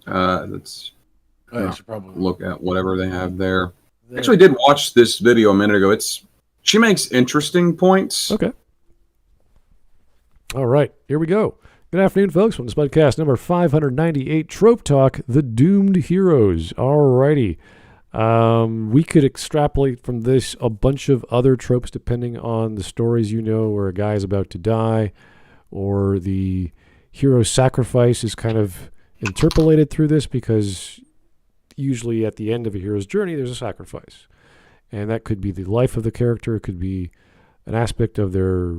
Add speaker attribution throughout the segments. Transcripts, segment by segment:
Speaker 1: Let's
Speaker 2: I should probably
Speaker 1: look at whatever they have there. Actually, I did watch this video a minute ago. She makes interesting points.
Speaker 3: Okay. All right, here we go. Good afternoon, folks, from the Smudcast number 598, Trope Talk, The Doomed Heroes. All righty. We could extrapolate from this a bunch of other tropes depending on the stories you know, where a guy is about to die, or the hero's sacrifice is kind of interpolated through this, because usually at the end of a hero's journey, there's a sacrifice. And that could be the life of the character. It could be an aspect of their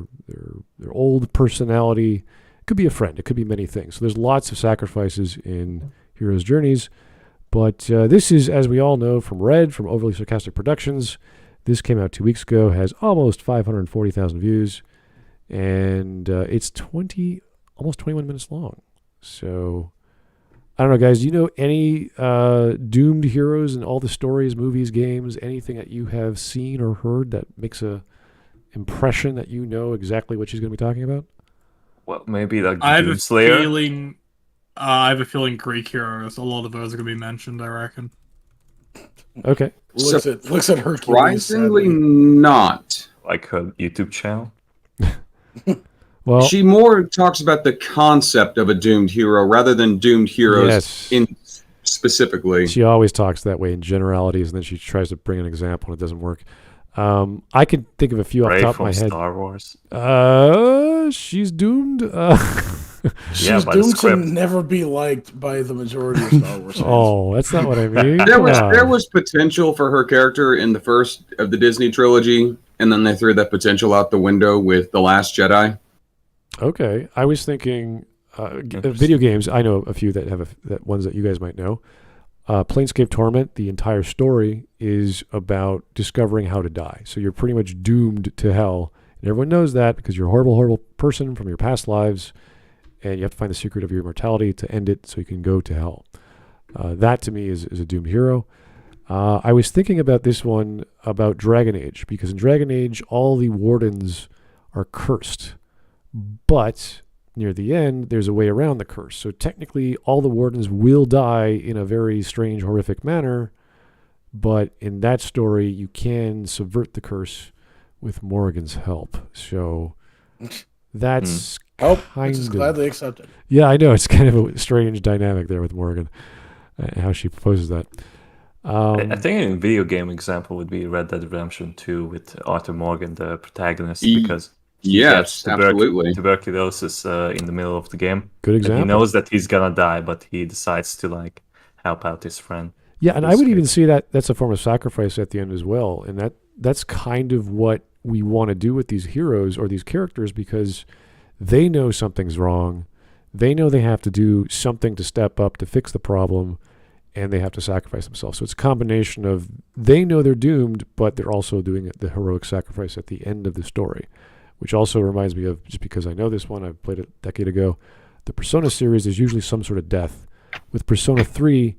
Speaker 3: old personality. It could be a friend. It could be many things. So there's lots of sacrifices in heroes' journeys. But this is, as we all know, from Red, from Overly Sarcastic Productions. This came out 2 weeks ago, has almost 540,000 views, and it's almost 21 minutes long. So, I don't know, guys. Do you know any doomed heroes in all the stories, movies, games, anything that you have seen or heard that makes a impression that you know exactly what she's going to be talking about?
Speaker 4: Well, maybe like
Speaker 5: I have
Speaker 4: Doomslayer.
Speaker 5: I have a feeling Greek heroes. A lot of those are going to be mentioned, I reckon.
Speaker 3: Okay.
Speaker 2: looks at Hercules.
Speaker 1: Surprisingly not.
Speaker 4: Like her YouTube channel.
Speaker 3: Well,
Speaker 1: she more talks about the concept of a doomed hero rather than doomed heroes specifically.
Speaker 3: She always talks that way in generalities, and then she tries to bring an example, and it doesn't work. I can think of a few off the top of my head.
Speaker 4: Star Wars.
Speaker 3: She's doomed.
Speaker 2: She's doomed to never be liked by the majority of Star Wars fans.
Speaker 3: Oh, that's not what I mean.
Speaker 1: There was potential for her character in the first of the Disney trilogy, and then they threw that potential out the window with The Last Jedi.
Speaker 3: Okay, I was thinking video games. I know a few that have that ones that you guys might know. Planescape Torment, the entire story is about discovering how to die. So you're pretty much doomed to hell. And everyone knows that because you're a horrible, horrible person from your past lives. And you have to find the secret of your immortality to end it so you can go to hell. That to me is a doomed hero. I was thinking about this one about Dragon Age. Because in Dragon Age, all the wardens are cursed. But near the end, there's a way around the curse. So technically, all the wardens will die in a very strange, horrific manner. But in that story, you can subvert the curse with Morrigan's help. So that's
Speaker 2: which is gladly accepted.
Speaker 3: Yeah, I know. It's kind of a strange dynamic there with Morrigan, how she proposes that.
Speaker 4: I think a video game example would be Red Dead Redemption 2 with Arthur Morgan, the protagonist, because...
Speaker 1: Yes, absolutely.
Speaker 4: Tuberculosis in the middle of the game.
Speaker 3: Good example.
Speaker 4: And he knows that he's gonna die, but he decides to help out his friend.
Speaker 3: Yeah, and I would even see that that's a form of sacrifice at the end as well. And that's kind of what we want to do with these heroes or these characters, because they know something's wrong. They know they have to do something to step up to fix the problem, and they have to sacrifice themselves. So it's a combination of they know they're doomed, but they're also doing the heroic sacrifice at the end of the story. Which also reminds me of, just because I know this one, I played it a decade ago, the Persona series, there's usually some sort of death. With Persona 3,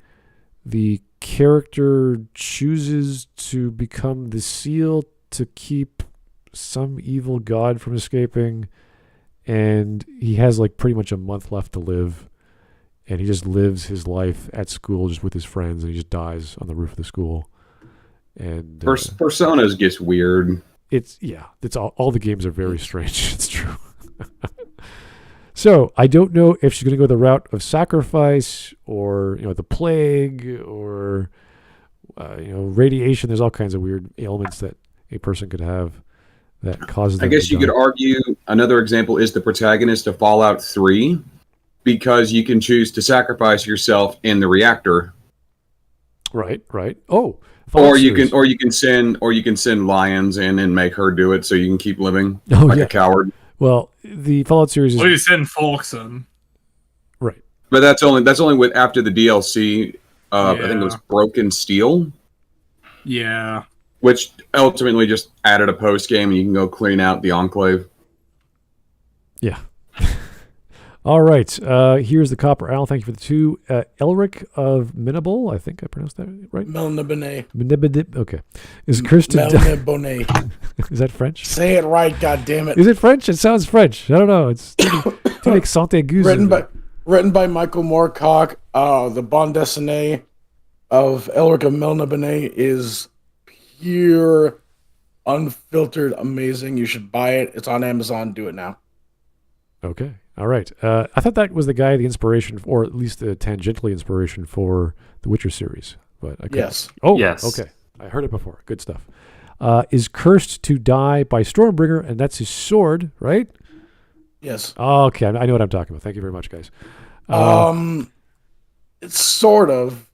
Speaker 3: the character chooses to become the seal to keep some evil god from escaping, and he has pretty much a month left to live, and he just lives his life at school just with his friends, and he just dies on the roof of the school. And
Speaker 1: Personas gets weird.
Speaker 3: It's all the games are very strange. It's true. So I don't know if she's going to go the route of sacrifice or the plague or radiation. There's all kinds of weird ailments that a person could have that causes them
Speaker 1: I guess
Speaker 3: to
Speaker 1: you
Speaker 3: die.
Speaker 1: could argue another example is the protagonist of Fallout 3, because you can choose to sacrifice yourself in the reactor.
Speaker 3: Right. Oh.
Speaker 1: Or you can send lions in and make her do it so you can keep living a coward.
Speaker 3: Well, the Fallout series is...
Speaker 5: Or you send Forks in.
Speaker 3: Right.
Speaker 1: But that's only with after the DLC. I think it was Broken Steel.
Speaker 5: Yeah.
Speaker 1: Which ultimately just added a post game, and you can go clean out the Enclave.
Speaker 3: Yeah. All right. Here's the Copper Owl. Thank you for the 2. Elric of Minable. I think I pronounced that right.
Speaker 2: Melnibone.
Speaker 3: Okay. Is Kirsten...
Speaker 2: Melnibone.
Speaker 3: Is that French?
Speaker 2: Say it right, goddammit.
Speaker 3: Is it French? It sounds French. I don't know. It's to make Sante Goose.
Speaker 2: Written by Michael Moorcock. The bande dessinée of Elric of Melniboné is pure, unfiltered, amazing. You should buy it. It's on Amazon. Do it now.
Speaker 3: Okay. All right. I thought that was the guy, the inspiration, or at least the tangentially inspiration for the Witcher series. But I
Speaker 2: Yes.
Speaker 3: Oh,
Speaker 4: Yes.
Speaker 3: Okay. I heard it before. Good stuff. Is cursed to die by Stormbringer, and that's his sword, right?
Speaker 2: Yes.
Speaker 3: Okay. I know what I'm talking about. Thank you very much, guys.
Speaker 2: It's sort of.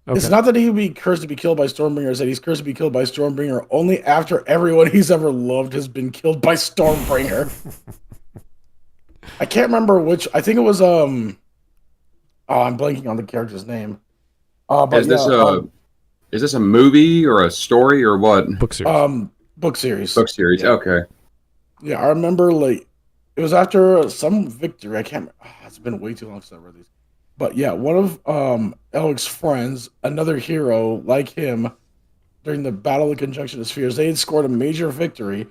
Speaker 3: Okay.
Speaker 2: It's not that he would be cursed to be killed by Stormbringer. It's that he's cursed to be killed by Stormbringer only after everyone he's ever loved has been killed by Stormbringer. I can't remember which. I think it was I'm blanking on the character's name. But
Speaker 1: is this a movie or a story or what?
Speaker 3: Book series.
Speaker 2: Book series.
Speaker 1: Book series.
Speaker 2: Yeah.
Speaker 1: Okay.
Speaker 2: Yeah, I remember like it was after some victory. I can't. It's been way too long since I read these. But yeah, one of Elric's friends, another hero like him, during the Battle of the Conjunction of Spheres, they had scored a major victory,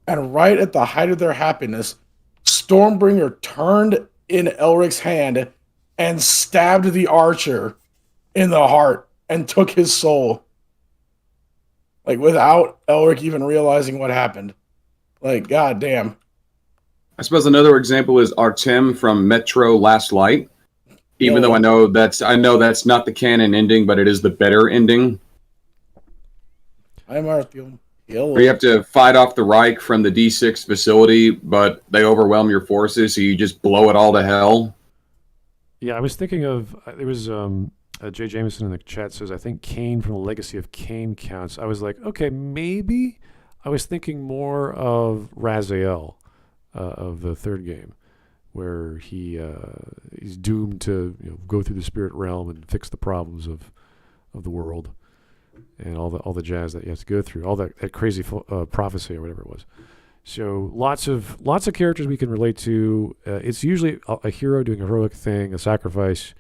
Speaker 2: and right at the height of their happiness, Stormbringer turned in Elric's hand and stabbed the archer in the heart and took his soul. Like, without Elric even realizing what happened. Like, goddamn.
Speaker 1: I suppose another example is Artem from Metro Last Light. Even though I know that's not the canon ending, but it is the better ending.
Speaker 2: I'm Artyom.
Speaker 1: Where you have to fight off the Reich from the D6 facility, but they overwhelm your forces, so you just blow it all to hell.
Speaker 3: Yeah, I was thinking of there was Jay Jameson in the chat says I think Kane from the Legacy of Kane counts. I was like, okay, maybe. I was thinking more of Raziel of the third game, where he's doomed to go through the spirit realm and fix the problems of the world and all the jazz that you have to go through, all that crazy prophecy or whatever it was. So lots of characters we can relate to. It's usually a hero doing a heroic thing, a sacrifice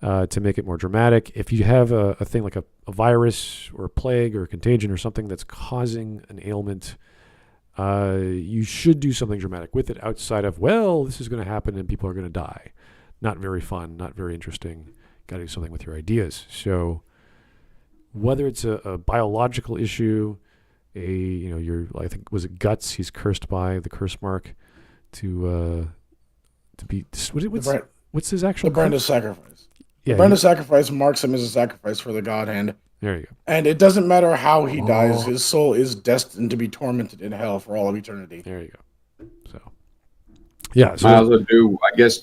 Speaker 3: to make it more dramatic. If you have a thing like a virus or a plague or a contagion or something that's causing an ailment, you should do something dramatic with it outside of, well, this is going to happen and people are going to die. Not very fun, not very interesting. Got to do something with your ideas. So whether it's a biological issue, I think was it Guts? He's cursed by the curse mark to be. What's his actual?
Speaker 2: The brand of sacrifice.
Speaker 3: Yeah,
Speaker 2: the brand of sacrifice marks him as a sacrifice for the God Hand.
Speaker 3: There you go.
Speaker 2: And it doesn't matter how he dies; his soul is destined to be tormented in hell for all of eternity.
Speaker 3: There you go. So, yeah. So
Speaker 1: might as well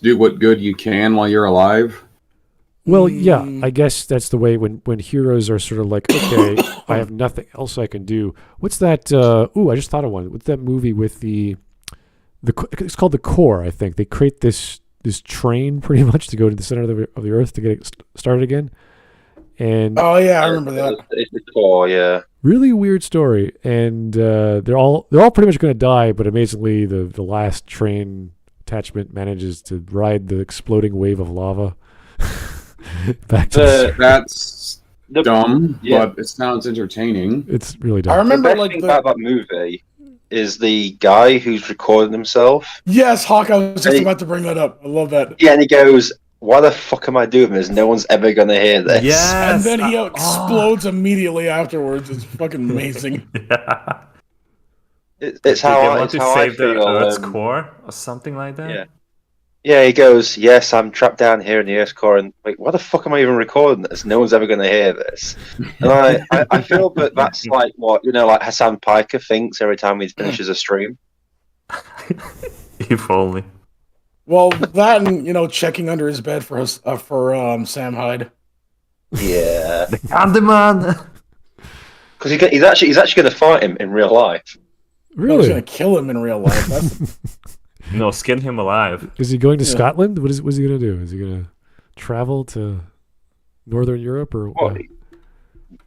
Speaker 1: do what good you can while you're alive.
Speaker 3: Well, yeah, I guess that's the way when heroes are sort of like, okay, I have nothing else I can do. What's that? I just thought of one. What's that movie with the? It's called The Core, I think. They create this train pretty much to go to the center of the earth to get it started again. And
Speaker 2: oh yeah, I remember that.
Speaker 6: It's The Core, yeah.
Speaker 3: Really weird story, and they're all pretty much going to die, but amazingly, the last train attachment manages to ride the exploding wave of lava. Back to
Speaker 1: that's dumb, but it sounds entertaining.
Speaker 3: It's really dumb.
Speaker 2: I remember
Speaker 6: the best thing about that movie is the guy who's recording himself.
Speaker 2: Yes, Hawk, I was just about to bring that up. I love that.
Speaker 6: Yeah, and he goes, "Why the fuck am I doing this? No one's ever gonna hear this."
Speaker 4: Yes!
Speaker 2: And then he explodes immediately afterwards. It's fucking amazing.
Speaker 4: Yeah.
Speaker 6: It's how
Speaker 4: they
Speaker 6: I
Speaker 4: want to
Speaker 6: how
Speaker 4: save
Speaker 6: I feel,
Speaker 4: the Earth's core or something like that.
Speaker 6: Yeah. Yeah, he goes, "Yes, I'm trapped down here in the Earth's core, and like, why the fuck am I even recording this? No one's ever going to hear this." And I feel that that's like what like Hassan Piker thinks every time he finishes a stream.
Speaker 4: If only.
Speaker 2: Well, that and checking under his bed for Sam Hyde.
Speaker 6: Yeah,
Speaker 4: the Candyman.
Speaker 6: Because he's actually going to fight him in real life.
Speaker 3: Really?
Speaker 2: He's going to kill him in real life. That's...
Speaker 4: No, skin him alive.
Speaker 3: Is he going to Scotland? What's he going to do? Is he going to travel to Northern Europe or
Speaker 6: what?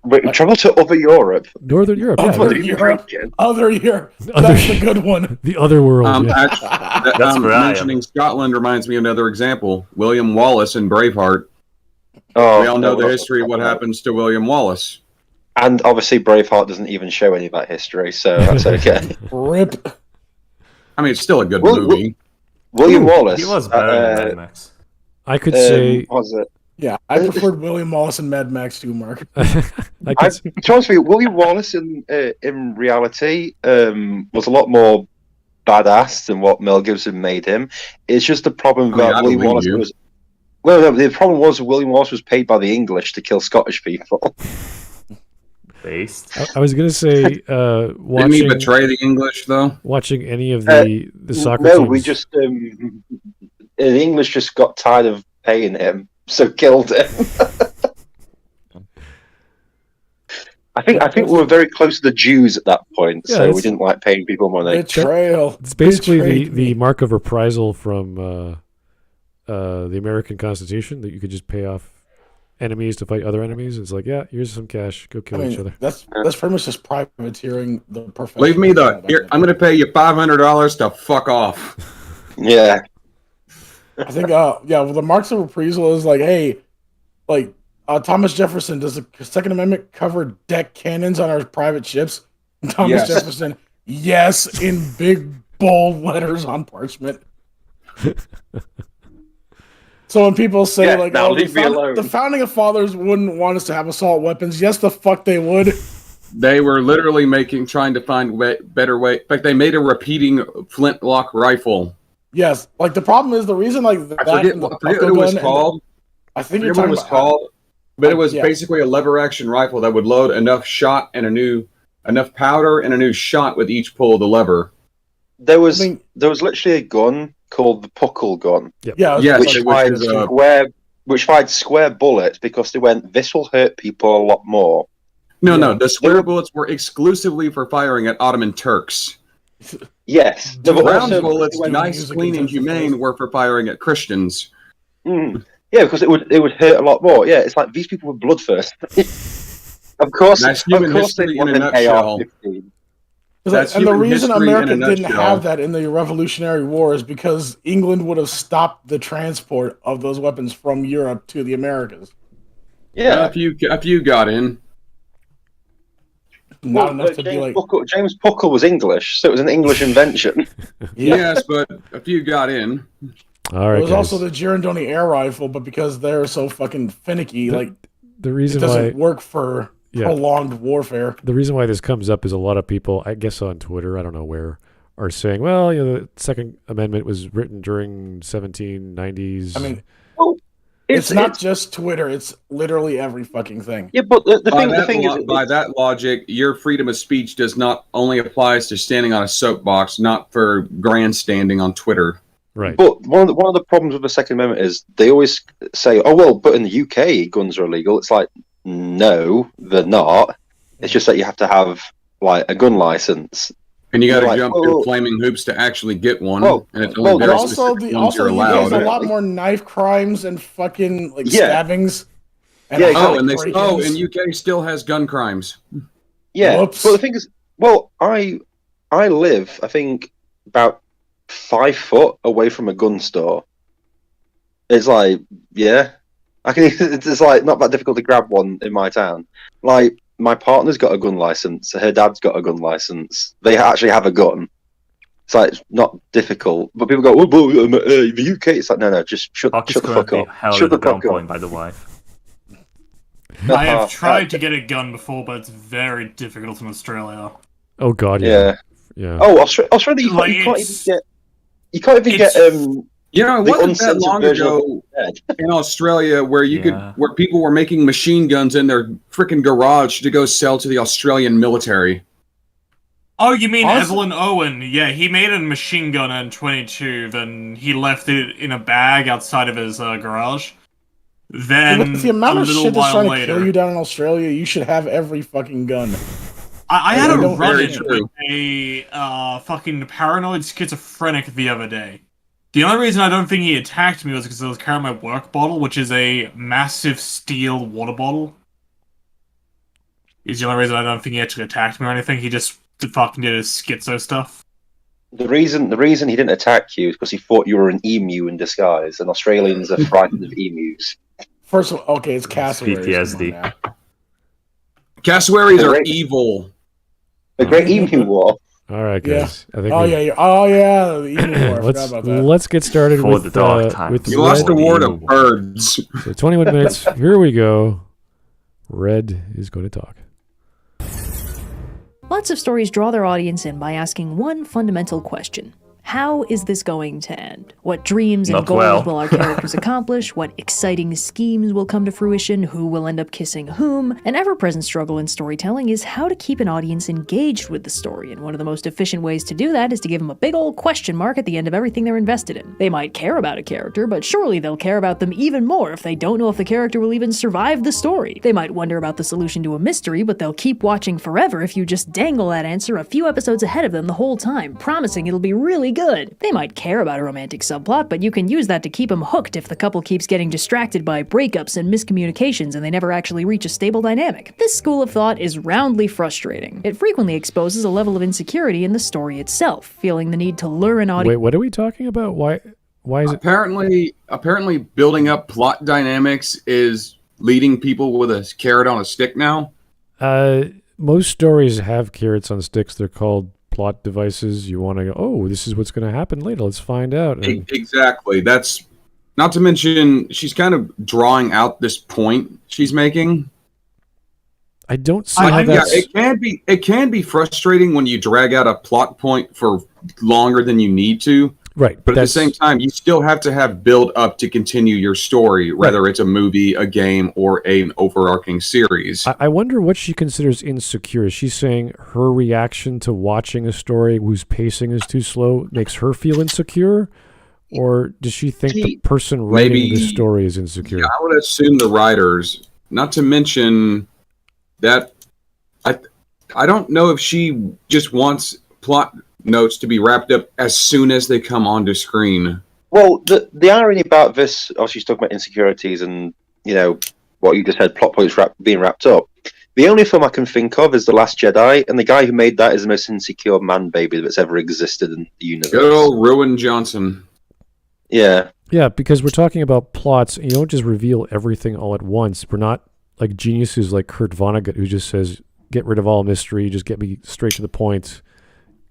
Speaker 6: Wait, travel to other Europe?
Speaker 3: Northern Europe. Yeah.
Speaker 2: Other Europe. That's the good one.
Speaker 3: The other world.
Speaker 1: That's mentioning Scotland reminds me of another example. William Wallace in Braveheart.
Speaker 6: Oh,
Speaker 1: we all know the history of what happens to William Wallace.
Speaker 6: And obviously Braveheart doesn't even show any of that history, so that's okay.
Speaker 2: RIP.
Speaker 1: I mean, it's still a good movie.
Speaker 6: William Wallace.
Speaker 4: He was better than Mad Max.
Speaker 3: I could say.
Speaker 6: What was it?
Speaker 2: Yeah, I preferred William Wallace and Mad Max too, Mark.
Speaker 3: I
Speaker 6: To
Speaker 3: could,
Speaker 6: be honest with you, William Wallace in reality was a lot more badass than what Mel Gibson made him. It's just the problem that William Wallace was. Well, no, the problem was William Wallace was paid by the English to kill Scottish people.
Speaker 4: Based.
Speaker 3: I was gonna say
Speaker 1: Didn't he betray the English though?
Speaker 3: watching any of the soccer
Speaker 6: No,
Speaker 3: teams.
Speaker 6: we just the English just got tired of paying him, so killed him. I think we were very close to the Jews at that point,
Speaker 3: Yeah,
Speaker 6: so
Speaker 3: it's-
Speaker 6: we didn't like paying people money.
Speaker 2: Betrayal.
Speaker 3: It's basically
Speaker 2: Betrayed
Speaker 3: the
Speaker 2: me.
Speaker 3: mark of reprisal from the American Constitution that you could just pay off enemies to fight other enemies. It's like, yeah, here's some cash. Go
Speaker 2: I
Speaker 3: kill each
Speaker 2: mean,
Speaker 3: other.
Speaker 2: that's pretty much just privateering the profession.
Speaker 1: Leave me the here. I'm going to pay you $500 to fuck off.
Speaker 6: Yeah,
Speaker 2: I think, well, the marks of reprisal is like, hey, like Thomas Jefferson, does the Second Amendment cover deck cannons on our private ships? Thomas
Speaker 1: Yes.
Speaker 2: Jefferson, yes, in big bold letters on parchment. So when people say
Speaker 6: Yeah,
Speaker 2: like,
Speaker 6: now
Speaker 2: "Oh,
Speaker 6: leave me alone."
Speaker 2: the founding fathers wouldn't want us to have assault weapons," yes, the fuck they would.
Speaker 1: They were literally trying to find better way. In fact, they made a repeating flintlock rifle.
Speaker 2: Yes, like the problem is the reason like that.
Speaker 1: I forget
Speaker 2: and the
Speaker 1: what it
Speaker 2: buckle
Speaker 1: was
Speaker 2: gun and
Speaker 1: called.
Speaker 2: I think
Speaker 1: I
Speaker 2: you're
Speaker 1: forget what
Speaker 2: talking
Speaker 1: it was
Speaker 2: about.
Speaker 1: called, but it was
Speaker 2: Yeah.
Speaker 1: basically a lever action rifle that would load enough shot and enough powder and a new shot with each pull of the lever.
Speaker 6: there was
Speaker 2: I mean-
Speaker 6: literally a gun called the Puckle gun,
Speaker 2: Yeah, it was
Speaker 1: Yes,
Speaker 2: like-
Speaker 6: which
Speaker 1: it
Speaker 6: fired
Speaker 1: was,
Speaker 6: square bullets because they went, this will hurt people a lot more.
Speaker 1: No, the square bullets were exclusively for firing at Ottoman Turks.
Speaker 6: Yes,
Speaker 1: The
Speaker 6: but
Speaker 1: round
Speaker 6: also-
Speaker 1: bullets,
Speaker 2: when
Speaker 1: nice,
Speaker 2: music
Speaker 1: clean, and
Speaker 2: intensifies.
Speaker 1: humane, were for firing at Christians.
Speaker 6: Yeah, because it would hurt a lot more. Yeah, it's like these people were bloodthirsty. Of course,
Speaker 1: That's
Speaker 6: of
Speaker 1: human
Speaker 6: course they
Speaker 1: history in a
Speaker 6: want an
Speaker 1: nutshell.
Speaker 6: AR-15.
Speaker 1: That's
Speaker 2: and the
Speaker 1: human
Speaker 2: reason
Speaker 1: history in a
Speaker 2: America didn't
Speaker 1: nutshell.
Speaker 2: have that in the Revolutionary War is because England would have stopped the transport of those weapons from Europe to the Americas.
Speaker 6: Yeah,
Speaker 1: A few got in.
Speaker 2: Not enough to be
Speaker 6: James
Speaker 2: like,
Speaker 6: James Puckle was English, so it was an English invention.
Speaker 2: yeah.
Speaker 1: Yes, but a few got in.
Speaker 3: All right,
Speaker 2: It was
Speaker 3: guys.
Speaker 2: also the Girondoni air rifle, but because they're so fucking finicky, like
Speaker 3: the
Speaker 2: it
Speaker 3: reason
Speaker 2: doesn't
Speaker 3: why
Speaker 2: work for
Speaker 3: Yeah.
Speaker 2: prolonged warfare.
Speaker 3: the reason why this comes up is a lot of people, I guess on Twitter, I don't know where, are saying, well, the Second Amendment was written during 1790s.
Speaker 2: I mean,
Speaker 6: Well,
Speaker 2: it's not just Twitter; it's literally every fucking thing.
Speaker 6: Yeah, but the
Speaker 1: By
Speaker 6: thing is,
Speaker 1: by that logic, your freedom of speech does not only applies to standing on a soapbox, not for grandstanding on Twitter.
Speaker 3: right.
Speaker 6: But one of the problems with the Second Amendment is they always say, "Oh well, but in the UK, guns are illegal." It's like, no, they're not. It's just that you have to have like a gun license.
Speaker 1: And you got to
Speaker 6: Like,
Speaker 1: jump
Speaker 6: oh,
Speaker 1: through flaming hoops to actually get one.
Speaker 6: Oh,
Speaker 1: and it's only
Speaker 6: well,
Speaker 1: very
Speaker 2: But also,
Speaker 1: specific
Speaker 2: the
Speaker 1: ones
Speaker 2: also
Speaker 1: you're
Speaker 2: there's
Speaker 1: allowed.
Speaker 2: a lot more knife crimes and fucking like
Speaker 6: Yeah.
Speaker 2: stabbings. And
Speaker 6: Yeah,
Speaker 1: Oh,
Speaker 6: exactly.
Speaker 1: and UK still has gun crimes.
Speaker 6: Yeah,
Speaker 2: Whoops.
Speaker 6: but the thing is, well, I live, I think, about 5 foot away from a gun store. It's like, yeah, I can. It's like not that difficult to grab one in my town. Like my partner's got a gun license. Her dad's got a gun license. They actually have a gun. It's like it's not difficult. But people go, "Oh, well, the UK." It's like, no, just shut
Speaker 4: Hawk is
Speaker 6: the fuck
Speaker 4: currently
Speaker 6: up.
Speaker 4: held
Speaker 6: Shut
Speaker 4: at
Speaker 6: the fuck
Speaker 4: gunpoint
Speaker 6: up.
Speaker 4: by the wife.
Speaker 5: I have tried to get a gun before, but it's very difficult in Australia.
Speaker 3: Oh, God,
Speaker 6: Yeah.
Speaker 3: yeah.
Speaker 6: Oh, Australia, you
Speaker 5: Like,
Speaker 6: can't even
Speaker 5: it's-
Speaker 6: get. You can't even
Speaker 5: it's-
Speaker 6: get.
Speaker 1: You know, it
Speaker 6: The
Speaker 1: wasn't that
Speaker 6: uncensored
Speaker 1: long
Speaker 6: version of
Speaker 1: ago
Speaker 6: Dead.
Speaker 1: in Australia where
Speaker 4: Yeah.
Speaker 1: where people were making machine guns in their freaking garage to go sell to the Australian military.
Speaker 5: Oh, you mean
Speaker 2: Honestly-
Speaker 5: Evelyn Owen? Yeah, he made a machine gun in 22, then he left it in a bag outside of his garage. Then,
Speaker 2: With the amount
Speaker 5: a
Speaker 2: of
Speaker 5: little
Speaker 2: shit that's
Speaker 5: while
Speaker 2: trying
Speaker 5: later,
Speaker 2: to kill you down in Australia, you should have every fucking gun.
Speaker 5: I had
Speaker 2: I
Speaker 5: a
Speaker 2: don't-
Speaker 5: run-in
Speaker 1: Very
Speaker 5: with a fucking paranoid schizophrenic the other day. The only reason I don't think he attacked me was because I was carrying my work bottle, which is a massive steel water bottle. Is the only reason I don't think he actually attacked me or anything. He just fucking did his schizo stuff.
Speaker 6: The reason he didn't attack you is because he thought you were an emu in disguise, and Australians are frightened of emus.
Speaker 2: First of all, okay, it's cassowaries.
Speaker 3: PTSD.
Speaker 2: Come on now.
Speaker 1: Cassowaries are
Speaker 6: Correct.
Speaker 1: evil.
Speaker 6: The Great Emu War.
Speaker 3: All right,
Speaker 2: Yeah.
Speaker 3: guys. I think
Speaker 2: Oh yeah, the evil war. I forgot about that.
Speaker 3: let's get started
Speaker 4: For
Speaker 3: with
Speaker 4: the dark times.
Speaker 3: with
Speaker 1: You lost
Speaker 3: Red.
Speaker 1: the war to birds.
Speaker 3: So 21 minutes. Here we go. Red is going to talk.
Speaker 7: Lots of stories draw their audience in by asking one fundamental question. How is this going to end? What dreams and
Speaker 4: Not
Speaker 7: goals
Speaker 4: well.
Speaker 7: will our characters accomplish? What exciting schemes will come to fruition? Who will end up kissing whom? An ever-present struggle in storytelling is how to keep an audience engaged with the story, and one of the most efficient ways to do that is to give them a big old question mark at the end of everything they're invested in. They might care about a character, but surely they'll care about them even more if they don't know if the character will even survive the story. They might wonder about the solution to a mystery, but they'll keep watching forever if you just dangle that answer a few episodes ahead of them the whole time, promising it'll be really good. They might care about a romantic subplot, but you can use that to keep them hooked if the couple keeps getting distracted by breakups and miscommunications and they never actually reach a stable dynamic. This school of thought is roundly frustrating. It frequently exposes a level of insecurity in the story itself, feeling the need to lure an audience.
Speaker 3: Wait, what are we talking about? Why is it?
Speaker 1: Apparently, building up plot dynamics is leading people with a carrot on a stick now.
Speaker 3: Most stories have carrots on sticks. They're called plot devices. You want to go, oh, this is what's going to happen later. Let's find out. And
Speaker 1: Exactly. That's not to mention she's kind of drawing out this point she's making.
Speaker 3: I don't see how that's...
Speaker 1: it can be frustrating when you drag out a plot point for longer than you need to.
Speaker 3: Right.
Speaker 1: But at the same time, you still have to have build up to continue your story, whether it's a movie, a game, or an overarching series.
Speaker 3: I wonder what she considers insecure. Is she saying her reaction to watching a story whose pacing is too slow makes her feel insecure? Or does she think the person writing the story is insecure?
Speaker 1: Yeah, I would assume the writers, not to mention that I don't know if she just wants plot notes to be wrapped up as soon as they come onto screen.
Speaker 6: Well, the irony about this, obviously, she's talking about insecurities and, you know, what you just said, plot points being wrapped up. The only film I can think of is The Last Jedi, and the guy who made that is the most insecure man baby that's ever existed in the universe.
Speaker 1: Good old Rowan Johnson.
Speaker 6: Yeah.
Speaker 3: Yeah, because we're talking about plots, and you don't just reveal everything all at once. We're not like geniuses like Kurt Vonnegut, who just says, get rid of all mystery, just get me straight to the point.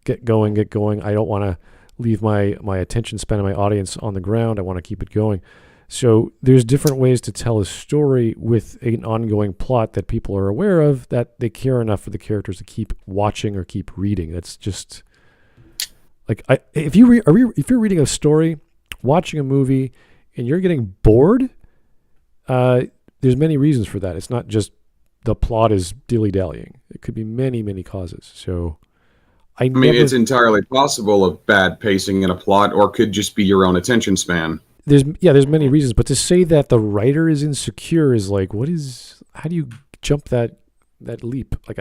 Speaker 3: Get going. I don't want to leave my attention span of my audience on the ground. I want to keep it going. So there's different ways to tell a story with an ongoing plot that people are aware of, that they care enough for the characters to keep watching or keep reading. That's just like if you're reading a story, watching a movie, and you're getting bored, there's many reasons for that. It's not just the plot is dilly-dallying. It could be many, many causes. So I mean,
Speaker 1: it's entirely possible of bad pacing in a plot, or could just be your own attention span.
Speaker 3: There's many reasons, but to say that the writer is insecure is like, how do you jump that leap? Like,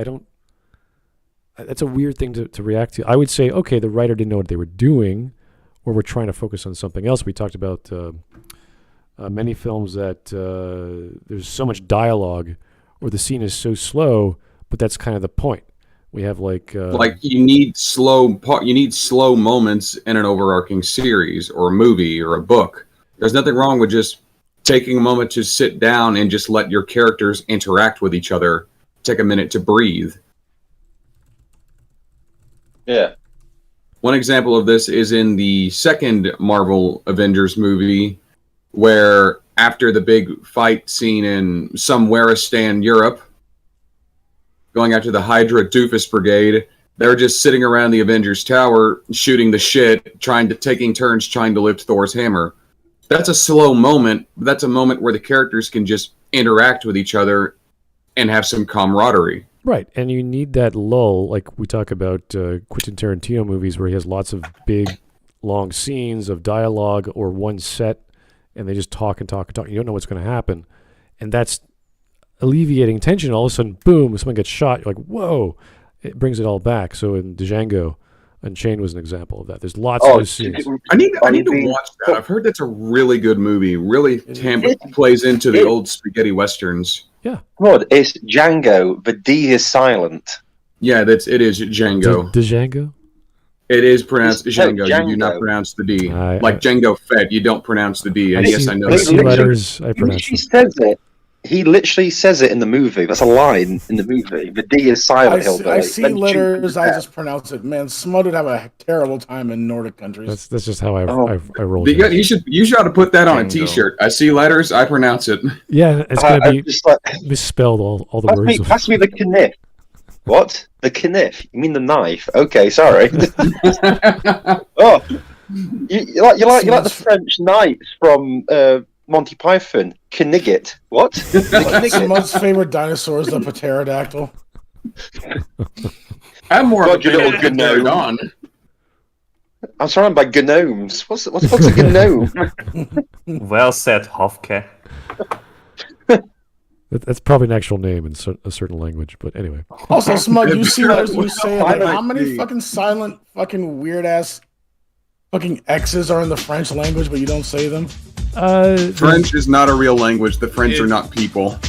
Speaker 3: that's a weird thing to react to. I would say, okay, the writer didn't know what they were doing, or we're trying to focus on something else. We talked about many films that there's so much dialogue, or the scene is so slow, but that's kind of the point. We have like
Speaker 1: you need slow moments in an overarching series or a movie or a book. There's nothing wrong with just taking a moment to sit down and just let your characters interact with each other. Take a minute to breathe.
Speaker 6: Yeah.
Speaker 1: One example of this is in the second Marvel Avengers movie, where after the big fight scene in Somewhereistan, Europe, going after the Hydra Doofus Brigade, they're just sitting around the Avengers Tower, shooting the shit, taking turns trying to lift Thor's hammer. That's a slow moment. That's a moment where the characters can just interact with each other and have some camaraderie.
Speaker 3: Right, and you need that lull, like we talk about Quentin Tarantino movies where he has lots of big, long scenes of dialogue or one set, and they just talk and talk and talk. You don't know what's going to happen. And that's alleviating tension. All of a sudden, boom, someone gets shot. You're like, whoa. It brings it all back. So in Django, Unchained was an example of that. There's lots of those scenes.
Speaker 1: I need to watch that. I've heard that's a really good movie. Really plays into the old spaghetti westerns.
Speaker 3: Yeah.
Speaker 6: God, it's Django. The D is silent.
Speaker 1: Yeah, it is Django.
Speaker 3: Django?
Speaker 1: It is pronounced Django.
Speaker 6: Django.
Speaker 1: You do not pronounce the D.
Speaker 3: Like
Speaker 1: Django Fett, you don't pronounce the D. And yes, I know
Speaker 3: I see
Speaker 1: that.
Speaker 3: letters. I pronounce
Speaker 6: She
Speaker 3: them.
Speaker 6: says it. He literally says it in the movie. That's a line in the movie. The D is silent.
Speaker 2: I see letters. I just pronounce it. Man, Smud would have a terrible time in Nordic countries.
Speaker 3: That's just how I roll.
Speaker 1: You should to put that on a T-shirt. I see letters. I pronounce it.
Speaker 3: Yeah, it's gonna be misspelled all the words.
Speaker 6: Has to be the kniff. What? The kniff? You mean the knife? Okay, sorry. Oh, you like the French knights from Monty Python? Knigget. What?
Speaker 2: Smud's favorite dinosaur is the pterodactyl.
Speaker 1: I'm more
Speaker 6: God,
Speaker 1: of a little gnome.
Speaker 6: I'm surrounded by gnomes. What's a gnome?
Speaker 4: Well said, Hofke.
Speaker 3: That's probably an actual name in a certain language, but anyway.
Speaker 2: Also, Smud, you see letters you say like, how many fucking silent, fucking weird ass, fucking X's are in the French language, but you don't say them?
Speaker 1: French is not a real language. The French are not people.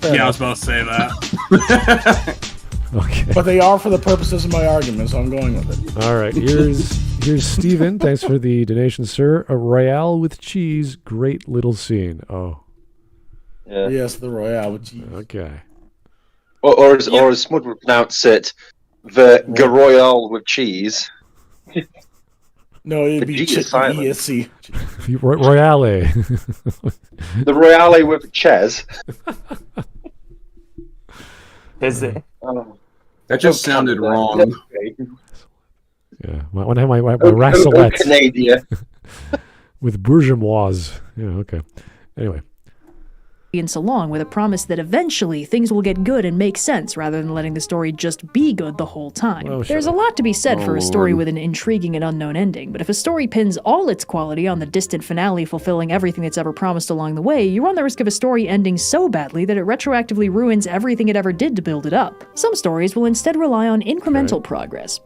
Speaker 5: Yeah, I was about to say that.
Speaker 3: Okay.
Speaker 2: But they are for the purposes of my argument, so I'm going with it.
Speaker 3: All right, here's Steven. Thanks for the donation, sir. A Royale with cheese, great little scene. Oh.
Speaker 6: Yeah.
Speaker 2: Yes, the Royale with cheese.
Speaker 3: Okay.
Speaker 6: Or as Smud would pronounce it, the Royale with cheese.
Speaker 2: No, it'd be ESC.
Speaker 3: Royale.
Speaker 6: The Royale with Ches.
Speaker 4: Is it?
Speaker 1: That just sounded wrong.
Speaker 3: Yeah, I want to have my Rasselette
Speaker 6: Canadian.
Speaker 3: with bourgeoise. Yeah, okay. Anyway.
Speaker 7: Along with a promise that eventually things will get good and make sense rather than letting the story just be good the whole time.
Speaker 3: Oh,
Speaker 7: There's a lot to be said for a story with an intriguing and unknown ending, but if a story pins all its quality on the distant finale fulfilling everything it's ever promised along the way, you run the risk of a story ending so badly that it retroactively ruins everything it ever did to build it up. Some stories will instead rely on incremental progress.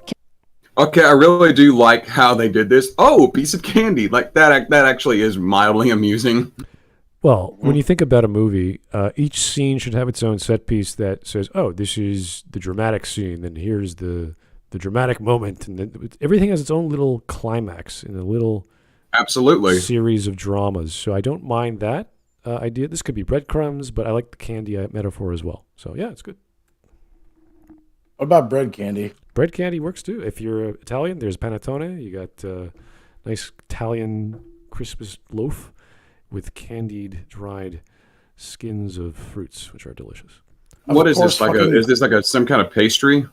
Speaker 1: Okay, I really do like how they did this. Oh, a piece of candy. Like that actually is mildly amusing.
Speaker 3: Well, when you think about a movie, each scene should have its own set piece that says, "Oh, this is the dramatic scene, and here's the dramatic moment," and then everything has its own little climax in a little series of dramas. So I don't mind that idea. This could be breadcrumbs, but I like the candy metaphor as well. So yeah, it's good.
Speaker 2: What about bread candy?
Speaker 3: Bread candy works too. If you're Italian, there's panettone. You got nice Italian Christmas loaf with candied, dried skins of fruits, which are delicious.
Speaker 1: What is this? Is this like some kind of pastry?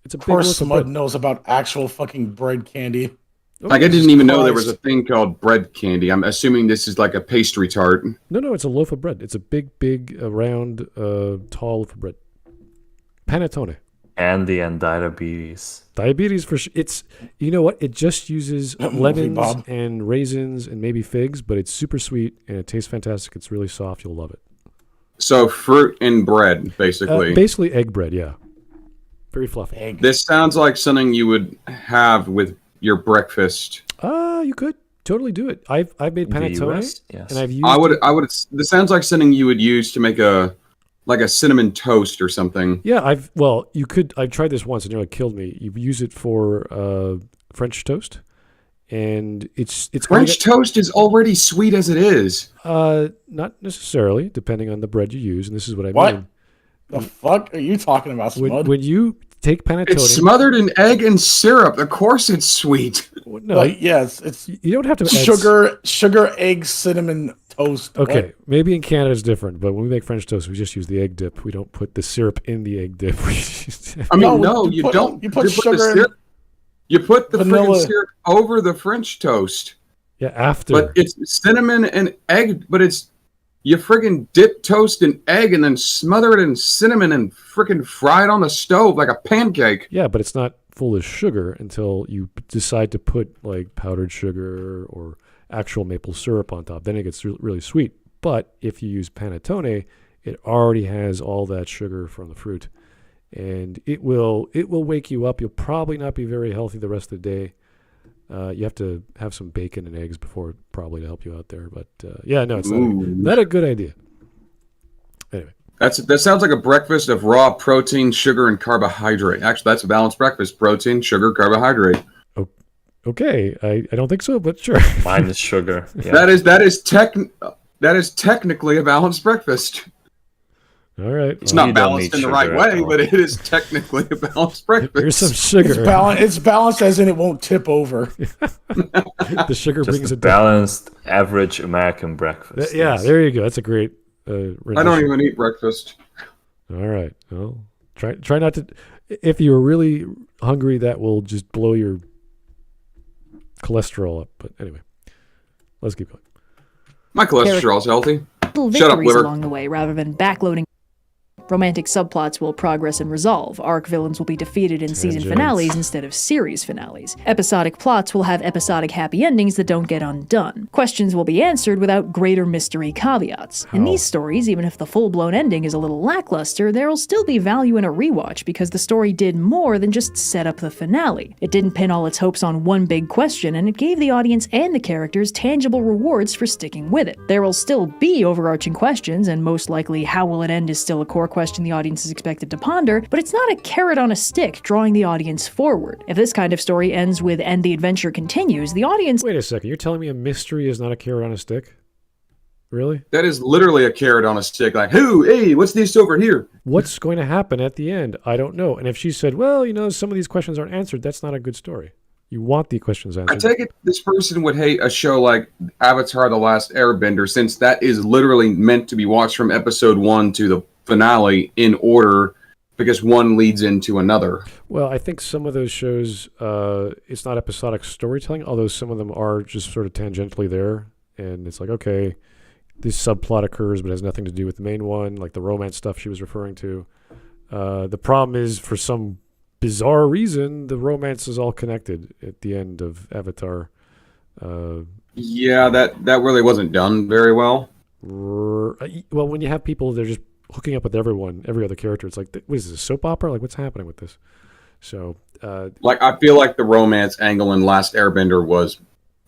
Speaker 3: It's a big
Speaker 2: course Smud knows about actual fucking bread candy.
Speaker 1: Like I didn't even know there was a thing called bread candy. I'm assuming this is like a pastry tart.
Speaker 3: No, it's a loaf of bread. It's a big, round, tall loaf of bread. Panettone.
Speaker 4: Candy and diabetes.
Speaker 3: Diabetes for sure. It's, you know what? It just uses lemons and raisins and maybe figs, but it's super sweet and it tastes fantastic. It's really soft. You'll love it.
Speaker 1: So fruit and bread, basically.
Speaker 3: Basically egg bread, yeah. Very fluffy.
Speaker 1: This sounds like something you would have with your breakfast.
Speaker 3: You could totally do it. I've made panettone,
Speaker 4: yes.
Speaker 3: and I've used.
Speaker 1: I would. This sounds like something you would use to make a cinnamon toast or something.
Speaker 3: Yeah, you could. I tried this once and it killed me. You use it for French toast, and it's
Speaker 1: French toast is already sweet as it is.
Speaker 3: Not necessarily, depending on the bread you use, and this is what I mean.
Speaker 2: The fuck are you talking about, Smud?
Speaker 3: When you take panettone,
Speaker 1: it's smothered in egg and syrup. Of course, it's sweet.
Speaker 3: No,
Speaker 2: it's
Speaker 3: you don't have to
Speaker 2: sugar, egg, cinnamon toast.
Speaker 3: Okay,
Speaker 2: what?
Speaker 3: maybe in Canada it's different, but when we make French toast, we just use the egg dip. We don't put the syrup in the egg dip.
Speaker 1: You don't.
Speaker 2: You put sugar.
Speaker 1: You put the
Speaker 2: vanilla
Speaker 1: syrup over the French toast.
Speaker 3: Yeah, after.
Speaker 1: But it's cinnamon and egg. But it's you friggin' dip toast in egg and then smother it in cinnamon and friggin' fry it on the stove like a pancake.
Speaker 3: Yeah, but it's not full of sugar until you decide to put like powdered sugar or actual maple syrup on top. Then it gets really sweet. But if you use panettone, it already has all that sugar from the fruit, and it will wake you up. You'll probably not be very healthy the rest of the day. You have to have some bacon and eggs before probably to help you out there. But it's not a good idea. Anyway.
Speaker 1: That sounds like a breakfast of raw protein, sugar, and carbohydrate. Actually, that's a balanced breakfast. Protein, sugar, carbohydrate.
Speaker 3: Okay. I don't think so, but sure.
Speaker 4: Minus sugar. Yeah.
Speaker 1: That is technically a balanced breakfast.
Speaker 3: All right.
Speaker 1: It's
Speaker 3: well,
Speaker 1: not balanced in the right way, but it is technically a balanced breakfast.
Speaker 3: Here's some sugar.
Speaker 2: It's balanced as in it won't tip over.
Speaker 3: The sugar
Speaker 4: Just
Speaker 3: brings
Speaker 4: a
Speaker 3: it down.
Speaker 4: balanced, average American breakfast.
Speaker 3: Yeah,
Speaker 4: Yes.
Speaker 3: there you go. That's a great.
Speaker 1: I don't even eat breakfast.
Speaker 3: All right. Well, try not to. If you're really hungry, that will just blow your cholesterol up. But anyway, let's keep going.
Speaker 1: My cholesterol's healthy.
Speaker 7: Little
Speaker 1: Shut up,
Speaker 7: victories
Speaker 1: liver.
Speaker 7: along the way rather than backloading. Romantic subplots will progress and resolve. Arc villains will be defeated in season
Speaker 3: Tangents.
Speaker 7: finales instead of series finales. Episodic plots will have episodic happy endings that don't get undone. Questions will be answered without greater mystery caveats. In these stories, even if the full-blown ending is a little lackluster, there will still be value in a rewatch because the story did more than just set up the finale. It didn't pin all its hopes on one big question, and it gave the audience and the characters tangible rewards for sticking with it. There will still be overarching questions, and most likely how will it end is still a core question the audience is expected to ponder, but it's not a carrot on a stick drawing the audience forward. If this kind of story ends with "and the adventure continues," the audience—
Speaker 3: Wait a second. You're telling me a mystery is not a carrot on a stick? Really?
Speaker 1: That is literally a carrot on a stick. Like, hey, what's this over here?
Speaker 3: What's going to happen at the end? I don't know. And if she said, well, some of these questions aren't answered, that's not a good story. You want the questions answered.
Speaker 1: I take it this person would hate a show like Avatar: The Last Airbender, since that is literally meant to be watched from episode 1 to the finale in order, because one leads into another.
Speaker 3: Well, I think some of those shows, it's not episodic storytelling, although some of them are just sort of tangentially there. And it's like, okay, this subplot occurs, but has nothing to do with the main one, like the romance stuff she was referring to. The problem is, for some bizarre reason, the romance is all connected at the end of Avatar.
Speaker 1: Yeah, that really wasn't done very well.
Speaker 3: Well, when you have people, they're just hooking up with everyone, every other character. It's like, what is this, a soap opera? Like, what's happening with this? So,
Speaker 1: I feel like the romance angle in Last Airbender was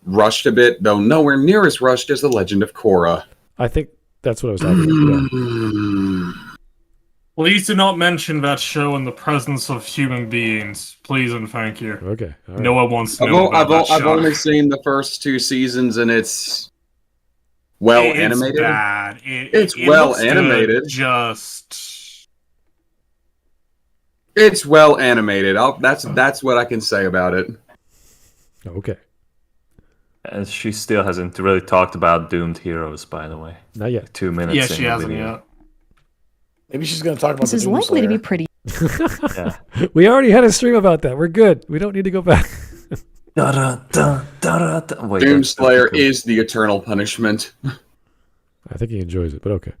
Speaker 1: rushed a bit, though nowhere near as rushed as The Legend of Korra.
Speaker 3: I think that's what I was talking about. Yeah.
Speaker 5: Please do not mention that show in the presence of human beings. Please and thank you.
Speaker 3: Okay. All right.
Speaker 5: No one wants to know about that
Speaker 1: I've
Speaker 5: show.
Speaker 1: only seen the first 2 seasons, and it's well animated.
Speaker 5: Bad.
Speaker 1: It's
Speaker 5: it
Speaker 1: well
Speaker 5: looks good,
Speaker 1: animated. It's well animated. That's what I can say about it.
Speaker 3: Okay.
Speaker 4: And she still hasn't really talked about Doomed Heroes, by the way.
Speaker 3: Not yet.
Speaker 4: 2 minutes
Speaker 5: Yeah,
Speaker 4: in
Speaker 5: she
Speaker 4: the
Speaker 5: hasn't
Speaker 4: video.
Speaker 5: yet.
Speaker 2: Maybe she's going to talk about
Speaker 7: this
Speaker 2: the
Speaker 7: is likely to be
Speaker 2: Doomslayer.
Speaker 7: pretty
Speaker 4: Yeah.
Speaker 3: We already had a stream about that. We're good. We don't need to go back.
Speaker 4: Wait,
Speaker 1: Doomslayer is the eternal punishment.
Speaker 3: I think he enjoys it, but okay.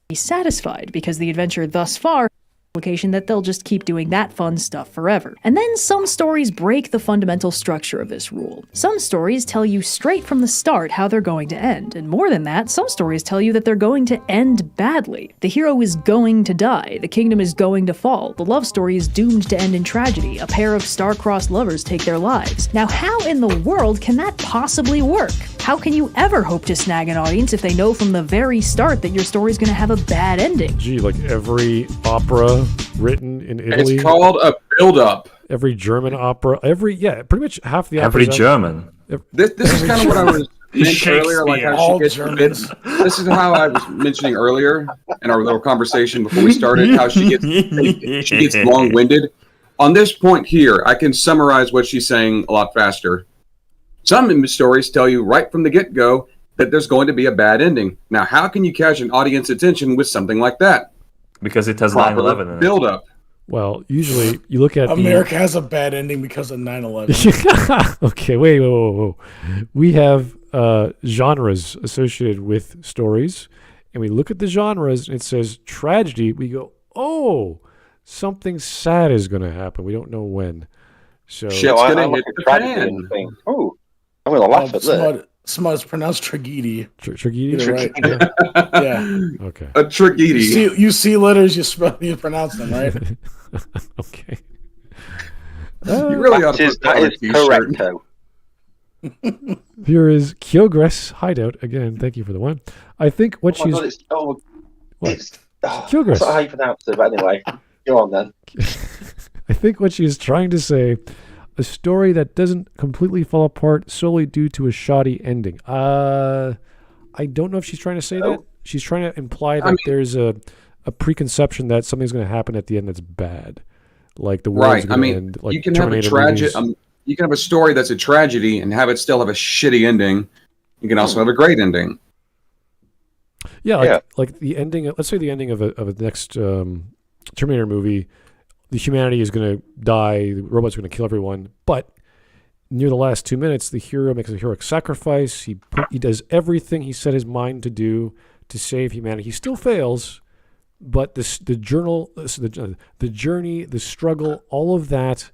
Speaker 7: be satisfied because the adventure thus far implication that they'll just keep doing that fun stuff forever. And then some stories break the fundamental structure of this rule. Some stories tell you straight from the start how they're going to end, and more than that, some stories tell you that they're going to end badly. The hero is going to die, the kingdom is going to fall, the love story is doomed to end in tragedy, a pair of star-crossed lovers take their lives. Now how in the world can that possibly work? How can you ever hope to snag an audience if they know from the very start that your story's going to have a bad ending?
Speaker 3: Gee, like every opera written in Italy.
Speaker 1: It's called a build-up.
Speaker 3: Every German opera. Pretty much half the
Speaker 4: Every
Speaker 3: operas.
Speaker 4: German.
Speaker 1: This is kind of what I was mentioning earlier, like how
Speaker 2: All
Speaker 1: she gets
Speaker 2: Germans.
Speaker 1: This is how I was mentioning earlier in our little conversation before we started, how she gets long-winded. On this point here, I can summarize what she's saying a lot faster. Some stories tell you right from the get-go that there's going to be a bad ending. Now, how can you catch an audience attention with something like that?
Speaker 4: Because it has
Speaker 1: Proper
Speaker 4: 9/11 in it.
Speaker 1: build-up.
Speaker 3: Well, usually you look at
Speaker 2: America has a bad ending because of 9/11.
Speaker 3: Okay, wait, whoa. We have genres associated with stories, and we look at the genres, and it says tragedy. We go, oh, something sad is going to happen. We don't know when. So
Speaker 1: Shit.
Speaker 6: No,
Speaker 1: It's gonna
Speaker 6: I
Speaker 1: hit
Speaker 6: look
Speaker 1: the
Speaker 6: at tragedy
Speaker 1: fan.
Speaker 6: and think, oh, I'm going to laugh at that.
Speaker 2: Smud's pronounced tragedy.
Speaker 3: tragedy.
Speaker 2: You're right.
Speaker 3: Yeah.
Speaker 2: Yeah.
Speaker 3: Okay.
Speaker 1: A tragedy.
Speaker 2: You see letters, you pronounce them, right?
Speaker 3: Okay.
Speaker 1: You really ought to put
Speaker 6: That
Speaker 1: on a
Speaker 6: is
Speaker 1: t-shirt.
Speaker 6: correcto.
Speaker 3: Here is Kyogress Hideout again. Thank you for the one. I think what
Speaker 6: Oh my
Speaker 3: she's
Speaker 6: God,
Speaker 3: What?
Speaker 6: it's oh,
Speaker 3: Kilgrist.
Speaker 6: that's not how you pronounce it, but anyway. Go on then.
Speaker 3: I think what she is trying to say, a story that doesn't completely fall apart solely due to a shoddy ending. I don't know if she's trying to say that. She's trying to imply that there's a preconception that something's going to happen at the end that's bad, like the world's going to end. Like
Speaker 1: you can have a you can have a story that's a tragedy and have it still have a shitty ending. You can also have a great ending.
Speaker 3: Yeah, like the ending. Let's say the ending of a next Terminator movie, the humanity is going to die. The robots are going to kill everyone, but near the last 2 minutes, the hero makes a heroic sacrifice. He does everything he set his mind to do to save humanity. He still fails, but the journey, the struggle, all of that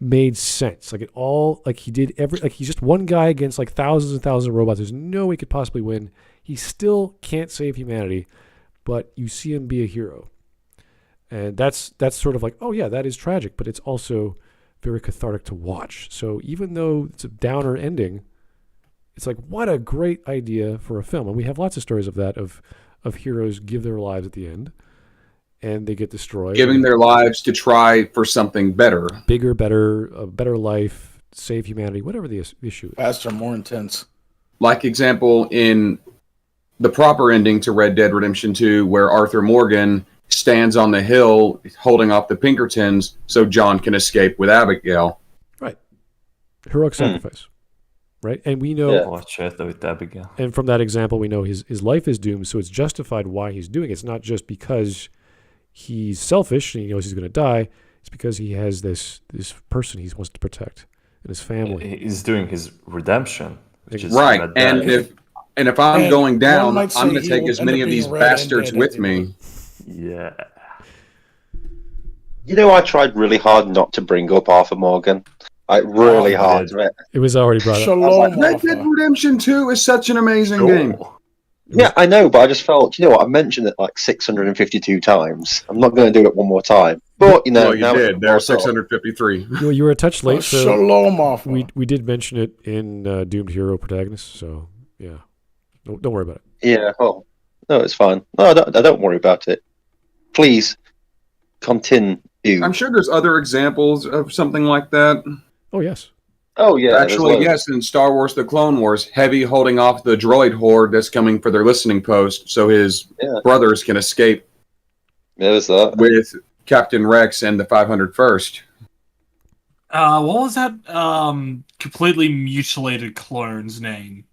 Speaker 3: made sense. He's just one guy against like thousands and thousands of robots. There's no way he could possibly win. He still can't save humanity, but you see him be a hero. And that's sort of like, oh yeah, that is tragic, but it's also very cathartic to watch. So even though it's a downer ending, it's like, what a great idea for a film. And we have lots of stories of that, of heroes give their lives at the end and they get destroyed.
Speaker 1: Giving their lives to try for something better.
Speaker 3: Bigger, better, a better life, save humanity, whatever the issue is.
Speaker 2: Faster, more intense.
Speaker 1: Like example in the proper ending to Red Dead Redemption 2, where Arthur Morgan stands on the hill holding off the Pinkertons so John can escape with Abigail.
Speaker 3: Right. Heroic sacrifice. Right? And we know...
Speaker 4: Watch it with Abigail.
Speaker 3: And from that example, we know his life is doomed, so it's justified why he's doing it. It's not just because he's selfish and he knows he's going to die. It's because he has this person he wants to protect and his family.
Speaker 4: He's doing his redemption. Which is
Speaker 1: right. And if I'm going down, I'm going to take as many of these bastards with me.
Speaker 4: Yeah.
Speaker 6: You know, I tried really hard not to bring up Arthur Morgan. Like, really hard.
Speaker 3: It was already brought up.
Speaker 1: Red Dead Redemption 2 is such an amazing game.
Speaker 6: Yeah, I know, but I just felt, you know what, I mentioned it like 652 times. I'm not going to do it one more time. But, you know...
Speaker 1: Well, you did. There are 653.
Speaker 3: You were a touch late, so
Speaker 2: Shalom off.
Speaker 3: we did mention it in Doomed Hero Protagonist, so, yeah. Don't worry about it.
Speaker 6: Yeah, oh, no, it's fine. No, I don't worry about it. Please, continue.
Speaker 1: I'm sure there's other examples of something like that.
Speaker 3: Oh, yes.
Speaker 6: Oh, yeah.
Speaker 1: Actually, yes, in Star Wars The Clone Wars, Heavy holding off the droid horde that's coming for their listening post so his brothers can escape.
Speaker 6: There's that.
Speaker 1: With Captain Rex and the 501st.
Speaker 5: What was that completely mutilated clone's name?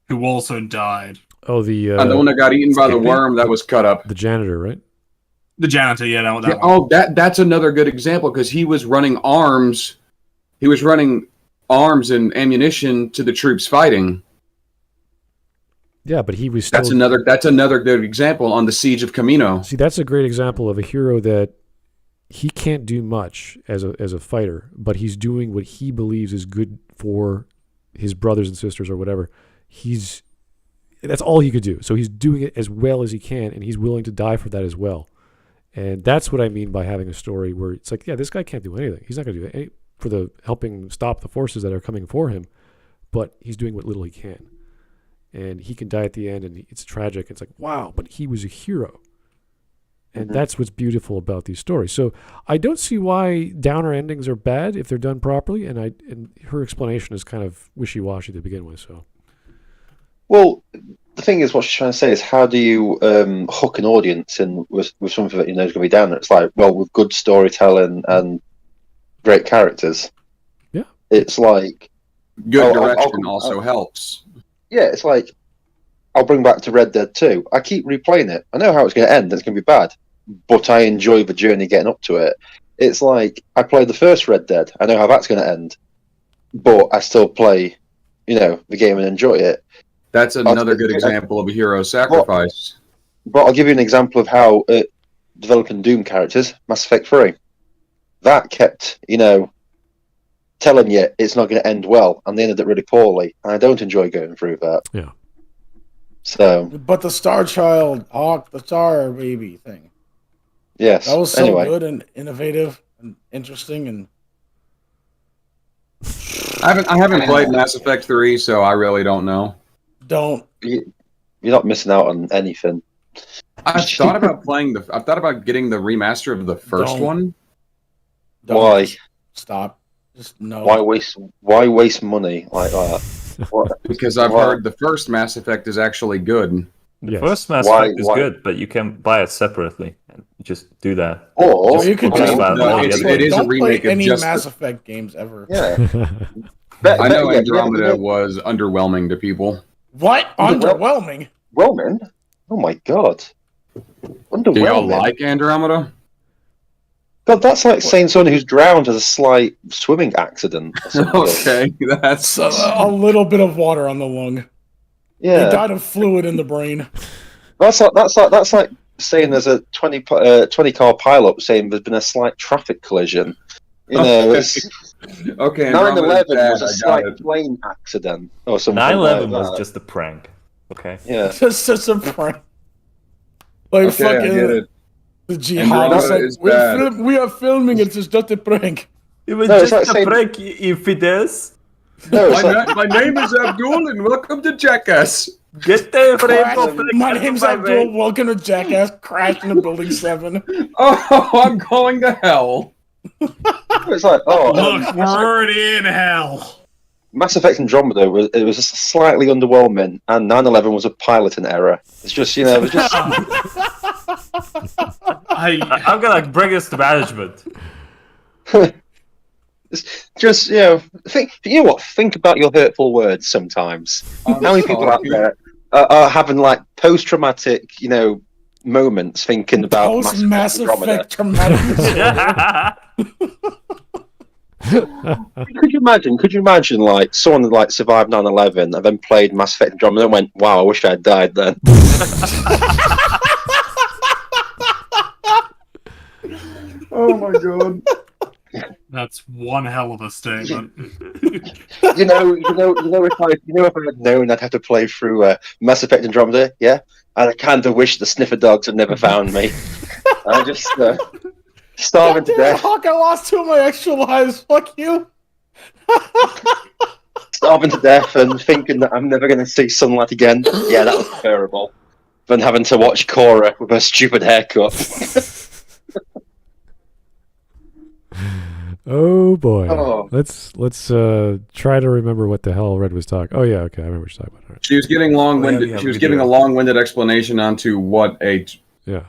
Speaker 5: Who also died?
Speaker 3: Oh, the
Speaker 1: one that got eaten by the worm that was cut up.
Speaker 3: The janitor, right?
Speaker 5: The janitor, yeah, that one.
Speaker 1: Oh, that's another good example because he was running arms. He was running arms and ammunition to the troops fighting.
Speaker 3: Yeah, but he was still...
Speaker 1: That's another good example on the Siege of Camino.
Speaker 3: See, that's a great example of a hero that he can't do much as a fighter, but he's doing what he believes is good for his brothers and sisters or whatever. That's all he could do. So he's doing it as well as he can, and he's willing to die for that as well. And that's what I mean by having a story where it's like, yeah, this guy can't do anything. He's not going to do anything for the helping stop the forces that are coming for him, but he's doing what little he can. And he can die at the end, and it's tragic. It's like, wow, but he was a hero. And that's what's beautiful about these stories. So I don't see why downer endings are bad if they're done properly, and her explanation is kind of wishy-washy to begin with. So,
Speaker 6: well, the thing is, what she's trying to say is, how do you hook an audience in with something that you know is going to be downer? It's like, well, with good storytelling and great characters.
Speaker 3: Yeah,
Speaker 6: it's like
Speaker 1: good direction also helps.
Speaker 6: Yeah, it's like, I'll bring back to Red Dead 2. I keep replaying it. I know how it's going to end. It's going to be bad. But I enjoy the journey getting up to it. It's like, I played the first Red Dead. I know how that's going to end. But I still play, the game and enjoy it.
Speaker 1: That's another good example of a hero sacrifice.
Speaker 6: But I'll give you an example of how developing Doom characters, Mass Effect 3. That kept, telling you it's not going to end well. And they ended it really poorly. And I don't enjoy going through that.
Speaker 3: Yeah.
Speaker 6: So,
Speaker 2: but the Star Child, Hawk, the Star Baby thing.
Speaker 6: Yes.
Speaker 2: That was so good and innovative and interesting. And
Speaker 1: I haven't played Mass Effect 3, so I really don't know.
Speaker 6: You're not missing out on anything.
Speaker 1: I've thought about getting the remaster of the first one.
Speaker 6: Why?
Speaker 2: Stop. Just no.
Speaker 6: Why waste money like that?
Speaker 1: Because I've heard the first Mass Effect is actually good.
Speaker 4: The
Speaker 3: Yes.
Speaker 4: first Mass
Speaker 6: Why-
Speaker 4: Effect is
Speaker 6: why-
Speaker 4: good, but you can buy it separately and just do that.
Speaker 6: Or
Speaker 4: Just
Speaker 2: you could
Speaker 4: forget
Speaker 2: just
Speaker 4: about
Speaker 1: no,
Speaker 4: all the
Speaker 1: it's-
Speaker 4: other
Speaker 1: it
Speaker 4: games.
Speaker 1: is a
Speaker 2: don't play
Speaker 1: remake of
Speaker 2: any
Speaker 1: just
Speaker 2: Mass
Speaker 1: the-
Speaker 2: Effect games ever.
Speaker 6: yeah.
Speaker 1: I know
Speaker 6: Yeah,
Speaker 1: Andromeda was underwhelming to people.
Speaker 2: What?
Speaker 6: Underwhelming?
Speaker 2: Underwhelming?
Speaker 6: Roman? Oh my god.
Speaker 1: Do y'all
Speaker 6: Underwhelming.
Speaker 1: like Andromeda?
Speaker 6: God, that's like saying someone who's drowned has a slight swimming accident. Or something.
Speaker 1: Okay, that's
Speaker 2: So, a little bit of water on the lung. They
Speaker 6: Yeah,
Speaker 2: died of fluid in the brain.
Speaker 6: that's like saying there's a 20 car pileup saying there's been a slight traffic collision. You know, it's
Speaker 1: okay. Andromeda's
Speaker 6: 9/11
Speaker 1: bad,
Speaker 6: was a
Speaker 1: I got
Speaker 6: slight
Speaker 1: it.
Speaker 6: plane accident or something.
Speaker 4: 9/11
Speaker 6: like
Speaker 4: was
Speaker 6: that.
Speaker 4: just a prank. Okay.
Speaker 6: Yeah.
Speaker 2: Just a prank. Like
Speaker 1: Okay, I
Speaker 2: fucking
Speaker 1: get it.
Speaker 2: the jihad.
Speaker 1: Andromeda
Speaker 2: Like,
Speaker 1: is bad.
Speaker 2: we are filming it. It's just a prank.
Speaker 4: It was
Speaker 6: No, it's
Speaker 4: just
Speaker 6: like
Speaker 4: a
Speaker 6: saying-
Speaker 4: prank, infidels.
Speaker 6: No, it's like,
Speaker 1: My name is Abdul, and welcome to Jackass.
Speaker 4: Get the
Speaker 2: Crash.
Speaker 4: rainbow flag
Speaker 2: My
Speaker 4: out of
Speaker 2: name's
Speaker 4: my
Speaker 2: Abdul.
Speaker 4: way.
Speaker 2: Welcome to Jackass. Crash into Building 7.
Speaker 1: Oh, I'm going to hell.
Speaker 6: it's like
Speaker 5: Look, we're already in hell.
Speaker 6: Mass Effect Andromeda was just slightly underwhelming, and 9/11 was a piloting error. It's just it was just
Speaker 4: I'm gonna bring this to management.
Speaker 6: it's just think what? Think about your hurtful words sometimes. How many people out there are having like post-traumatic moments thinking about
Speaker 2: Post Mass
Speaker 6: Andromeda?
Speaker 2: Effect traumatic.
Speaker 6: Could you imagine like someone that like survived 9/11 and then played Mass Effect Andromeda and went, "Wow, I wish I had died then."
Speaker 1: Oh my god.
Speaker 5: That's one hell of a statement.
Speaker 6: If I had known I'd have to play through Mass Effect Andromeda, yeah, and I kind of wish the sniffer dogs had never found me. I just starving to
Speaker 2: Damn,
Speaker 6: death,
Speaker 2: Hawk, I lost 2 of my extra lives. Fuck you.
Speaker 6: starving to death, and thinking that I'm never going to see sunlight again. Yeah, that was terrible. Than having to watch Cora with her stupid haircut.
Speaker 3: Oh boy.
Speaker 6: Oh.
Speaker 3: Let's try to remember what the hell Red was talking. Oh yeah, okay, I remember what you're talking about. All right.
Speaker 1: She was getting long-winded.
Speaker 4: Yeah,
Speaker 1: she was
Speaker 4: we
Speaker 1: giving
Speaker 4: do.
Speaker 1: a long-winded explanation onto what a
Speaker 3: Yeah.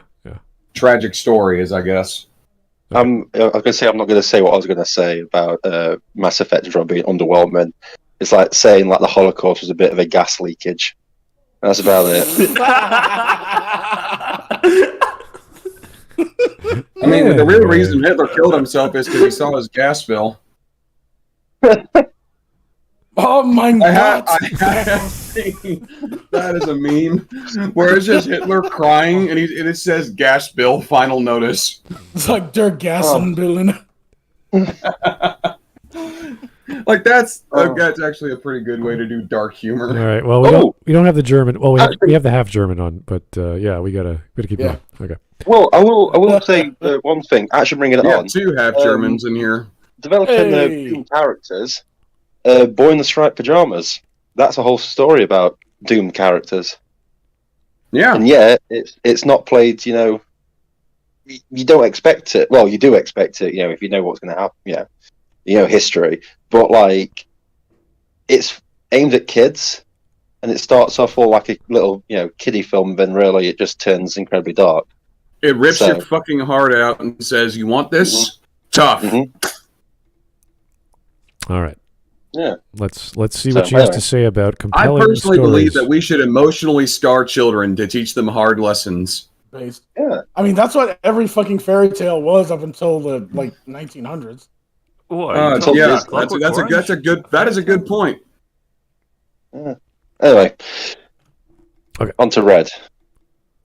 Speaker 1: tragic story is, I guess.
Speaker 6: I was going to say I'm not going to say what I was going to say about Mass Effect Andromeda being underwhelming. It's like saying like the Holocaust was a bit of a gas leakage. That's about it.
Speaker 1: I mean, the real reason Hitler killed himself is because he saw his gas bill.
Speaker 2: Oh my
Speaker 1: I
Speaker 2: god.
Speaker 1: have seen that is a meme where it's just Hitler crying and it says gas bill final notice.
Speaker 2: It's like they're gassing Billing.
Speaker 1: Like that's actually a pretty good way to do dark humor.
Speaker 3: All right. Well, we don't have the German. Well, we have the half German on, but yeah, we gotta keep going. Okay.
Speaker 6: Well, I will say one thing. Actually, bringing it
Speaker 1: Yeah,
Speaker 6: on.
Speaker 1: 2 half Germans in here.
Speaker 6: Developing Doom characters, Boy in the Striped Pajamas. That's a whole story about Doom characters,
Speaker 1: Yeah.
Speaker 6: and yet it's not played. You don't expect it. Well, you do expect it. If you know what's going to happen. Yeah, history. But like, it's aimed at kids, and it starts off all like a little kiddie film. Then really, it just turns incredibly dark.
Speaker 1: It rips your fucking heart out and says, "You want this? Tough."
Speaker 6: Mhm.
Speaker 3: All right.
Speaker 6: Yeah.
Speaker 3: Let's see what she has to say about
Speaker 1: I
Speaker 3: compelling
Speaker 1: personally
Speaker 3: stories.
Speaker 1: believe that we should emotionally scar children to teach them hard lessons.
Speaker 2: Based.
Speaker 6: Yeah.
Speaker 2: I mean, that's what every fucking fairy tale was up until the 1900s.
Speaker 1: Yeah, that is a good point.
Speaker 6: Yeah. Anyway.
Speaker 3: Okay.
Speaker 6: On to Red.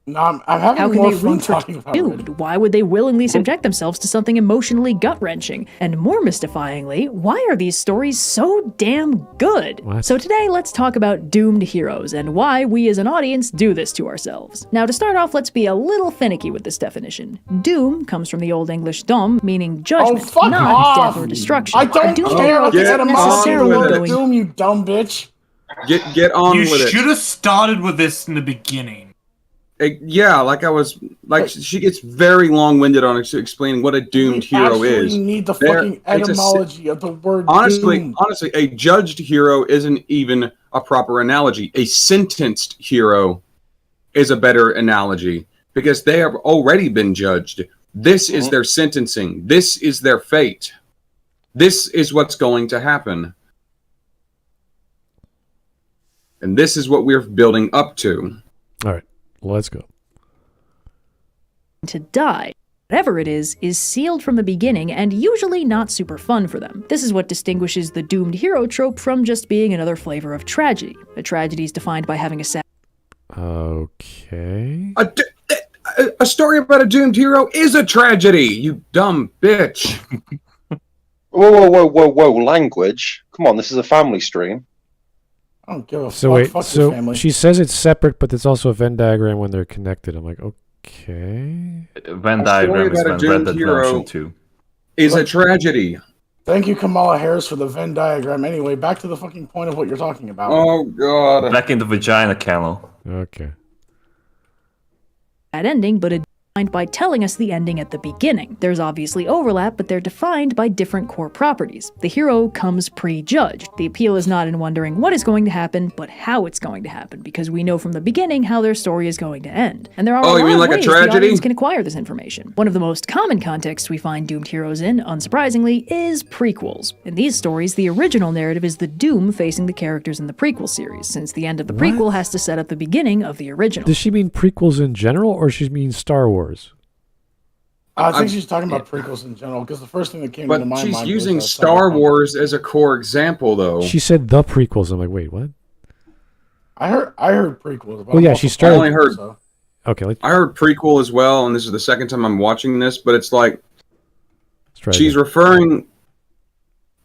Speaker 2: No, I'm
Speaker 7: How
Speaker 2: having
Speaker 7: can
Speaker 2: more
Speaker 7: they
Speaker 2: fun
Speaker 7: root for
Speaker 2: talking about Red.
Speaker 7: doomed? Why would they willingly subject themselves to something emotionally gut-wrenching? And more mystifyingly, why are these stories so damn good?
Speaker 3: What?
Speaker 7: So today, let's talk about doomed heroes and why we as an audience do this to ourselves. Now, to start off, let's be a little finicky with this definition. Doom comes from the Old English dom, meaning judgment,
Speaker 2: fuck
Speaker 7: not
Speaker 2: off!
Speaker 7: death or destruction.
Speaker 2: I don't
Speaker 7: A doomed
Speaker 2: care
Speaker 7: hero
Speaker 2: if it's
Speaker 1: get
Speaker 7: isn't
Speaker 1: on
Speaker 7: necessarily
Speaker 1: with it.
Speaker 7: going
Speaker 2: Doom, you dumb bitch.
Speaker 1: Get on
Speaker 5: You
Speaker 1: with it.
Speaker 5: should have started with this in the beginning.
Speaker 1: Yeah, she gets very long-winded on explaining what a doomed hero is.
Speaker 2: We need the fucking etymology of the word
Speaker 1: honestly,
Speaker 2: doomed.
Speaker 1: a judged hero isn't even a proper analogy. A sentenced hero is a better analogy because they have already been judged. This is their sentencing. This is their fate. This is what's going to happen. And this is what we're building up to.
Speaker 3: All right, let's go.
Speaker 7: To die, whatever it is sealed from the beginning and usually not super fun for them. This is what distinguishes the doomed hero trope from just being another flavor of tragedy. A tragedy is defined by having a sad...
Speaker 3: Okay.
Speaker 1: A story about a doomed hero is a tragedy, you dumb bitch.
Speaker 6: Whoa, language. Come on, this is a family stream.
Speaker 2: I don't give a
Speaker 3: So
Speaker 2: fuck.
Speaker 3: wait,
Speaker 2: Fuck
Speaker 3: so
Speaker 2: your family.
Speaker 3: she says it's separate, but there's also a Venn diagram when they're connected. I'm like, okay.
Speaker 4: Venn
Speaker 1: A
Speaker 4: diagram
Speaker 1: story
Speaker 4: is
Speaker 1: about a
Speaker 4: when Red
Speaker 1: doomed
Speaker 4: Dead
Speaker 1: hero
Speaker 4: Redemption 2.
Speaker 1: Is a tragedy.
Speaker 2: Thank you, Kamala Harris, for the Venn diagram. Anyway, back to the fucking point of what you're talking about.
Speaker 1: Oh, God.
Speaker 4: Back in the vagina, Camel.
Speaker 3: Okay.
Speaker 7: bad ending, but defined by telling us the ending at the beginning. There's obviously overlap, but they're defined by different core properties. The hero comes prejudged. The appeal is not in wondering what is going to happen, but how it's going to happen, because we know from the beginning how their story is going to end. And there are a lot of ways the audience can acquire this information. One of the most common contexts we find doomed heroes in, unsurprisingly, is prequels. In these stories, the original narrative is the doom facing the characters in the prequel series, since the end of the prequel has to set up the beginning of the original.
Speaker 3: Does she mean prequels in general, or she means Star Wars?
Speaker 2: I think she's talking about prequels in general, because the first thing that came into my mind was...
Speaker 1: But she's using Star Wars as a core example, though.
Speaker 3: She said the prequels. I'm like, wait, what?
Speaker 2: I heard prequels.
Speaker 3: Well, yeah, she started...
Speaker 1: I only heard...
Speaker 3: Okay,
Speaker 1: I heard prequel as well, and this is the second time I'm watching this, but it's like... She's referring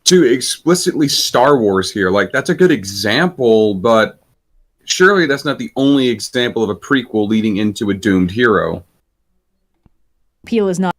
Speaker 1: to explicitly Star Wars here. Like, that's a good example, but surely that's not the only example of a prequel leading into a doomed hero.
Speaker 7: Appeal is not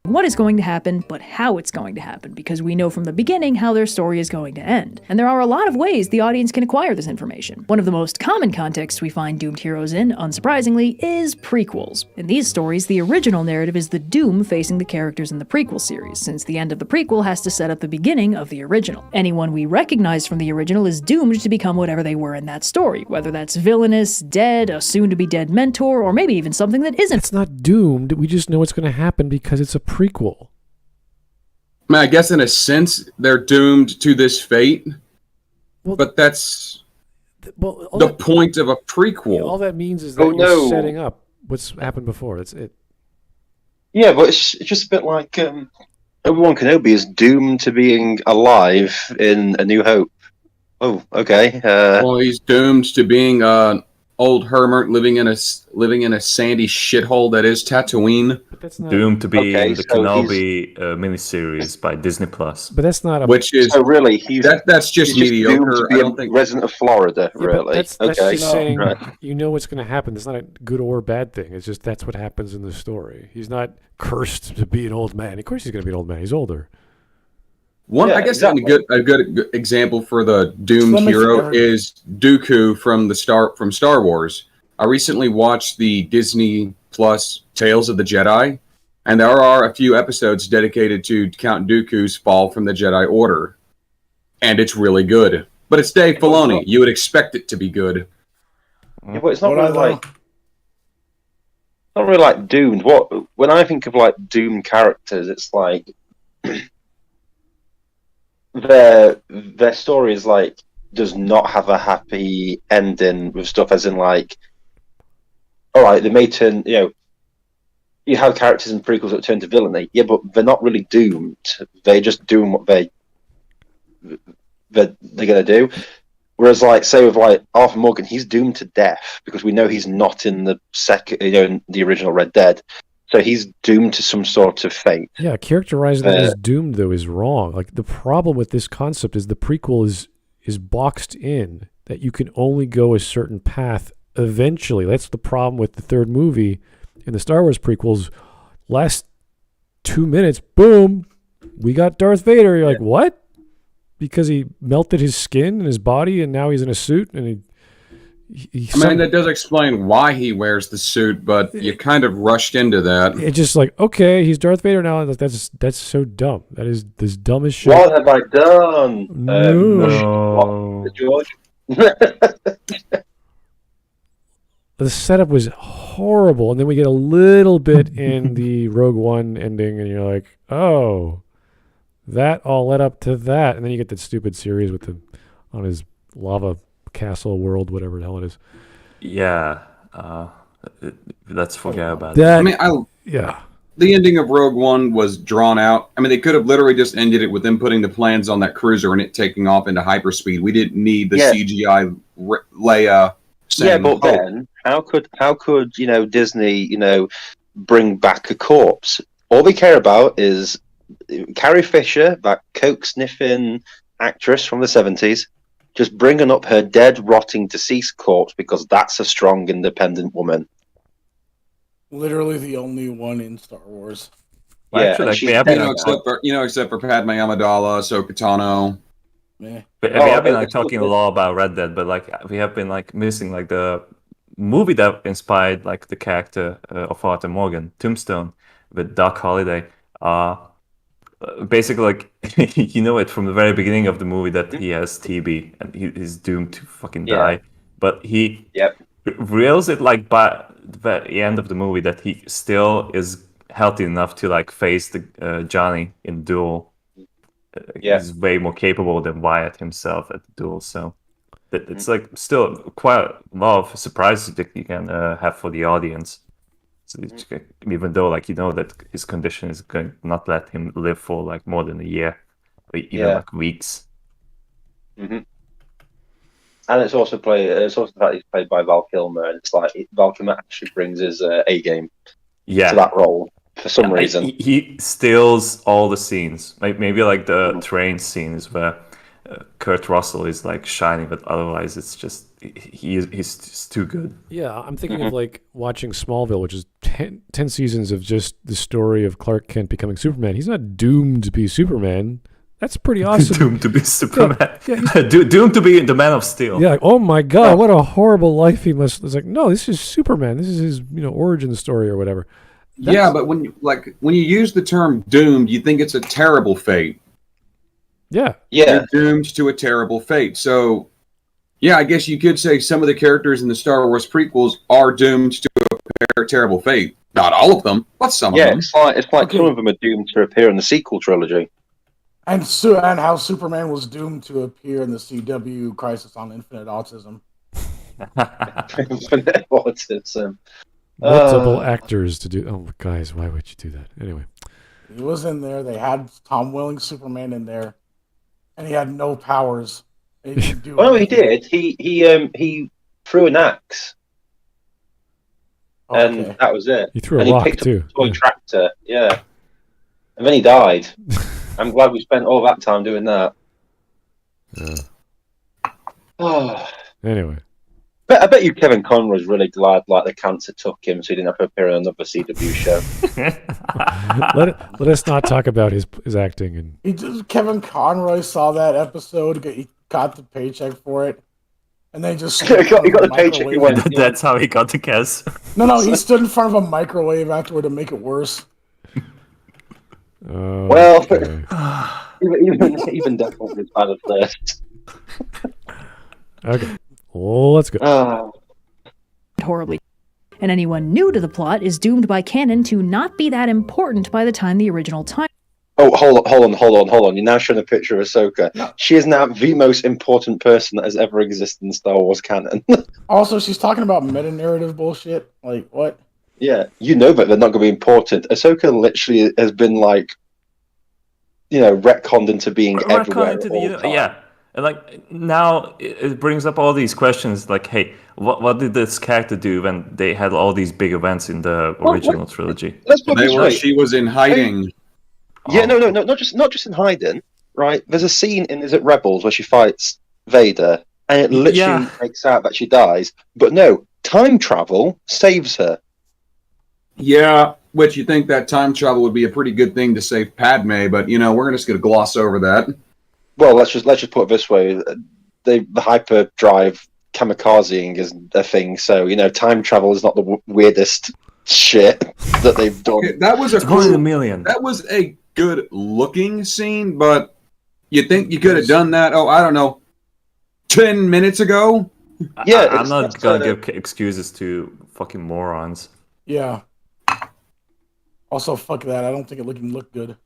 Speaker 7: what is going to happen, but how it's going to happen, because we know from the beginning how their story is going to end. And there are a lot of ways the audience can acquire this information. One of the most common contexts we find doomed heroes in, unsurprisingly, is prequels. In these stories, the original narrative is the doom facing the characters in the prequel series, since the end of the prequel has to set up the beginning of the original. Anyone we recognize from the original is doomed to become whatever they were in that story, whether that's villainous, dead, a soon-to-be-dead mentor, or maybe even something that isn't.
Speaker 3: It's not doomed. We just know it's going to happen because it's a prequel.
Speaker 1: I mean, I guess in a sense they're doomed to this fate, but that's the point of a prequel.
Speaker 3: All that means is that you're setting up what's happened before. That's it.
Speaker 6: Yeah, but it's just a bit like Obi-Wan Kenobi is doomed to being alive in A New Hope. Oh, okay.
Speaker 1: Well, he's doomed to being old hermit living in a sandy shithole that is Tatooine.
Speaker 3: But that's not
Speaker 4: doomed to be in the Kenobi miniseries by Disney Plus.
Speaker 3: But that's not a...
Speaker 1: Which is...
Speaker 6: So really,
Speaker 1: that's just mediocre.
Speaker 6: I don't think... resident of Florida, really.
Speaker 3: That's just saying you know what's going to happen. It's not a good or bad thing. It's just that's what happens in the story. He's not cursed to be an old man. Of course he's going to be an old man. He's older.
Speaker 1: I guess a good example for the doomed hero is Dooku from Star Wars. I recently watched the Disney Plus Tales of the Jedi, and there are a few episodes dedicated to Count Dooku's fall from the Jedi Order, and it's really good. But it's Dave Filoni. You would expect it to be good.
Speaker 6: Yeah, but it's not really like doomed. When I think of like doomed characters, it's like their story is like does not have a happy ending with stuff as in like, all right, they may turn, you have characters in prequels that turn to villainy, yeah, but they're not really doomed. They're just doing what they're gonna do. Whereas, like, say with like Arthur Morgan, he's doomed to death because we know he's not in the in the original Red Dead. So he's doomed to some sort of fate.
Speaker 3: Yeah, characterizing that as doomed, though, is wrong. Like, the problem with this concept is the prequel is boxed in, that you can only go a certain path eventually. That's the problem with the third movie in the Star Wars prequels. Last 2 minutes, boom, we got Darth Vader. You're like, what? Because he melted his skin and his body, and now he's in a suit, and
Speaker 1: that does explain why he wears the suit, but you kind of rushed into that.
Speaker 3: It's just like, okay, he's Darth Vader now. That's so dumb. That is this dumbest shit.
Speaker 6: What have I done?
Speaker 3: No.
Speaker 6: George.
Speaker 3: The setup was horrible, and then we get a little bit in the Rogue One ending, and you're like, oh, that all led up to that, and then you get that stupid series with on his lava castle world, whatever the hell it is.
Speaker 4: Yeah, let's forget about
Speaker 3: that.
Speaker 1: Yeah. The ending of Rogue One was drawn out. I mean, they could have literally just ended it with them putting the plans on that cruiser and it taking off into hyperspeed. We didn't need the CGI Leia.
Speaker 6: Yeah, but then how could Disney bring back a corpse? All they care about is Carrie Fisher, that coke sniffing actress from the 70s, just bringing up her dead, rotting, deceased corpse because that's a strong, independent woman.
Speaker 2: Literally the only one in Star Wars.
Speaker 6: Yeah,
Speaker 1: except for Padme Amidala, Ahsoka Tano.
Speaker 2: Yeah.
Speaker 4: But we have been talking a lot about Red Dead, but we have been missing the movie that inspired the character of Arthur Morgan, Tombstone, with Doc Holliday. Basically, it from the very beginning of the movie that he has TB and he's doomed to fucking die. But he reveals it by the end of the movie that he still is healthy enough to face the Johnny in duel. He's way more capable than Wyatt himself at the duel. So it's still quite a lot of surprises that you can have for the audience. So even though that his condition is going to not let him live for more than a year, or even weeks.
Speaker 6: Mm-hmm. And it's also the fact that he's played by Val Kilmer, and it's Val Kilmer actually brings his A game to that role for some reason.
Speaker 4: He steals all the scenes. Maybe the train scenes where Kurt Russell is shining, but otherwise it's just he's just too good.
Speaker 3: Yeah, I'm thinking of watching Smallville, which is 10 seasons of just the story of Clark Kent becoming Superman. He's not doomed to be Superman. That's pretty awesome.
Speaker 4: Doomed to be Superman. Doomed to be the Man of Steel.
Speaker 3: Yeah, oh my God, what a horrible life he must. It's no, this is Superman. This is his origin story or whatever.
Speaker 1: But when you use the term doomed, you think it's a terrible fate.
Speaker 3: Yeah.
Speaker 1: You're doomed to a terrible fate. So, I guess you could say some of the characters in the Star Wars prequels are doomed to a terrible fate. Not all of them, but some of them.
Speaker 6: It's like some of them are doomed to appear in the sequel trilogy.
Speaker 2: And how Superman was doomed to appear in the CW Crisis on Infinite Autism.
Speaker 6: Infinite Autism.
Speaker 3: Multiple actors to do. Oh, guys, why would you do that? Anyway,
Speaker 2: he was in there. They had Tom Welling Superman in there, and he had no powers. He didn't do
Speaker 6: he did. He threw an axe, and that was it.
Speaker 3: He threw
Speaker 6: a
Speaker 3: rock
Speaker 6: he picked
Speaker 3: too.
Speaker 6: Up a toy tractor, and then he died. I'm glad we spent all that time doing that.
Speaker 3: Anyway.
Speaker 6: I bet you Kevin Conroy's really glad the cancer took him so he didn't have to appear on another CW show.
Speaker 3: let us not talk about his acting.
Speaker 2: Kevin Conroy saw that episode, he got the paycheck for it, and they just he got
Speaker 6: the paycheck. He went,
Speaker 4: that's how he got the Kez.
Speaker 2: No, he stood in front of a microwave afterward to make it worse.
Speaker 6: Well, even definitely is bad at first.
Speaker 3: Okay. Well, let's go.
Speaker 7: Horribly. And anyone new to the plot is doomed by canon to not be that important by the time the original time.
Speaker 6: Oh, hold on. You're now showing a picture of Ahsoka. No. She is now the most important person that has ever existed in Star Wars canon.
Speaker 2: Also, she's talking about meta-narrative bullshit. What?
Speaker 6: Yeah, that they're not going to be important. Ahsoka literally has been retconned into being everywhere.
Speaker 4: And now it brings up all these questions hey, what did this character do when they had all these big events in the original trilogy?
Speaker 1: She was in hiding.
Speaker 6: Not just in hiding, right? There's a scene in Rebels where she fights Vader and it literally makes out that she dies. But no, time travel saves her.
Speaker 1: Yeah, which you think that time travel would be a pretty good thing to save Padme, but we're just going to gloss over that.
Speaker 6: Well, let's just put it this way: the hyperdrive kamikazing is a thing. So time travel is not the weirdest shit that they've done.
Speaker 1: Okay, that was
Speaker 4: a million.
Speaker 1: That was a good looking scene, but you think you could have done that? Oh, I don't know, 10 minutes ago.
Speaker 6: Yeah,
Speaker 4: I'm not gonna give excuses to fucking morons.
Speaker 2: Yeah. Also, fuck that. I don't think it looked good.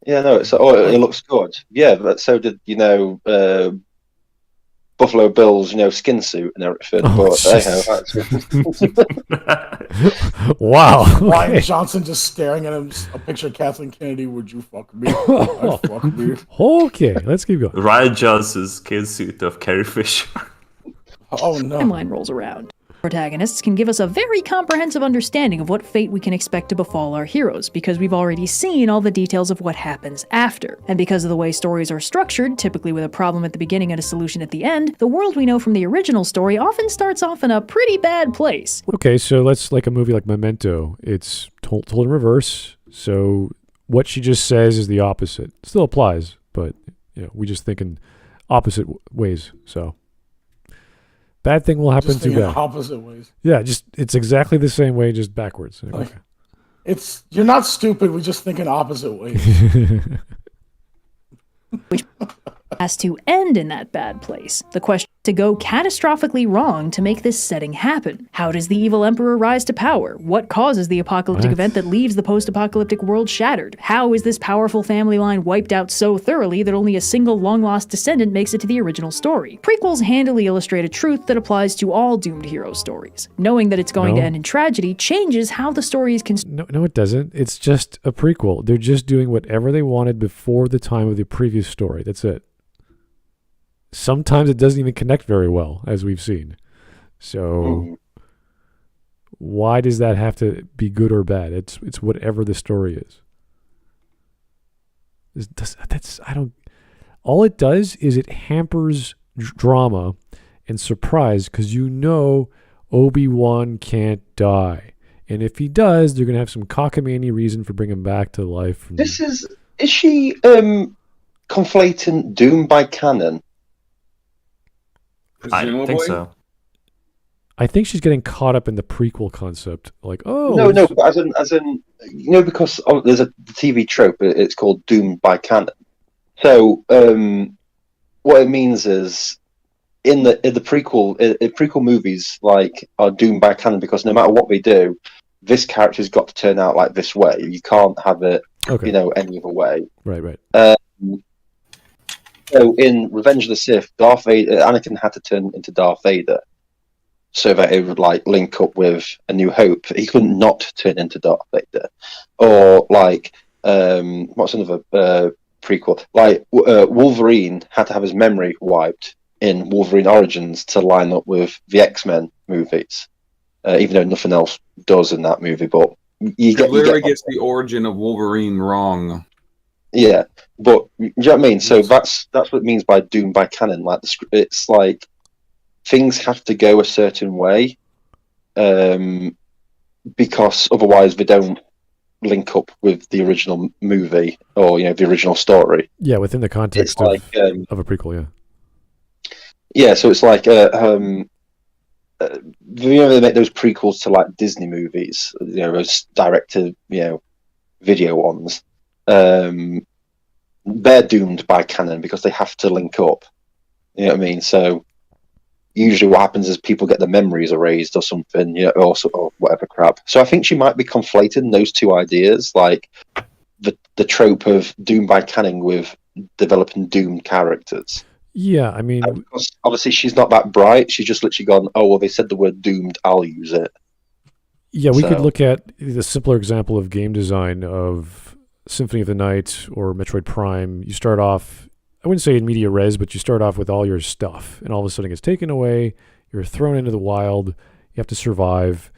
Speaker 6: Yeah, no. It looks good. Yeah, but so did Buffalo Bill's skin suit and everything.
Speaker 3: Oh, wow.
Speaker 2: Ryan Johnson just staring at him. A picture of Kathleen Kennedy. Would you fuck me? I'd fuck me.
Speaker 3: Okay, let's keep going.
Speaker 4: Ryan Johnson's skin suit of Carrie Fisher.
Speaker 2: Oh no.
Speaker 7: Timeline rolls around. Protagonists can give us a very comprehensive understanding of what fate we can expect to befall our heroes, because we've already seen all the details of what happens after. And because of the way stories are structured, typically with a problem at the beginning and a solution at the end, the world we know from the original story often starts off in a pretty bad place.
Speaker 3: Okay, so let's like a movie like Memento. It's told in reverse, so what she just says is the opposite. It still applies, but we just think in opposite ways, so... Bad thing will happen too bad.
Speaker 2: Opposite ways.
Speaker 3: Yeah, it's exactly the same way, just backwards. Okay.
Speaker 2: You're not stupid. We just think in opposite ways.
Speaker 7: Which has to end in that bad place. The question to go catastrophically wrong to make this setting happen. How does the evil emperor rise to power? What causes the apocalyptic event that leaves the post-apocalyptic world shattered? How is this powerful family line wiped out so thoroughly that only a single long-lost descendant makes it to the original story? Prequels handily illustrate a truth that applies to all doomed hero stories. Knowing that it's going to end in tragedy changes how the story is
Speaker 3: No, it doesn't. It's just a prequel. They're just doing whatever they wanted before the time of the previous story. That's it. Sometimes it doesn't even connect very well, as we've seen. So why does that have to be good or bad? It's whatever the story is. All it does is it hampers drama and surprise, because Obi-Wan can't die. And if he does, they're going to have some cockamamie reason for bringing him back to life.
Speaker 6: Is she conflating Doom by Canon?
Speaker 4: I think so.
Speaker 3: I think she's getting caught up in the prequel concept. Like,
Speaker 6: no, but as in because there's a TV trope. It's called Doom by Canon. So what it means is in the prequel movies are doomed by canon, because no matter what they do, this character's got to turn out like this way. You can't have it, any other way.
Speaker 3: Right.
Speaker 6: So in Revenge of the Sith, Anakin had to turn into Darth Vader so that it would link up with A New Hope. He couldn't not turn into Darth Vader. Or what's another prequel? Wolverine had to have his memory wiped in Wolverine Origins to line up with the X-Men movies, even though nothing else does in that movie. But you get
Speaker 1: the origin of Wolverine wrong.
Speaker 6: Yeah, but you know what I mean? So that's what it means by Doom by Canon. It's like things have to go a certain way, because otherwise they don't link up with the original movie or the original story.
Speaker 3: Yeah, within the context of a prequel. Yeah.
Speaker 6: Yeah, so it's like they make those prequels to Disney movies, those direct to video ones. They're doomed by canon because they have to link up. You know what I mean? So usually what happens is people get their memories erased or something, or whatever crap. So I think she might be conflating those two ideas, like the trope of doomed by canon with developing doomed characters.
Speaker 3: Yeah, I mean,
Speaker 6: because obviously she's not that bright. She's just literally gone, oh well, they said the word doomed, I'll use it.
Speaker 3: Yeah, we could look at the simpler example of game design of Symphony of the Night or Metroid Prime. You start off, I wouldn't say in media res, but you start off with all your stuff, and all of a sudden it's taken away, you're thrown into the wild, you have to survive,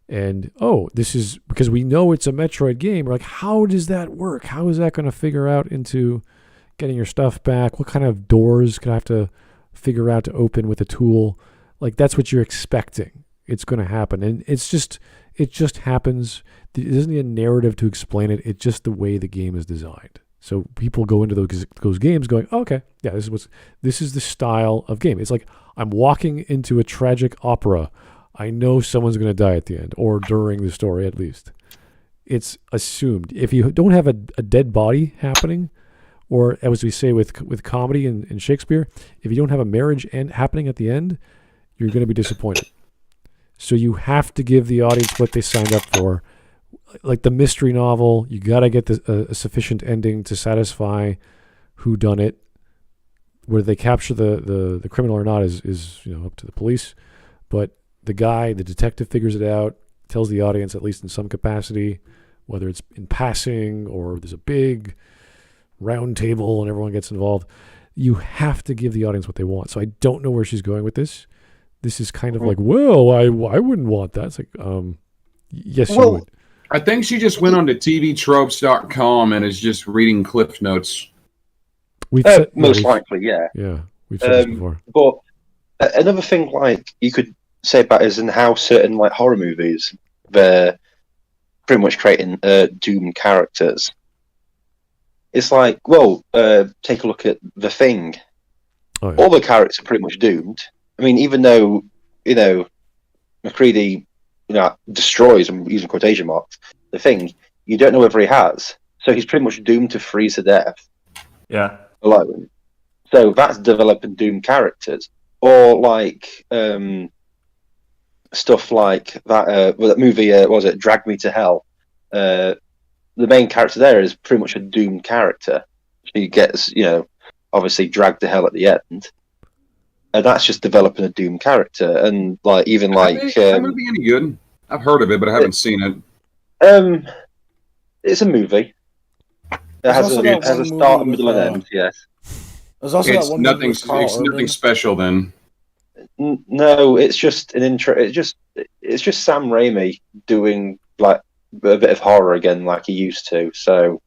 Speaker 3: and this is, because we know it's a Metroid game, we're like, how does that work? How is that going to figure out into getting your stuff back? What kind of doors could I have to figure out to open with a tool? Like, that's what you're expecting. It's going to happen, and it just happens. There isn't a narrative to explain it. It's just the way the game is designed. So people go into those games going, oh, okay, yeah, this is the style of game. It's like I'm walking into a tragic opera. I know someone's going to die at the end, or during the story at least. It's assumed. If you don't have a dead body happening, or as we say with comedy in Shakespeare, if you don't have a marriage happening at the end, you're going to be disappointed. So you have to give the audience what they signed up for. Like the mystery novel, you got to get a sufficient ending to satisfy who done it. Whether they capture the criminal or not is up to the police. But the detective figures it out, tells the audience, at least in some capacity, whether it's in passing or there's a big round table and everyone gets involved. You have to give the audience what they want. So I don't know where she's going with this. This is kind of like, well, I wouldn't want that. It's like, yes, you would.
Speaker 1: I think she just went on to tvtropes.com and is just reading Cliff Notes.
Speaker 6: Most likely, yeah.
Speaker 3: Yeah, we've said this before.
Speaker 6: But another thing, like, you could say about is in how certain, like, horror movies, they're pretty much creating doomed characters. It's like, well, take a look at The Thing. Oh, yeah. All the characters are pretty much doomed. I mean, even though, MacReady, destroys, I'm using quotation marks, The Thing, you don't know whether he has. So he's pretty much doomed to freeze to death.
Speaker 4: Yeah.
Speaker 6: Alone. So that's developing doomed characters. Or like stuff like that movie, was it Drag Me to Hell? The main character there is pretty much a doomed character. She gets, obviously dragged to hell at the end. And that's just developing a doomed character. And like even like
Speaker 1: that movie any good? I've heard of it, but I haven't seen it.
Speaker 6: It's a movie. It has a start, a middle, and end. Yes.
Speaker 2: There's also
Speaker 1: it's
Speaker 2: that one
Speaker 1: nothing.
Speaker 2: It's
Speaker 1: nothing special then.
Speaker 6: No, it's just an intro. It's just Sam Raimi doing like a bit of horror again, like he used to. So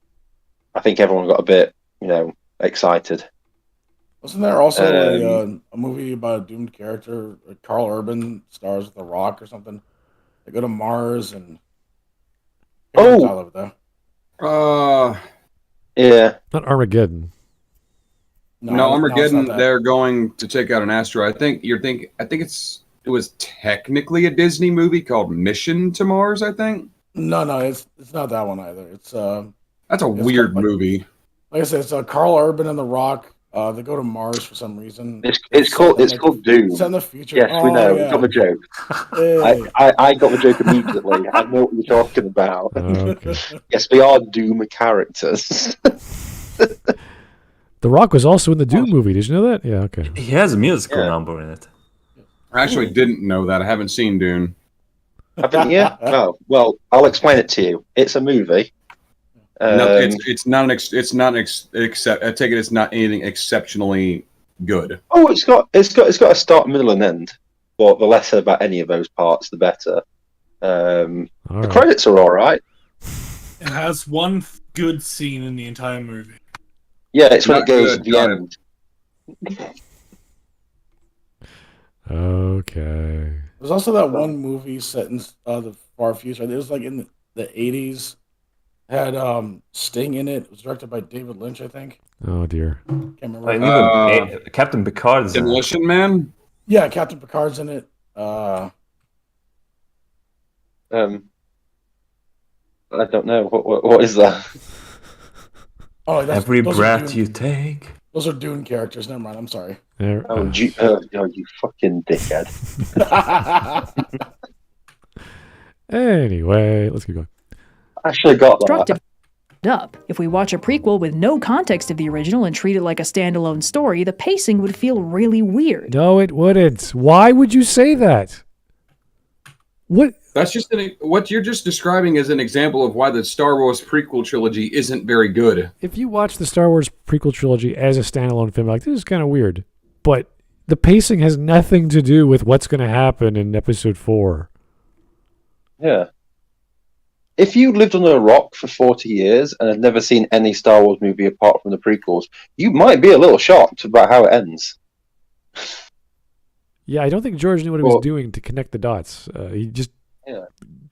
Speaker 6: I think everyone got a bit, excited.
Speaker 2: Wasn't there also a movie about a doomed character? Like Carl Urban stars with The Rock or something. They go to Mars and
Speaker 6: yeah,
Speaker 3: not Armageddon.
Speaker 1: No, Armageddon. They're going to take out an asteroid. I think it was technically a Disney movie called Mission to Mars. I think.
Speaker 2: No, it's not that one either. It's
Speaker 1: that's a weird movie.
Speaker 2: Like I said, it's Carl Urban and The Rock. They go to Mars for some reason.
Speaker 6: It's called Doom.
Speaker 2: It's in the future.
Speaker 6: Yes, we know. Yeah. Got the joke. I got the joke immediately. I know what you're talking about.
Speaker 3: Okay.
Speaker 6: Yes, they are Doom characters.
Speaker 3: The Rock was also in the Doom movie. Did you know that? Yeah. Okay.
Speaker 4: He has a musical number in it.
Speaker 1: I actually didn't know that. I haven't seen Dune.
Speaker 6: Haven't you? Oh, well, I'll explain it to you. It's a movie.
Speaker 1: No, it's not. I take it it's not anything exceptionally good.
Speaker 6: Oh, it's got a start, middle, and end. But the less about any of those parts, the better. The credits are all right.
Speaker 5: It has one good scene in the entire movie.
Speaker 6: Yeah, it's when it goes to the end.
Speaker 3: Okay.
Speaker 2: There's also that one movie set in the far future. It was like in the 80s. Had Sting in it. It was directed by David Lynch, I think.
Speaker 3: Oh dear.
Speaker 2: Can't remember.
Speaker 4: Captain Picard's in
Speaker 1: Demolition Man?
Speaker 2: Yeah, Captain Picard's in it.
Speaker 6: I don't know. What is that?
Speaker 2: Oh,
Speaker 4: Every breath you take.
Speaker 2: Those are Dune characters. Never mind. I'm sorry.
Speaker 3: There,
Speaker 6: you fucking dickhead.
Speaker 3: Anyway, let's keep going.
Speaker 6: I actually got that.
Speaker 7: Up. If we watch a prequel with no context of the original and treat it like a standalone story, the pacing would feel really weird.
Speaker 3: No, it wouldn't. Why would you say that? What?
Speaker 1: That's just what you're just describing as an example of why the Star Wars prequel trilogy isn't very good.
Speaker 3: If you watch the Star Wars prequel trilogy as a standalone film, like, this is kind of weird. But the pacing has nothing to do with what's going to happen in Episode 4.
Speaker 6: Yeah. If you lived under a rock for 40 years and had never seen any Star Wars movie apart from the prequels, you might be a little shocked about how it ends.
Speaker 3: Yeah, I don't think George knew what he was doing to connect the dots. He just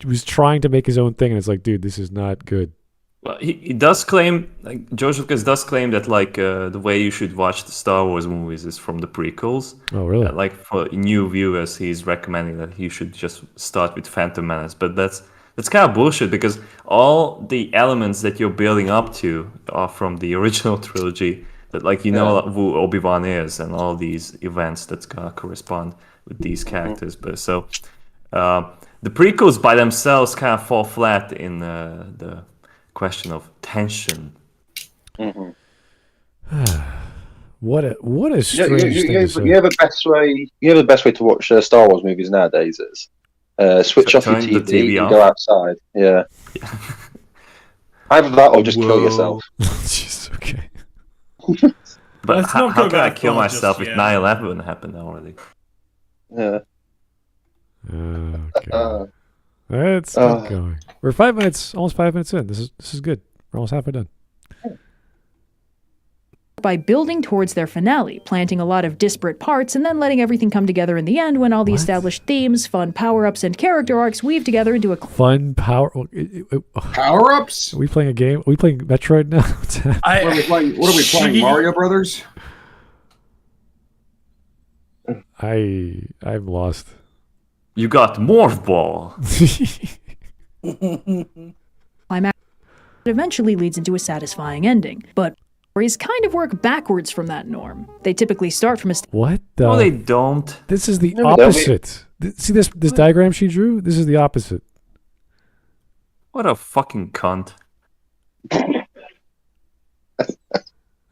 Speaker 3: was trying to make his own thing, and it's like, dude, this is not good.
Speaker 4: Well, he does claim, like George Lucas does claim that like the way you should watch the Star Wars movies is from the prequels.
Speaker 3: Oh, really?
Speaker 4: Like for new viewers, he's recommending that you should just start with Phantom Menace. But that's kind of bullshit because all the elements that you're building up to are from the original trilogy. That like who Obi-Wan is and all these events that's gonna correspond with these characters. But so the prequels by themselves kind of fall flat in the question of tension.
Speaker 3: What a strange thing to say.
Speaker 6: You know the best way to watch Star Wars movies nowadays is switch off your
Speaker 4: turn the
Speaker 6: TV
Speaker 4: TV
Speaker 6: and
Speaker 4: off.
Speaker 6: go outside. Yeah. Either that or just kill yourself.
Speaker 3: Jeez, okay.
Speaker 4: But
Speaker 5: Let's
Speaker 4: how
Speaker 5: not go
Speaker 4: can I
Speaker 5: that
Speaker 4: kill
Speaker 5: far
Speaker 4: myself
Speaker 5: just
Speaker 4: if
Speaker 5: yet.
Speaker 4: 9/11 happened already?
Speaker 6: Yeah.
Speaker 3: Okay. Let's keep going. We're almost 5 minutes in. This is good. We're almost halfway done.
Speaker 7: By building towards their finale, planting a lot of disparate parts, and then letting everything come together in the end when all the established themes, fun power-ups, and character arcs weave together into a
Speaker 3: Fun power.
Speaker 1: Power-ups?
Speaker 3: Are we playing a game? Are we playing Metroid now? What's that?
Speaker 1: What are we playing? Mario Brothers?
Speaker 3: I'm lost.
Speaker 4: You got Morph Ball.
Speaker 7: climax that eventually leads into a satisfying ending. But stories kind of work backwards from that norm. They typically start from a
Speaker 3: What the?
Speaker 4: No, they don't.
Speaker 3: This is the
Speaker 6: No, they don't.
Speaker 3: opposite. See this diagram she drew? This is the opposite.
Speaker 4: What a fucking cunt.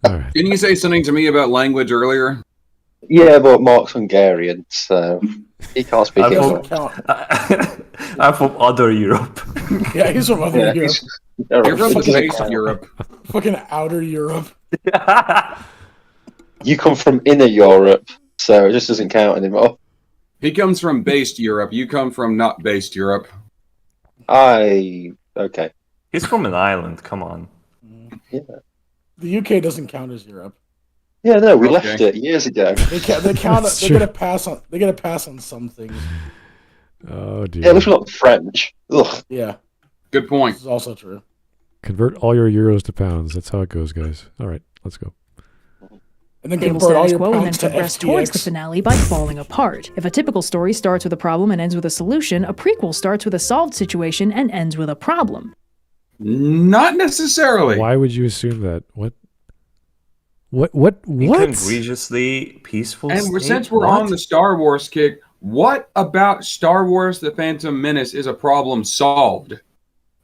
Speaker 3: All right.
Speaker 1: Didn't you say something to me about language earlier?
Speaker 6: Yeah, but Mark's Hungarian, so he can't speak
Speaker 4: I
Speaker 2: He
Speaker 6: English.
Speaker 2: doesn't count.
Speaker 4: I'm from other Europe.
Speaker 2: Yeah, he's from other Europe.
Speaker 1: You're from
Speaker 6: Fucking
Speaker 1: base Europe.
Speaker 2: Fucking outer Europe.
Speaker 6: You come from inner Europe, so it just doesn't count anymore.
Speaker 1: He comes from based Europe. You come from not based Europe.
Speaker 6: Okay.
Speaker 4: He's from an island. Come on.
Speaker 6: Yeah.
Speaker 2: The UK doesn't count as Europe.
Speaker 6: Yeah, no, we
Speaker 1: Okay.
Speaker 6: left it years ago.
Speaker 2: They count.
Speaker 3: That's
Speaker 2: They
Speaker 3: true.
Speaker 2: get a pass on. They get a pass on some things.
Speaker 3: Oh dear.
Speaker 6: Yeah, at least we're not French. Ugh.
Speaker 2: Yeah,
Speaker 1: Good
Speaker 2: this
Speaker 1: point.
Speaker 2: is also true.
Speaker 3: Convert all your euros to pounds. That's how it goes, guys. All right, let's go.
Speaker 2: And then
Speaker 7: stable
Speaker 2: convert all
Speaker 7: status
Speaker 2: your
Speaker 7: quo and then
Speaker 2: pounds to
Speaker 7: progress towards the
Speaker 2: FTX.
Speaker 7: finale by falling apart. If a typical story starts with a problem and ends with a solution, a prequel starts with a solved situation and ends with a problem.
Speaker 1: Not necessarily.
Speaker 3: Why would you assume that? What?
Speaker 4: In egregiously peaceful
Speaker 1: And
Speaker 4: state?
Speaker 1: since we're
Speaker 4: What?
Speaker 1: on the Star Wars kick, what about Star Wars The Phantom Menace is a problem solved?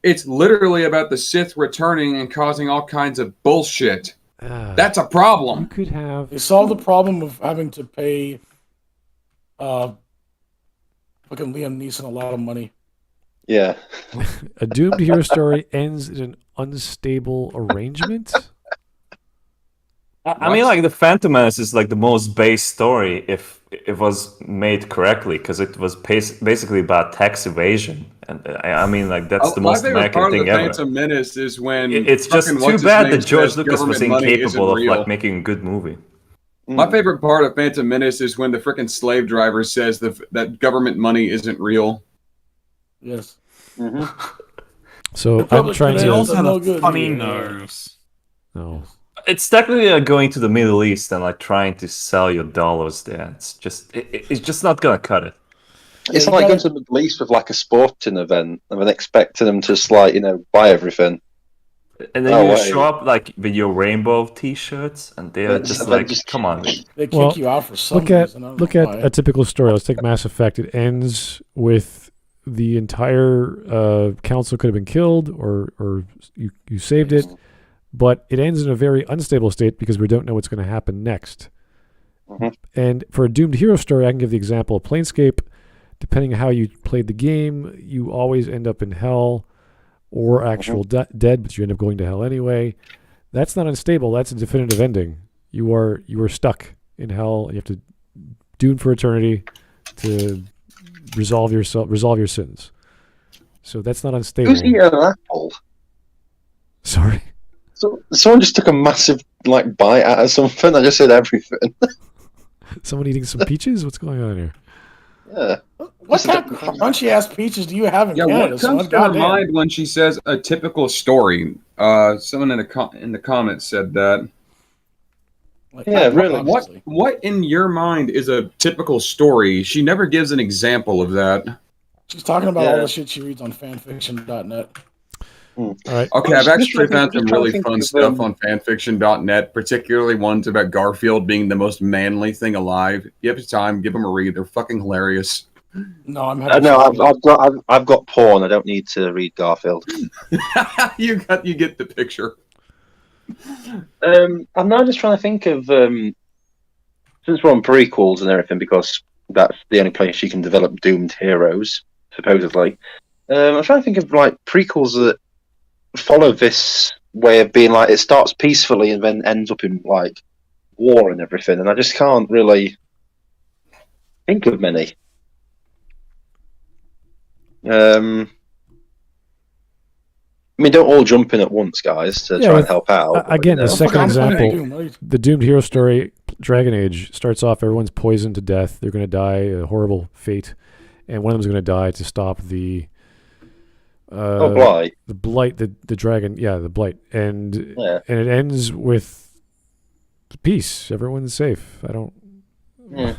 Speaker 1: It's literally about the Sith returning and causing all kinds of bullshit. That's a
Speaker 3: You
Speaker 1: problem.
Speaker 3: could have.
Speaker 2: They solved the problem of having to pay, fucking Liam Neeson a lot of money.
Speaker 6: Yeah.
Speaker 3: A doomed hero story ends in an unstable arrangement.
Speaker 4: I mean, like the Phantom Menace is like the most base story if it was made correctly, because it was basically about tax evasion, and I mean, like that's the
Speaker 1: My
Speaker 4: most
Speaker 1: favorite
Speaker 4: American
Speaker 1: part of
Speaker 4: thing
Speaker 1: the
Speaker 4: ever.
Speaker 1: Phantom Menace is when
Speaker 4: It's just
Speaker 1: fucking
Speaker 4: too
Speaker 1: what's his
Speaker 4: bad
Speaker 1: name
Speaker 4: that George
Speaker 1: says
Speaker 4: Lucas was
Speaker 1: government money
Speaker 4: incapable
Speaker 1: isn't
Speaker 4: of
Speaker 1: real.
Speaker 4: like making a good movie.
Speaker 1: My favorite part of Phantom Menace is when the freaking slave driver says that government money isn't real.
Speaker 2: Yes.
Speaker 6: Mm-hmm.
Speaker 3: So I'm
Speaker 2: Republic
Speaker 3: trying
Speaker 2: today
Speaker 5: They
Speaker 3: to.
Speaker 2: also-
Speaker 5: also
Speaker 2: no
Speaker 5: have a
Speaker 2: good
Speaker 5: funny
Speaker 2: here.
Speaker 5: nose.
Speaker 3: No.
Speaker 4: It's technically like going to the Middle East and like trying to sell your dollars there. It's just not gonna cut it.
Speaker 6: It's
Speaker 2: you
Speaker 6: like
Speaker 2: gotta-
Speaker 6: going to the Middle East with like a sporting event and then expecting them to just like, buy everything.
Speaker 4: And then
Speaker 6: No
Speaker 4: you
Speaker 6: way.
Speaker 4: show up like with your rainbow T-shirts, and they're
Speaker 6: But
Speaker 4: just
Speaker 6: then
Speaker 4: like,
Speaker 6: just-
Speaker 4: "Come on."
Speaker 2: They kick
Speaker 3: Well,
Speaker 2: you out for some
Speaker 3: Look at
Speaker 2: reason. I don't know why.
Speaker 3: a typical story. Let's take Mass Effect. It ends with the entire council could have been killed, or you saved it, but it ends in a very unstable state because we don't know what's going to happen next.
Speaker 6: Mhm.
Speaker 3: And for a doomed hero story, I can give the example of Planescape. Depending on how you played the game, you always end up in hell or actual dead, but you end up going to hell anyway. That's not unstable. That's a definitive ending. You are stuck in hell. You have to doom for eternity to resolve your sins. So that's not unstable.
Speaker 6: Who's eating an apple?
Speaker 3: Sorry.
Speaker 6: So someone just took a massive bite out of something. I just said everything.
Speaker 3: Someone eating some peaches? What's going on here?
Speaker 6: Yeah.
Speaker 2: What kind of crunchy ass peaches do you have in Canada?
Speaker 1: What comes to your mind when she says a typical story? Someone in the comments said that.
Speaker 6: Really.
Speaker 1: What in your mind is a typical story? She never gives an example of that.
Speaker 2: She's talking about all the shit she reads on fanfiction.net.
Speaker 3: All right.
Speaker 1: Okay, I've actually found some really fun stuff on fanfiction.net, particularly ones about Garfield being the most manly thing alive. You have time, give them a read. They're fucking hilarious.
Speaker 2: No,
Speaker 6: I've got porn. I don't need to read Garfield.
Speaker 1: You get the picture.
Speaker 6: I'm now just trying to think of since we're on prequels and everything, because that's the only place you can develop doomed heroes, supposedly. I'm trying to think of like prequels that follow this way of being like it starts peacefully and then ends up in like war and everything, and I just can't really think of many. I mean, don't all jump in at once, guys, to try and help out.
Speaker 3: Again, the second example, the Doomed Hero story, Dragon Age, starts off, everyone's poisoned to death. They're going to die a horrible fate. And one of them's going to die to stop the...
Speaker 6: Blight.
Speaker 3: The Blight, the dragon, the Blight. And it ends with peace. Everyone's safe. I don't...
Speaker 6: Yeah.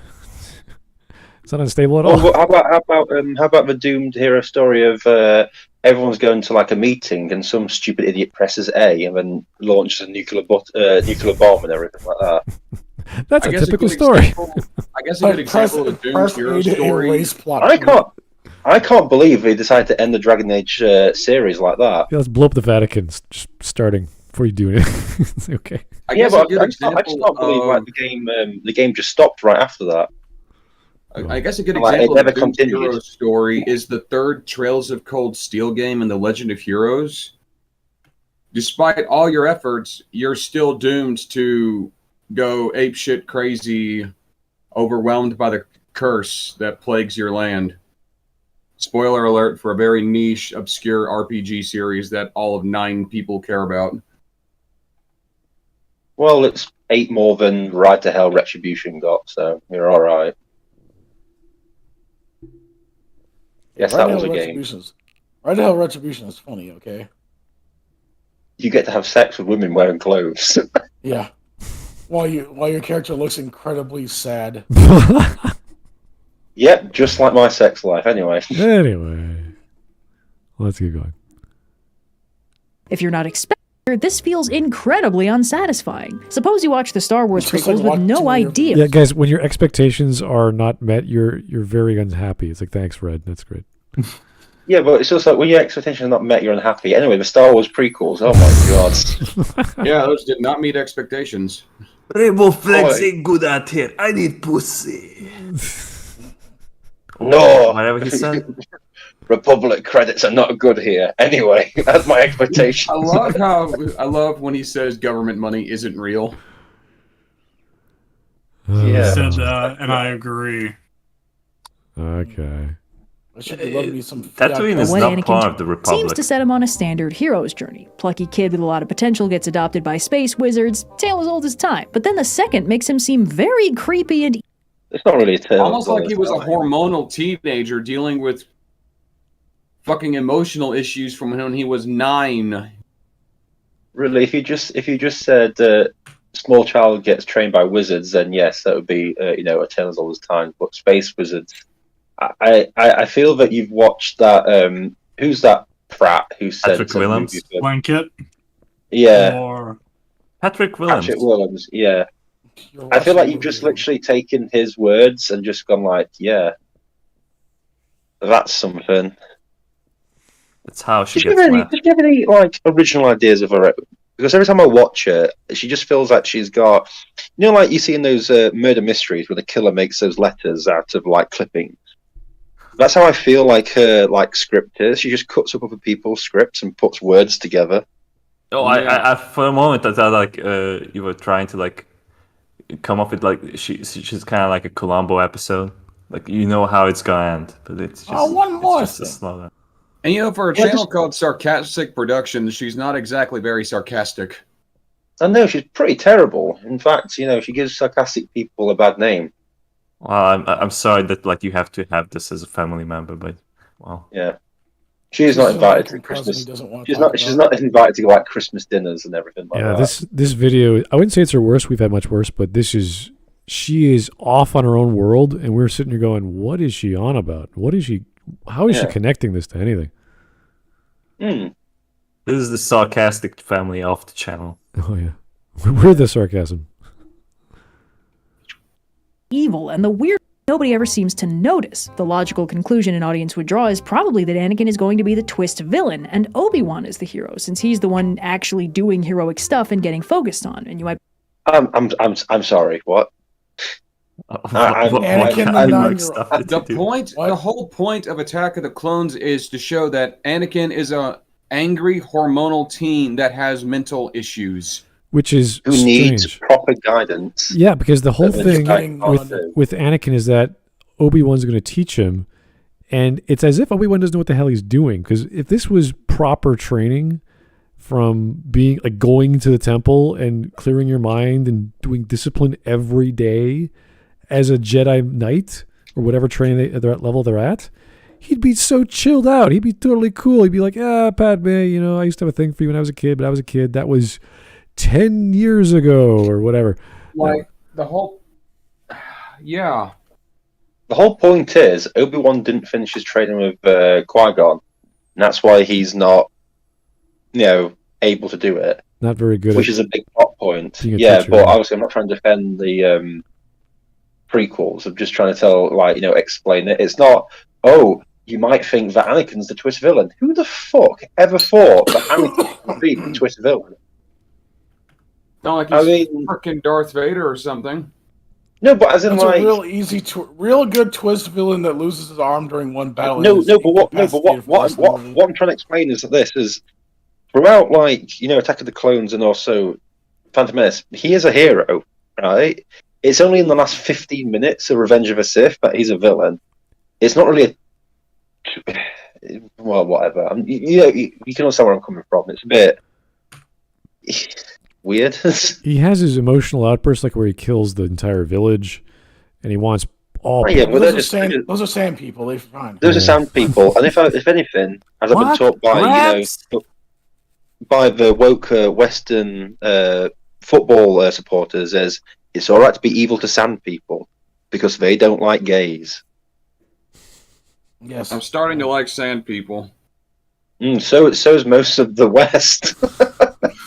Speaker 3: It's not unstable at all.
Speaker 6: Well, how about the Doomed Hero story of everyone's going to like a meeting and some stupid idiot presses A and then launches a nuclear bomb and everything like that.
Speaker 3: That's a typical story.
Speaker 1: I guess a good example of the Doomed Hero story.
Speaker 6: I can't believe they decided to end the Dragon Age series like that.
Speaker 3: Yeah, let's blow up the Vatican just starting before you do anything. Okay.
Speaker 6: I just can't believe like the game just stopped right after that.
Speaker 1: I guess a good example of the Doomed Hero story is the third Trails of Cold Steel game in the Legend of Heroes. Despite all your efforts, you're still doomed to go apeshit crazy, overwhelmed by the curse that plagues your land. Spoiler alert for a very niche, obscure RPG series that all of 9 people care about.
Speaker 6: Well, it's 8 more than Ride to Hell Retribution got, so you're alright. Yes, that was a game.
Speaker 2: Ride to Hell Retribution is funny, okay?
Speaker 6: You get to have sex with women wearing clothes.
Speaker 2: Yeah. While your character looks incredibly sad.
Speaker 6: Yep, just like my sex life, anyway.
Speaker 3: Anyway. Let's get going.
Speaker 7: If you're not expecting, this feels incredibly unsatisfying. Suppose you watch the Star Wars prequels with no idea.
Speaker 3: Yeah, guys, when your expectations are not met, you're very unhappy. It's like, thanks, Red. That's great.
Speaker 6: Yeah, but it's also like when your expectations are not met, you're unhappy. Anyway, the Star Wars prequels, oh my god.
Speaker 1: Yeah, those did not meet expectations.
Speaker 4: Rainbow Flags ain't good out here. I need pussy.
Speaker 6: No!
Speaker 4: Whatever he said.
Speaker 6: Republic credits are not good here. Anyway, that's my expectation.
Speaker 1: I love when he says government money isn't real.
Speaker 5: He said that, and I agree.
Speaker 3: Okay.
Speaker 4: Tatooine is not part of the Republic.
Speaker 7: Seems to set him on a standard hero's journey. Plucky kid with a lot of potential gets adopted by space wizards. Tale as old as time. But then the second makes him seem very creepy and...
Speaker 6: It's not really a tale.
Speaker 1: Almost like he was a hormonal teenager dealing with fucking emotional issues from when he was 9.
Speaker 6: Really, if you just said small child gets trained by wizards, then yes, that would be a tale as old as time. But space wizards, I feel that you've watched that. Who's that prat who said
Speaker 4: Patrick Willems?
Speaker 5: Blanket.
Speaker 6: Yeah.
Speaker 5: Or
Speaker 4: Patrick Willems.
Speaker 6: Patrick Willems. Yeah. I feel like you've just literally taken his words and just gone like, yeah, that's something.
Speaker 4: That's how she
Speaker 6: gets
Speaker 4: left.
Speaker 6: Did you have any like original ideas of her? Because every time I watch her, she just feels like she's got, like you see in those murder mysteries where the killer makes those letters out of like clippings. That's how I feel like her like script is. She just cuts up other people's scripts and puts words together.
Speaker 4: Oh, I for a moment I thought like you were trying to like come up with like she's kind of like a Columbo episode, like how it's gonna end, but it's just
Speaker 2: one more
Speaker 4: it's just a slow.
Speaker 1: And for a channel called Sarcastic Productions, she's not exactly very sarcastic.
Speaker 6: I know she's pretty terrible. In fact, she gives sarcastic people a bad name.
Speaker 4: Well, I'm sorry that like you have to have this as a family member, but well.
Speaker 6: Yeah. She's not invited to Christmas. She's not invited to like Christmas dinners and everything like that.
Speaker 3: Yeah, this video, I wouldn't say it's her worst. We've had much worse, but she is off on her own world, and we're sitting here going, what is she on about? How is she connecting this to anything?
Speaker 4: This is the sarcastic family off the channel.
Speaker 3: Oh yeah. We're the sarcasm.
Speaker 7: Evil, and the weird nobody ever seems to notice. The logical conclusion an audience would draw is probably that Anakin is going to be the twist villain, and Obi-Wan is the hero, since he's the one actually doing heroic stuff and getting focused on. And you might.
Speaker 6: I'm sorry. What?
Speaker 1: The whole point of Attack of the Clones is to show that Anakin is a angry hormonal teen that has mental issues.
Speaker 3: Which is
Speaker 6: who
Speaker 3: strange.
Speaker 6: Needs proper guidance.
Speaker 3: Yeah, because the whole thing with Anakin is that Obi-Wan's going to teach him, and it's as if Obi-Wan doesn't know what the hell he's doing. Because if this was proper training from being like going to the temple and clearing your mind and doing discipline every day as a Jedi Knight or whatever training they're at level they're at, he'd be so chilled out. He'd be totally cool. He'd be like, Padme, I used to have a thing for you when I was a kid, but I was a kid. That was 10 years ago or whatever.
Speaker 1: Like the whole
Speaker 6: The whole point is Obi-Wan didn't finish his training with Qui-Gon, and that's why he's not able to do it.
Speaker 3: Not very good.
Speaker 6: Which is a big plot point. But obviously I'm not trying to defend the prequels. I'm just trying to tell explain it. It's not you might think that Anakin's the twist villain. Who the fuck ever thought that Anakin would be the twist villain?
Speaker 1: Not like he's freaking Darth Vader or something.
Speaker 6: No, but as in
Speaker 2: a real good twist villain that loses his arm during one battle.
Speaker 6: What I'm trying to explain is that this is throughout, Attack of the Clones and also Phantom Menace. He is a hero, right? It's only in the last 15 minutes of Revenge of the Sith that he's a villain. It's not really whatever. You can understand where I'm coming from. It's a bit weird.
Speaker 3: He has his emotional outbursts, like where he kills the entire village, and he wants all.
Speaker 2: Those are sand people. They're fine.
Speaker 6: Those are sand people, and if anything, as I've been taught by by the woke Western football supporters, is it's all right to be evil to sand people because they don't like gays.
Speaker 2: Yes,
Speaker 1: I'm starting to like sand people.
Speaker 6: So is most of the West.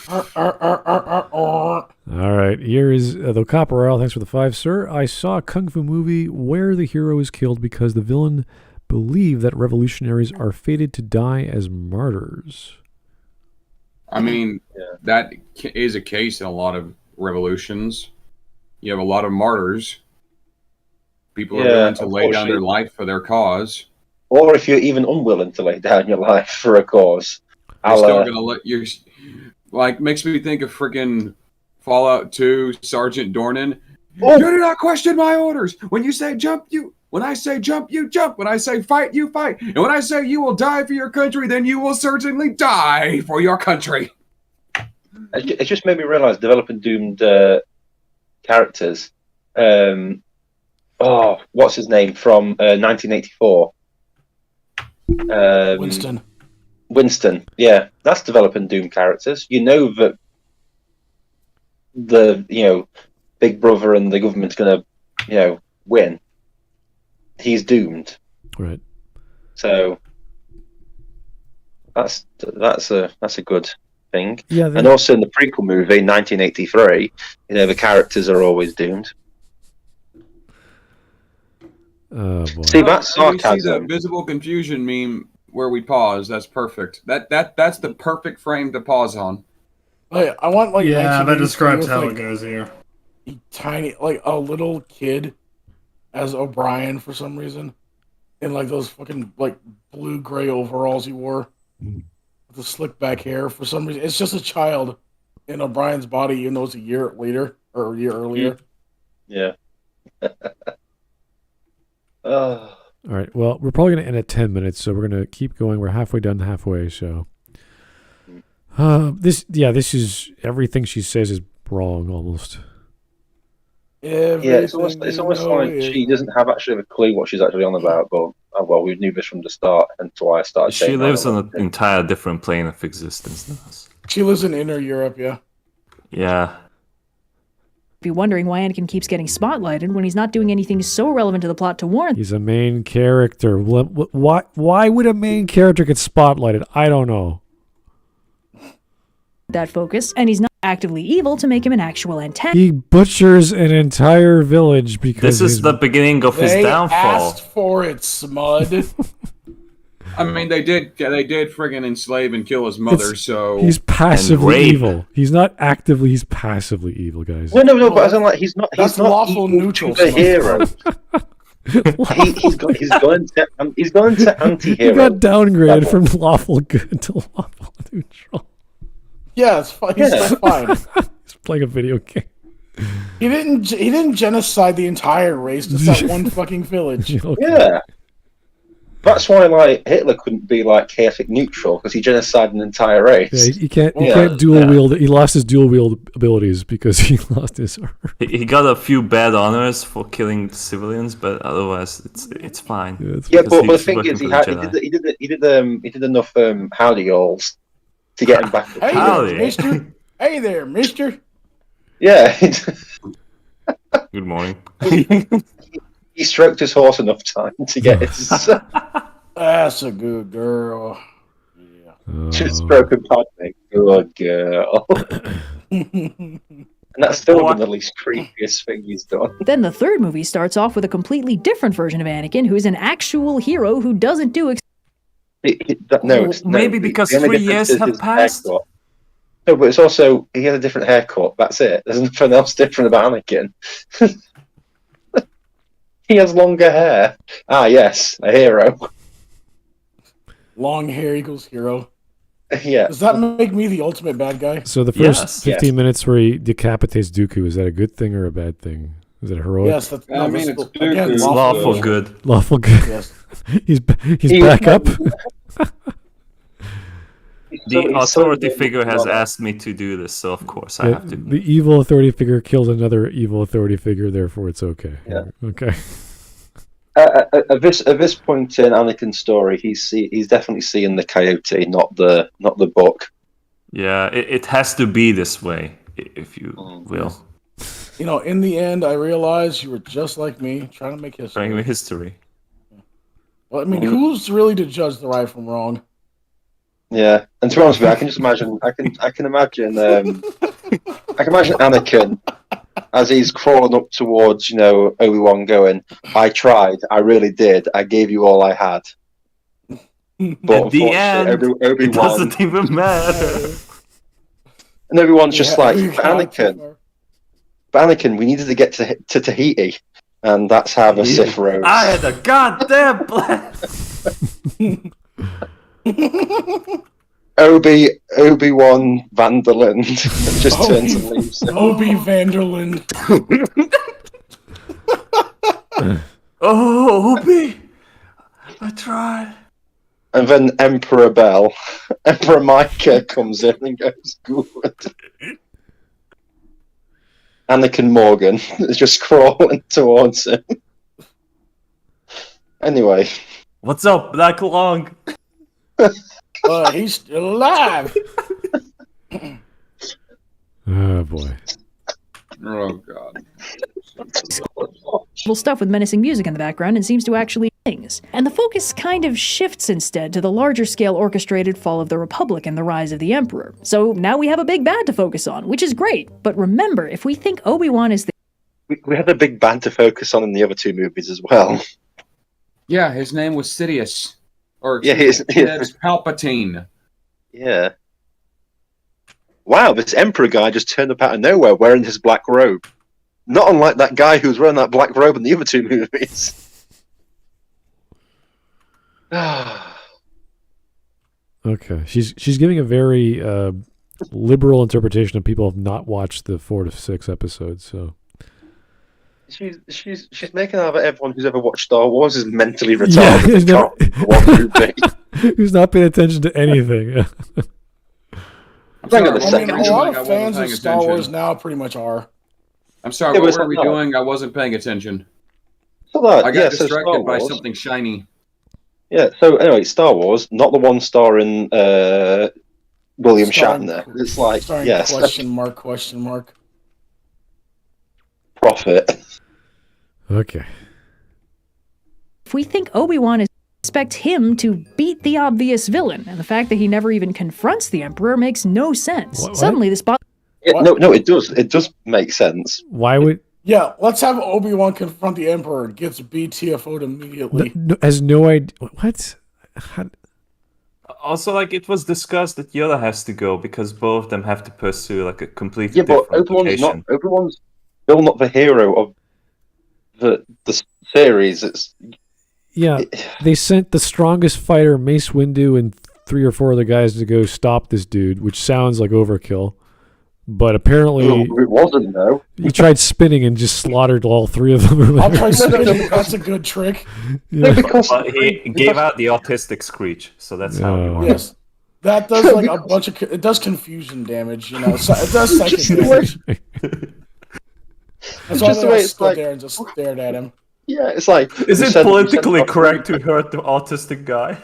Speaker 3: All right, here is the Copperell. Thanks for the 5, sir. I saw a kung fu movie where the hero is killed because the villain believed that revolutionaries are fated to die as martyrs.
Speaker 1: I mean, that is a case in a lot of revolutions. You have a lot of martyrs. People are willing to lay down their life for their cause.
Speaker 6: Or if you're even unwilling to lay down your life for a cause.
Speaker 1: They're still going to let you... makes me think of freaking Fallout 2, Sergeant Dornan. You do not question my orders. When you say jump, you... When I say jump, you jump. When I say fight, you fight. And when I say you will die for your country, then you will certainly die for your country.
Speaker 6: It just made me realize developing doomed characters. What's his name from 1984? Winston, yeah, that's developing doomed characters. You know that the Big Brother and the government's going to win. He's doomed,
Speaker 3: right?
Speaker 6: So that's a good thing.
Speaker 3: Yeah,
Speaker 6: and also in the prequel movie, 1983, the characters are always doomed.
Speaker 3: Oh, boy.
Speaker 6: See, that's sarcasm.
Speaker 1: We see the visible confusion meme where we pause. That's perfect. That's the perfect frame to pause on.
Speaker 2: I want
Speaker 5: that describes how it goes here.
Speaker 2: Tiny, a little kid as O'Brien for some reason, in those fucking blue gray overalls he wore, with the slick back hair. For some reason, it's just a child in O'Brien's body, even though it's a year later or a year earlier.
Speaker 6: Yeah.
Speaker 3: All right. Well, we're probably going to end at 10 minutes, so we're going to keep going. We're halfway done, halfway. So, this is everything she says is wrong almost.
Speaker 6: it's almost like she doesn't have actually a clue what she's actually on about. But well, we knew this from the start, and that's why I started.
Speaker 4: She lives on an entire different plane of existence than us.
Speaker 2: She lives in inner Europe, yeah.
Speaker 4: Yeah.
Speaker 7: Be wondering why Anakin keeps getting spotlighted when he's not doing anything so relevant to the plot to warrant
Speaker 3: He's a main character. Why would a main character get spotlighted? I don't know.
Speaker 7: that focus, and he's not actively evil to make him an actual antagonist.
Speaker 3: He butchers an entire village because
Speaker 4: this is the beginning of his downfall.
Speaker 2: Asked for it, Smud.
Speaker 1: I mean, they did friggin' enslave and kill his mother, so...
Speaker 3: He's passively evil. He's not actively, he's passively evil, guys.
Speaker 6: No, but as in, like, he's not
Speaker 2: lawful neutral.
Speaker 6: The hero. he's going to anti-hero.
Speaker 3: He got downgraded from lawful good to lawful neutral.
Speaker 2: Yeah, it's fine. He's fine.
Speaker 3: He's playing a video game.
Speaker 2: He didn't genocide the entire race, just that one fucking village.
Speaker 3: Okay.
Speaker 6: Yeah. That's why, like, Hitler couldn't be, like, chaotic neutral, because he genocided an entire race.
Speaker 3: Yeah, he can't dual wield. He lost his dual wield abilities because he lost his arm.
Speaker 4: He got a few bad honors for killing civilians, but otherwise it's fine.
Speaker 6: But the thing is, he did enough howdy alls to get him back.
Speaker 2: Hey there, mister. Hey there, mister.
Speaker 6: Yeah.
Speaker 4: Good morning.
Speaker 6: He stroked his horse enough time to get his...
Speaker 2: That's a good girl. Yeah.
Speaker 6: Just stroke a Padme. Good girl. And that's still one of the least creepiest thing he's done.
Speaker 7: Then the third movie starts off with a completely different version of Anakin, who's an actual hero who doesn't do...
Speaker 4: Maybe because 3 years have passed?
Speaker 6: No, but it's also, he has a different haircut. That's it. There's nothing else different about Anakin. He has longer hair. Ah, yes, a hero.
Speaker 2: Long hair equals hero.
Speaker 6: Yeah.
Speaker 2: Does that make me the ultimate bad guy?
Speaker 3: So the first 15 minutes where he decapitates Dooku, is that a good thing or a bad thing? Is it heroic?
Speaker 2: Yes,
Speaker 4: it's lawful good.
Speaker 3: Lawful good.
Speaker 2: Yes.
Speaker 3: he's back up.
Speaker 4: The authority figure has asked me to do this, so of course I have to.
Speaker 3: The evil authority figure killed another evil authority figure, therefore it's okay.
Speaker 6: Yeah.
Speaker 3: Okay.
Speaker 6: At this point in Anakin's story, he's definitely seeing the coyote, not the book.
Speaker 4: Yeah, it has to be this way, if you will.
Speaker 2: You know, in the end, I realized you were just like me, trying to make history.
Speaker 4: Trying to make history.
Speaker 2: Well, I mean, who's really to judge the right from wrong?
Speaker 6: Yeah, and to be honest with you, I can just imagine. I can imagine Anakin as he's crawling up towards, Obi-Wan, going, "I tried. I really did. I gave you all I had." But
Speaker 4: at the end,
Speaker 6: Obi-Wan,
Speaker 4: it doesn't even matter.
Speaker 6: And Obi-Wan's just like, Anakin, we needed to get to Tahiti, and that's how the Sith rose.
Speaker 4: I had a goddamn plan.
Speaker 6: Obi-Wan Vanderland just turns and leaves him.
Speaker 2: Obi Vanderland.
Speaker 4: Oh, Obi, I tried.
Speaker 6: And then Emperor Micah comes in and goes, "Good." Anakin Morgan is just crawling towards him. Anyway.
Speaker 4: What's up, Black Long?
Speaker 2: He's still alive.
Speaker 3: Oh boy.
Speaker 1: Oh god.
Speaker 7: Stuff with menacing music in the background and seems to actually things. And the focus kind of shifts instead to the larger scale orchestrated fall of the Republic and the rise of the Emperor. So now we have a big bad to focus on, which is great. But remember, if we think Obi-Wan is the...
Speaker 6: We had a big bad to focus on in the other two movies as well.
Speaker 1: Yeah, his name was Sidious. Or
Speaker 6: it's
Speaker 1: Palpatine.
Speaker 6: Yeah. Wow, this Emperor guy just turned up out of nowhere wearing his black robe. Not unlike that guy who was wearing that black robe in the other two movies.
Speaker 3: Okay, she's giving a very liberal interpretation of people who have not watched the 4 to 6 episodes. So
Speaker 6: she's making out that everyone who's ever watched Star Wars is mentally retarded.
Speaker 3: Who's not paying attention to anything.
Speaker 2: A lot of fans of Star Wars now pretty much are.
Speaker 1: I'm sorry,
Speaker 6: Yeah, but
Speaker 1: what
Speaker 6: it's
Speaker 1: were
Speaker 6: like,
Speaker 1: we
Speaker 6: no.
Speaker 1: doing? I wasn't paying attention.
Speaker 6: So that,
Speaker 1: I got
Speaker 6: yeah, so
Speaker 1: distracted
Speaker 6: Star
Speaker 1: by
Speaker 6: Wars.
Speaker 1: something shiny.
Speaker 6: Yeah, so anyway, Star Wars, not the one starring William
Speaker 2: Starring-
Speaker 6: Shatner. It's like,
Speaker 2: Starring
Speaker 6: yes,
Speaker 2: question mark.
Speaker 6: profit.
Speaker 3: Okay.
Speaker 7: If we think Obi-Wan is expect him to beat the obvious villain, and the fact that he never even confronts the Emperor makes no sense.
Speaker 3: What?
Speaker 7: Suddenly, the spot.
Speaker 6: Yeah, no, it does. It does make sense.
Speaker 3: Why would
Speaker 2: Yeah, let's have Obi-Wan confront the Emperor. Gets BTFO'd immediately.
Speaker 3: has no idea what? How,
Speaker 4: Also, like, it was discussed that Yoda has to go because both of them have to pursue like a completely
Speaker 6: Yeah, but
Speaker 4: different
Speaker 6: Obi-Wan's still not the hero of the series. It's
Speaker 3: yeah, they sent the strongest fighter, Mace Windu, and 3 or 4 other guys to go stop this dude, which sounds like overkill. But apparently,
Speaker 6: it wasn't though.
Speaker 3: he tried spinning and just slaughtered all 3 of them.
Speaker 2: I'll try spinning. That's a good trick.
Speaker 3: Yeah.
Speaker 6: Because
Speaker 4: But he gave out the autistic screech, so that's how he
Speaker 3: Yeah.
Speaker 4: won.
Speaker 2: Yes. That does like a bunch of it does confusion damage, you know. So it does psychic
Speaker 6: Just the way-
Speaker 2: damage. That's why
Speaker 6: just the
Speaker 2: they
Speaker 6: way
Speaker 2: all
Speaker 6: it's
Speaker 2: stood
Speaker 6: like-
Speaker 2: there and just stared at him.
Speaker 6: Yeah, it's like
Speaker 4: Is
Speaker 6: you
Speaker 4: it
Speaker 6: said-
Speaker 4: politically
Speaker 6: you said-
Speaker 4: correct to hurt the autistic guy?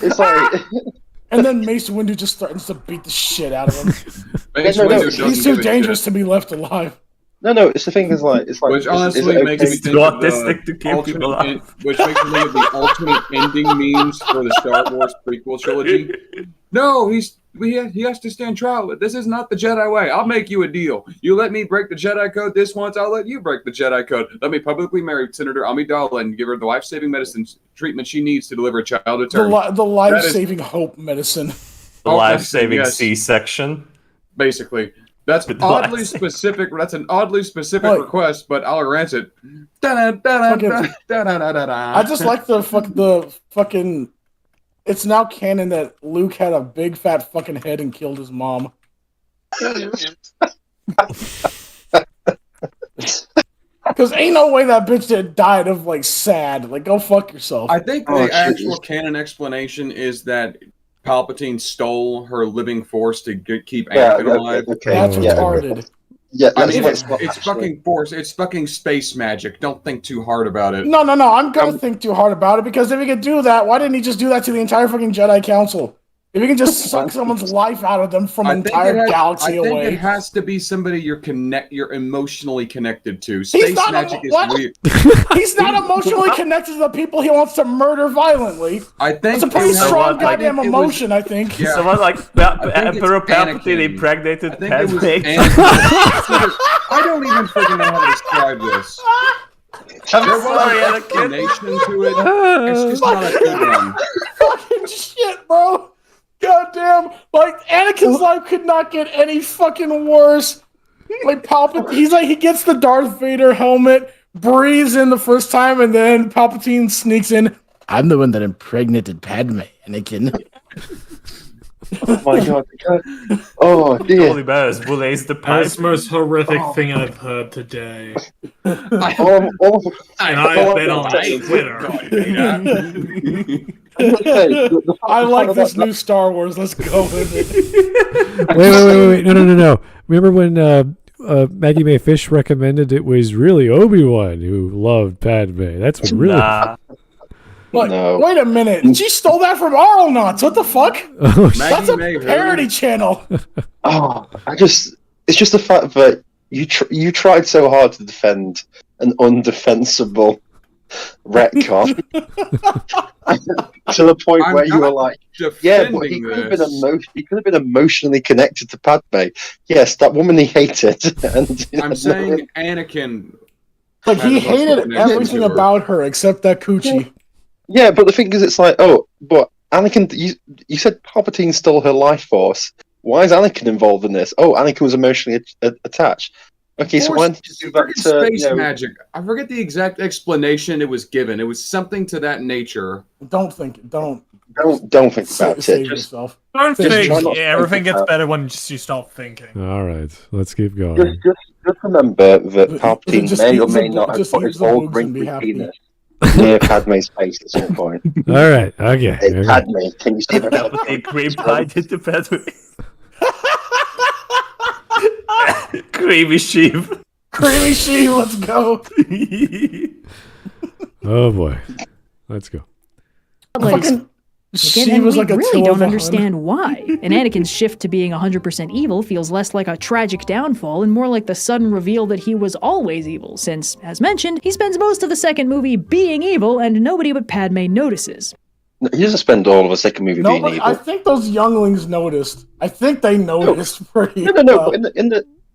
Speaker 6: It's like
Speaker 2: And then Mace Windu just threatens to beat the shit out of him.
Speaker 1: Mace
Speaker 6: no,
Speaker 1: Windu doesn't
Speaker 2: He's too
Speaker 1: give a
Speaker 2: dangerous
Speaker 1: shit.
Speaker 2: to be left alive.
Speaker 6: no. It's the thing is like
Speaker 1: Which
Speaker 6: is
Speaker 1: honestly
Speaker 6: it
Speaker 1: makes
Speaker 6: okay
Speaker 1: me
Speaker 6: to-
Speaker 1: think of the
Speaker 4: autistic to keep people
Speaker 1: alternate
Speaker 4: alive.
Speaker 1: which makes me think of the alternate ending memes for the Star Wars prequel trilogy. No, he has to stand trial. This is not the Jedi way. I'll make you a deal. You let me break the Jedi code this once, I'll let you break the Jedi code. Let me publicly marry Senator Amidala and give her the life-saving medicine treatment she needs to deliver a child to term.
Speaker 2: The life-saving hope medicine.
Speaker 4: The
Speaker 1: Oh,
Speaker 4: life-saving
Speaker 1: yes.
Speaker 4: C-section.
Speaker 1: Basically. That's
Speaker 4: With
Speaker 1: oddly
Speaker 4: life-saving.
Speaker 1: specific. That's an oddly specific
Speaker 2: What?
Speaker 1: request, but I'll grant it.
Speaker 2: I just like the fucking. It's now canon that Luke had a big fat fucking head and killed his mom. Because ain't no way that bitch that died of like sad. Like go fuck yourself.
Speaker 1: I think
Speaker 6: Oh,
Speaker 1: the
Speaker 6: shit.
Speaker 1: actual canon explanation is that Palpatine stole her living force to keep
Speaker 6: Yeah,
Speaker 1: Anakin alive.
Speaker 6: okay,
Speaker 2: That's
Speaker 6: yeah.
Speaker 2: retarded.
Speaker 6: Yeah,
Speaker 1: I
Speaker 6: that's
Speaker 1: mean,
Speaker 6: what
Speaker 1: it's
Speaker 6: not
Speaker 1: it's
Speaker 6: actually.
Speaker 1: fucking force. It's fucking space magic. Don't think too hard about it.
Speaker 2: No. I'm gonna think too hard about it because if he could do that, why didn't he just do that to the entire fucking Jedi Council? If he can just suck someone's life out of them from an entire galaxy
Speaker 1: I think
Speaker 2: away.
Speaker 1: it has to be somebody you're emotionally connected to.
Speaker 2: He's
Speaker 1: Space
Speaker 2: not
Speaker 1: magic is
Speaker 2: what?
Speaker 1: weird.
Speaker 2: He's not emotionally connected to the people he wants to murder violently.
Speaker 1: I think
Speaker 2: It's a pretty
Speaker 1: it was-
Speaker 2: strong
Speaker 4: like,
Speaker 2: goddamn
Speaker 1: it was-
Speaker 2: emotion, I think.
Speaker 1: Yeah.
Speaker 4: Someone like
Speaker 1: think it's
Speaker 4: Emperor Palpatine
Speaker 1: Anakin.
Speaker 4: impregnated
Speaker 1: I think it was
Speaker 4: Padme.
Speaker 1: Anakin. I don't even freaking know how to describe this. There was
Speaker 4: sorry,
Speaker 1: an
Speaker 4: Anakin.
Speaker 1: explanation to it. It's just not a good one.
Speaker 2: Fucking shit, bro. Goddamn. Like, Anakin's life could not get any fucking worse. Like, Palpatine, he gets the Darth Vader helmet, breathes in the first time, and then Palpatine sneaks in. I'm the one that impregnated Padme, Anakin.
Speaker 6: Oh my god. Oh
Speaker 4: Holy
Speaker 6: dear.
Speaker 4: bears, bullies the pipe.
Speaker 5: That's the most horrific thing I've heard today.
Speaker 6: All
Speaker 5: And I've been on Twitter.
Speaker 2: I like this new Star Wars. Let's go with it.
Speaker 3: Wait. No. Remember when Maggie Mae Fish recommended it was really Obi-Wan who loved Padme? That's what really...
Speaker 4: Nah.
Speaker 2: Look,
Speaker 6: No.
Speaker 2: wait a minute. She stole that from Arlenauts. What the fuck?
Speaker 3: Oh, shit.
Speaker 2: That's a
Speaker 1: Maggie May,
Speaker 2: parody channel.
Speaker 6: Oh, it's just the fact that you tried so hard to defend an undefensible retcon to the point
Speaker 1: I'm
Speaker 6: where you
Speaker 1: not
Speaker 6: were like, yeah, but
Speaker 1: defending
Speaker 6: he could
Speaker 1: this.
Speaker 6: have been emotionally connected to Padme. Yes, that woman he hated. And
Speaker 1: I'm saying Anakin.
Speaker 2: Like, he
Speaker 1: had the most
Speaker 2: hated
Speaker 1: connection
Speaker 2: everything
Speaker 1: to her.
Speaker 2: about her except that coochie.
Speaker 6: yeah, but the thing is, it's like, oh, but Anakin, you said Palpatine stole her life force. Why is Anakin involved in this? Oh, Anakin was emotionally attached. Okay, so why didn't you do that to
Speaker 1: Space magic. I forget the exact explanation it was given. It was something to that nature.
Speaker 2: Don't think
Speaker 6: Don't think about
Speaker 2: save
Speaker 6: it. Just,
Speaker 2: yourself.
Speaker 5: Don't
Speaker 6: Just
Speaker 5: think.
Speaker 6: try not to
Speaker 5: Everything
Speaker 6: think
Speaker 5: gets
Speaker 6: about-
Speaker 5: better when you stop thinking.
Speaker 3: All right, let's keep going.
Speaker 6: just remember that Palpatine
Speaker 2: Just
Speaker 6: may or
Speaker 2: eat
Speaker 6: may
Speaker 2: the-
Speaker 6: not have
Speaker 2: just
Speaker 6: put
Speaker 2: eat
Speaker 6: his
Speaker 2: the
Speaker 6: old
Speaker 2: bugs and be
Speaker 6: wrinkly
Speaker 2: happy.
Speaker 6: penis near Padme's face at some point.
Speaker 3: All right, okay.
Speaker 6: Hey, Padme, can you see that?
Speaker 4: Palpatine cream pie did the Padme. Creamy sheep.
Speaker 2: Creamy she, let's go.
Speaker 3: Oh boy, let's go.
Speaker 7: Like,
Speaker 2: Fucking, she
Speaker 7: and
Speaker 2: was
Speaker 7: we
Speaker 2: like a
Speaker 7: really
Speaker 2: Tilda
Speaker 7: don't
Speaker 2: Hun.
Speaker 7: understand why. And Anakin's shift to being 100% evil feels less like a tragic downfall and more like the sudden reveal that he was always evil, since, as mentioned, he spends most of the second movie being evil and nobody but Padme notices.
Speaker 6: He doesn't spend all of the second movie being
Speaker 2: Nobody,
Speaker 6: evil.
Speaker 2: I think those younglings noticed. I think they noticed pretty
Speaker 6: No.
Speaker 2: well.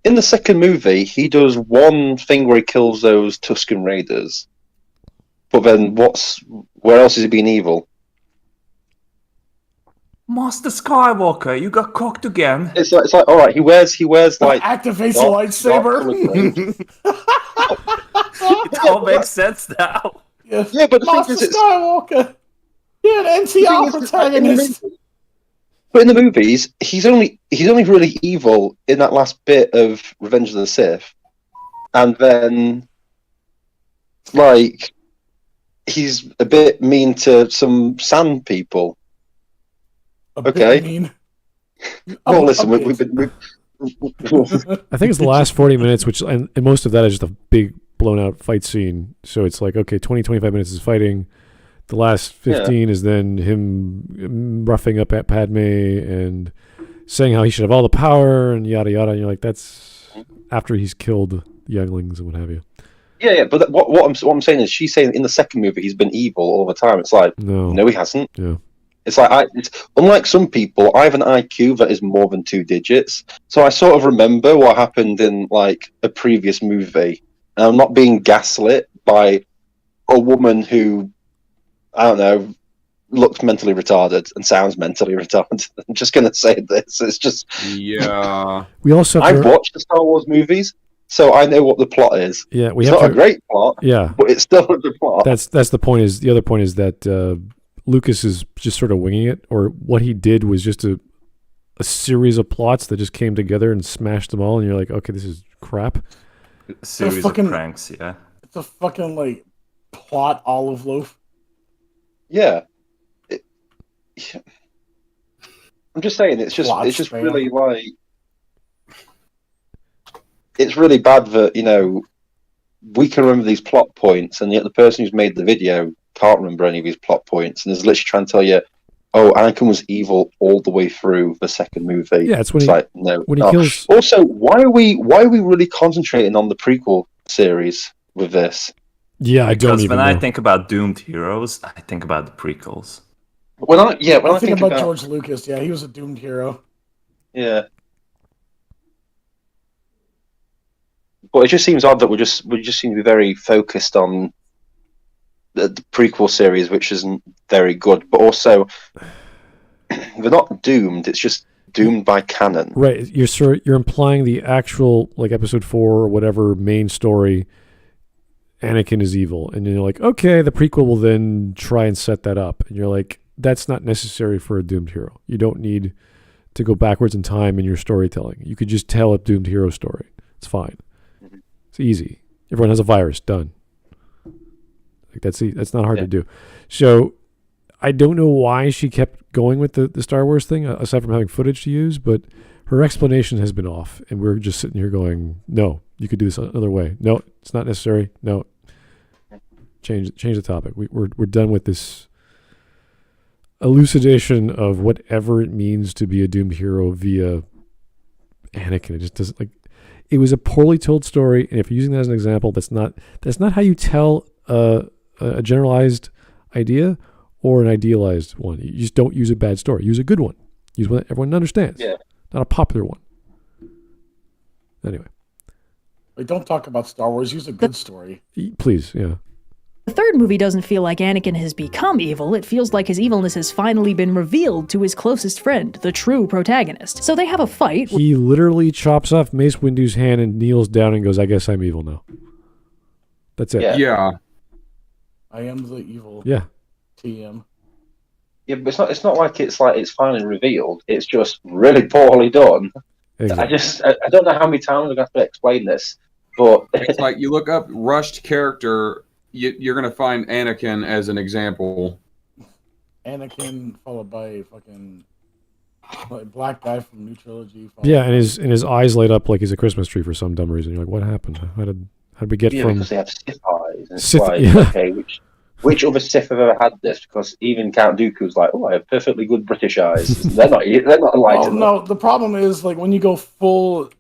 Speaker 6: In the second movie, he does one thing where he kills those Tusken Raiders. But then where else is he being evil?
Speaker 4: Master Skywalker, you got cocked again.
Speaker 6: It's like all right, he wears like
Speaker 2: Activates the
Speaker 6: dark
Speaker 2: lightsaber.
Speaker 4: It all makes sense now.
Speaker 2: Yeah,
Speaker 6: but the thing
Speaker 2: Master
Speaker 6: is, it's-
Speaker 2: Skywalker. Yeah, an NTR protagonist.
Speaker 6: But in the movies, he's only really evil in that last bit of Revenge of the Sith, and then like he's a bit mean to some sand people.
Speaker 2: A bit
Speaker 6: Okay.
Speaker 2: mean.
Speaker 6: Well, listen,
Speaker 2: A
Speaker 6: we've
Speaker 2: bit.
Speaker 6: been.
Speaker 3: I think it's the last 40 minutes, which and most of that is just a big blown out fight scene. So it's like, okay, 20-25 minutes is fighting. The last 15 is then him roughing up at Padme and saying how he should have all the power and yada yada. And you're like, that's after he's killed the younglings and what have you.
Speaker 6: Yeah, but what I'm saying is, she's saying in the second movie he's been evil all the time. It's like, no, he hasn't.
Speaker 3: Yeah.
Speaker 6: It's like it's unlike some people. I have an IQ that is more than 2 digits, so I sort of remember what happened in like a previous movie, and I'm not being gaslit by a woman who, I don't know, looks mentally retarded and sounds mentally retarded. I'm just gonna say this. It's just
Speaker 3: We also
Speaker 6: I've watched the Star Wars movies, so I know what the plot is.
Speaker 3: Yeah,
Speaker 6: it's not a great plot.
Speaker 3: Yeah,
Speaker 6: but it's still the plot.
Speaker 3: That's the point. Is the other point is that Lucas is just sort of winging it, or what he did was just a series of plots that just came together and smashed them all, and you're like, okay, this is crap.
Speaker 4: A series of pranks, yeah.
Speaker 2: It's a fucking like plot olive loaf.
Speaker 6: Yeah. I'm just saying, it's just really like, it's really bad that, you know, we can remember these plot points, and yet the person who's made the video can't remember any of these plot points, and is literally trying to tell you, oh, Anakin was evil all the way through the second movie.
Speaker 3: Yeah, it's when
Speaker 6: when
Speaker 3: he kills.
Speaker 6: Also, why are we really concentrating on the prequel series with this?
Speaker 3: Yeah, I don't even
Speaker 4: when
Speaker 3: know.
Speaker 4: I think about doomed heroes, I think about the prequels.
Speaker 6: When I think
Speaker 2: about George Lucas, yeah, he was a doomed hero.
Speaker 6: Yeah. But it just seems odd that we just seem to be very focused on the prequel series, which isn't very good. But also, they're not doomed. It's just doomed by canon.
Speaker 3: Right. You're implying the actual, like, episode 4 or whatever main story, Anakin is evil, and you're like, okay, the prequel will then try and set that up, and you're like, that's not necessary for a doomed hero. You don't need to go backwards in time in your storytelling. You could just tell a doomed hero story. It's fine. It's easy. Everyone has a virus. Done. Like that's not hard to do. So I don't know why she kept going with the Star Wars thing, aside from having footage to use, but her explanation has been off, and we're just sitting here going, no, you could do this another way. No, it's not necessary. No. Change the topic. We're done with this elucidation of whatever it means to be a doomed hero via Anakin. It just doesn't, like, it was a poorly told story, and if you're using that as an example, that's not how you tell a generalized idea or an idealized one. You just don't use a bad story. Use a good one. Use one that everyone understands.
Speaker 6: Yeah.
Speaker 3: Not a popular one. Anyway.
Speaker 2: Like, don't talk about Star Wars. Use a good story.
Speaker 3: Please, yeah.
Speaker 7: The third movie doesn't feel like Anakin has become evil. It feels like his evilness has finally been revealed to his closest friend, the true protagonist. So they have a fight.
Speaker 3: He literally chops off Mace Windu's hand and kneels down and goes, I guess I'm evil now. That's it.
Speaker 1: Yeah.
Speaker 2: I am the evil.
Speaker 3: Yeah.
Speaker 2: TM.
Speaker 6: Yeah, but it's not like it's finally revealed. It's just really poorly done.
Speaker 3: Exactly.
Speaker 6: I don't know how many times I'm going to have to explain this, but
Speaker 1: It's like you look up rushed character, you're going to find Anakin as an example.
Speaker 2: Anakin followed by fucking like black guy from New Trilogy.
Speaker 3: Yeah, and his eyes light up like he's a Christmas tree for some dumb reason. You're like, what happened? How did we get from?
Speaker 6: Because they have Sith eyes. And
Speaker 3: Sith,
Speaker 6: it's like,
Speaker 3: yeah.
Speaker 6: okay, which other Sith have ever had this? Because even Count Dooku's like, oh, I have perfectly good British eyes. They're not enlightened.
Speaker 2: No, the problem is like when you go full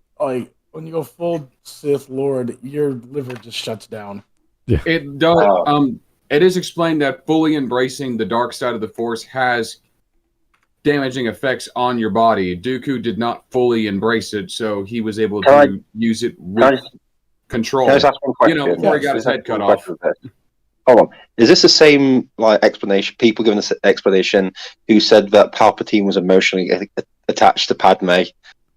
Speaker 2: Sith Lord, your liver just shuts down.
Speaker 3: Yeah.
Speaker 1: It does. It is explained that fully embracing the dark side of the Force has damaging effects on your body. Dooku did not fully embrace it, so he was able to use it with control.
Speaker 6: Can I just ask one question?
Speaker 1: Before he got his head cut off.
Speaker 6: Hold on. Is this the same explanation? People giving this explanation who said that Palpatine was emotionally attached to Padme?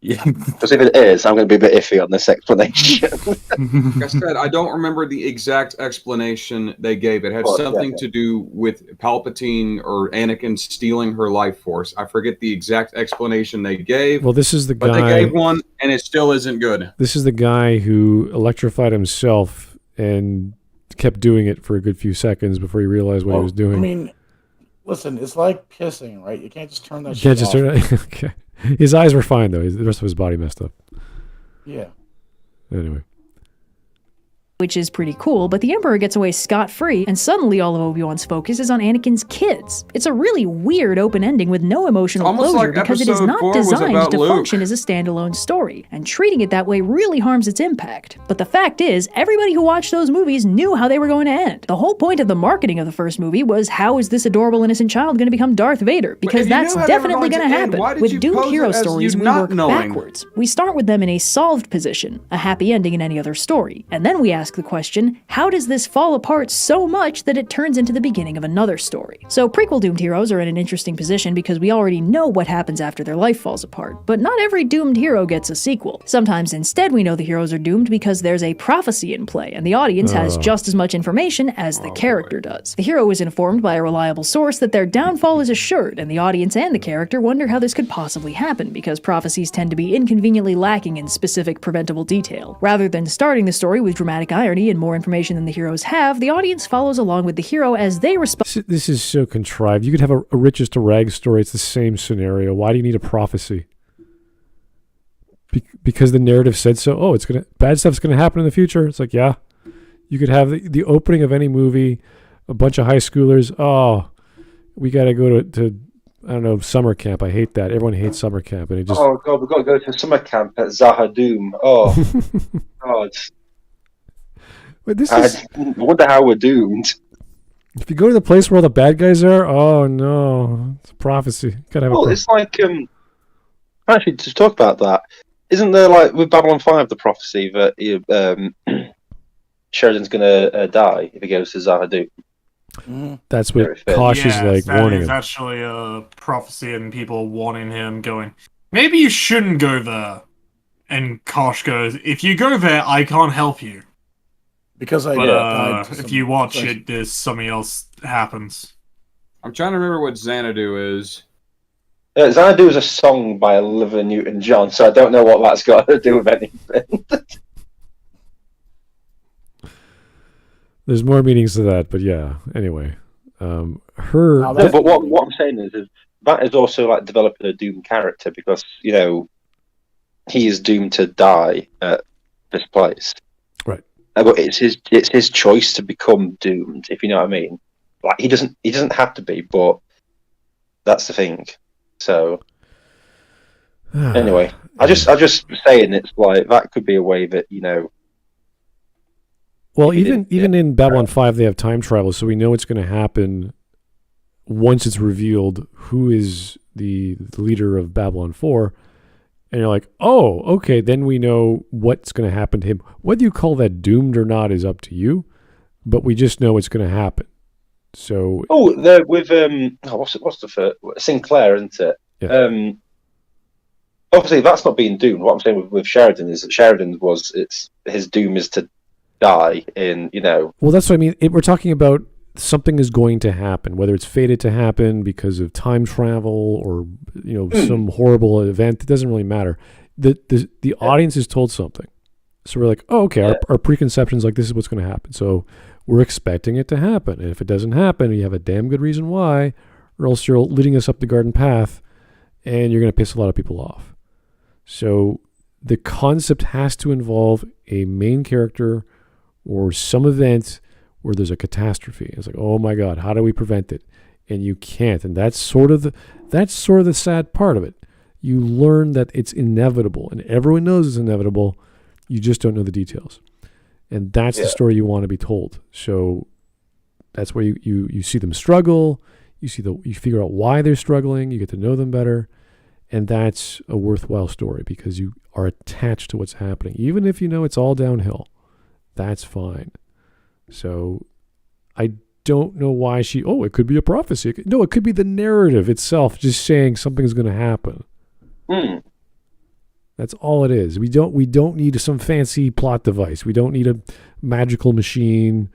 Speaker 4: Yeah.
Speaker 6: Because if it is, I'm going to be a bit iffy on this explanation.
Speaker 1: Like I said, I don't remember the exact explanation they gave. It had something to do with Palpatine or Anakin stealing her life force. I forget the exact explanation they gave.
Speaker 3: Well, this is the guy.
Speaker 1: But they gave one, and it still isn't good.
Speaker 3: This is the guy who electrified himself and kept doing it for a good few seconds before he realized what he was doing.
Speaker 2: I mean, listen, it's like pissing, right? You can't just turn that
Speaker 3: You can't
Speaker 2: shit
Speaker 3: just
Speaker 2: off.
Speaker 3: turn it. Okay. His eyes were fine though. The rest of his body messed up.
Speaker 2: Yeah.
Speaker 3: Anyway.
Speaker 7: Which is pretty cool, but the Emperor gets away scot-free, and suddenly all of Obi-Wan's focus is on Anakin's kids. It's a really weird open ending with no emotional
Speaker 1: Almost
Speaker 7: closure
Speaker 1: like
Speaker 7: because it is
Speaker 1: episode
Speaker 7: not
Speaker 1: 4 was
Speaker 7: designed
Speaker 1: about
Speaker 7: to
Speaker 1: Luke.
Speaker 7: function as a standalone story, and treating it that way really harms its impact. But the fact is, everybody who watched those movies knew how they were going to end. The whole point of the marketing of the first movie was how is this adorable innocent child going to become Darth Vader? Because
Speaker 1: if you
Speaker 7: that's
Speaker 1: knew how they were
Speaker 7: definitely
Speaker 1: going
Speaker 7: going
Speaker 1: to
Speaker 7: to
Speaker 1: end,
Speaker 7: happen.
Speaker 1: why did
Speaker 7: With
Speaker 1: you
Speaker 7: doomed
Speaker 1: pose
Speaker 7: hero
Speaker 1: it as
Speaker 7: stories,
Speaker 1: you
Speaker 7: we
Speaker 1: not
Speaker 7: work
Speaker 1: knowing?
Speaker 7: backwards. We start with them in a solved position, a happy ending in any other story, and then we ask the question, how does this fall apart so much that it turns into the beginning of another story? So prequel doomed heroes are in an interesting position because we already know what happens after their life falls apart, but not every doomed hero gets a sequel. Sometimes instead we know the heroes are doomed because there's a prophecy in play, and the audience has just as much information as the character does. The hero is informed by a reliable source that their downfall is assured, and the audience and the character wonder how this could possibly happen because prophecies tend to be inconveniently lacking in specific preventable detail. Rather than starting the story with dramatic irony and more information than the heroes have, the audience follows along with the hero as they respond.
Speaker 3: This is so contrived. You could have a riches to rags story. It's the same scenario. Why do you need a prophecy? Because the narrative said so. Oh, bad stuff's gonna happen in the future. It's like, yeah. You could have the opening of any movie, a bunch of high schoolers. Oh, we gotta go to I don't know, summer camp. I hate that. Everyone hates summer camp, and it just.
Speaker 6: Oh god, we've got to go to summer camp at Zahadoom. Oh god.
Speaker 3: But
Speaker 6: I wonder how we're doomed.
Speaker 3: If you go to the place where all the bad guys are, oh no, it's a prophecy. Gotta have
Speaker 6: It's like actually to talk about that, isn't there like with Babylon 5 the prophecy that Sheridan's gonna die if he goes to Zahadoom?
Speaker 3: That's what Kosh is like warning him.
Speaker 5: It's actually a prophecy and people warning him, going, maybe you shouldn't go there. And Kosh goes, if you go there, I can't help you.
Speaker 2: Because
Speaker 5: if you watch it, there's something else happens.
Speaker 1: I'm trying to remember what Xanadu is.
Speaker 6: Xanadu is a song by Olivia Newton-John, so I don't know what that's got to do with anything.
Speaker 3: There's more meanings to that, but yeah. Anyway,
Speaker 6: But what I'm saying is that is also like developing a doomed character because he is doomed to die at this place.
Speaker 3: Right.
Speaker 6: But it's his choice to become doomed, if you know what I mean. Like he doesn't have to be, but that's the thing. So anyway, I just saying it's like that could be a way that
Speaker 3: Well, even in Babylon 5, they have time travel, so we know what's going to happen once it's revealed who is the leader of Babylon 4. And you're like, oh, okay, then we know what's going to happen to him. Whether you call that doomed or not is up to you, but we just know what's going to happen. So
Speaker 6: with what's the first Sinclair, isn't it?
Speaker 3: Yeah.
Speaker 6: Obviously, that's not being doomed. What I'm saying with Sheridan is that Sheridan his doom is to die in.
Speaker 3: Well, that's what I mean. We're talking about something is going to happen, whether it's fated to happen because of time travel or some horrible event. It doesn't really matter. The audience is told something, so we're like, oh, okay, our preconceptions like this is what's going to happen. So we're expecting it to happen, and if it doesn't happen, you have a damn good reason why, or else you're leading us up the garden path, and you're going to piss a lot of people off. So the concept has to involve a main character or some event where there's a catastrophe. It's like, oh my God, how do we prevent it? And you can't. And that's sort of the sad part of it. You learn that it's inevitable, and everyone knows it's inevitable. You just don't know the details. And that's the story you want to be told. So that's where you see them struggle. You figure out why they're struggling. You get to know them better. And that's a worthwhile story because you are attached to what's happening. Even if you know it's all downhill, that's fine. So I don't know why it could be a prophecy. It could be the narrative itself just saying something's going to happen. That's all it is. We don't need some fancy plot device. We don't need a magical machine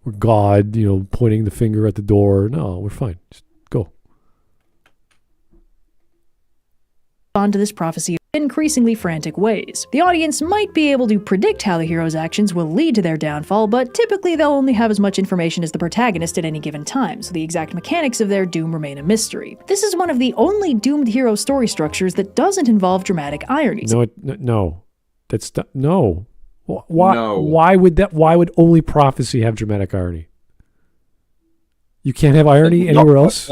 Speaker 3: or God, pointing the finger at the door. No, we're fine. Just go.
Speaker 7: On to this prophecy in increasingly frantic ways. The audience might be able to predict how the hero's actions will lead to their downfall, but typically they'll only have as much information as the protagonist at any given time, so the exact mechanics of their doom remain a mystery. This is one of the only doomed hero story structures that doesn't involve dramatic ironies.
Speaker 3: No. No. Why? No. Why would only prophecy have dramatic irony? You can't have irony anywhere else?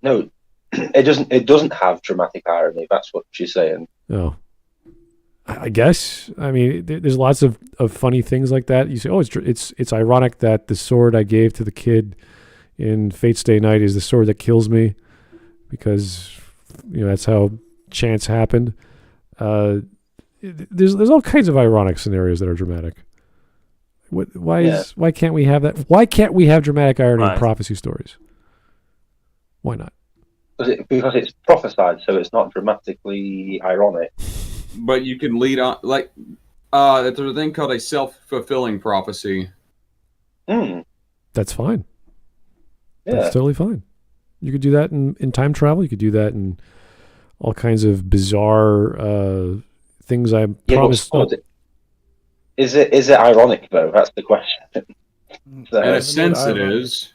Speaker 6: No. It doesn't have dramatic irony. That's what she's saying.
Speaker 3: Oh, I guess. I mean, there's lots of funny things like that. You say, oh, it's ironic that the sword I gave to the kid in Fate's Day Night is the sword that kills me, because that's how chance happened. There's all kinds of ironic scenarios that are dramatic. Why can't we have that? Why can't we have dramatic irony in prophecy stories? Why not?
Speaker 6: Because it's prophesied, so it's not dramatically ironic.
Speaker 1: But you can lead on, there's a thing called a self-fulfilling prophecy.
Speaker 3: That's fine. Yeah. That's totally fine. You could do that in time travel. You could do that in all kinds of bizarre things. I promise.
Speaker 6: Is it ironic though? That's the question.
Speaker 1: In a sense, it is.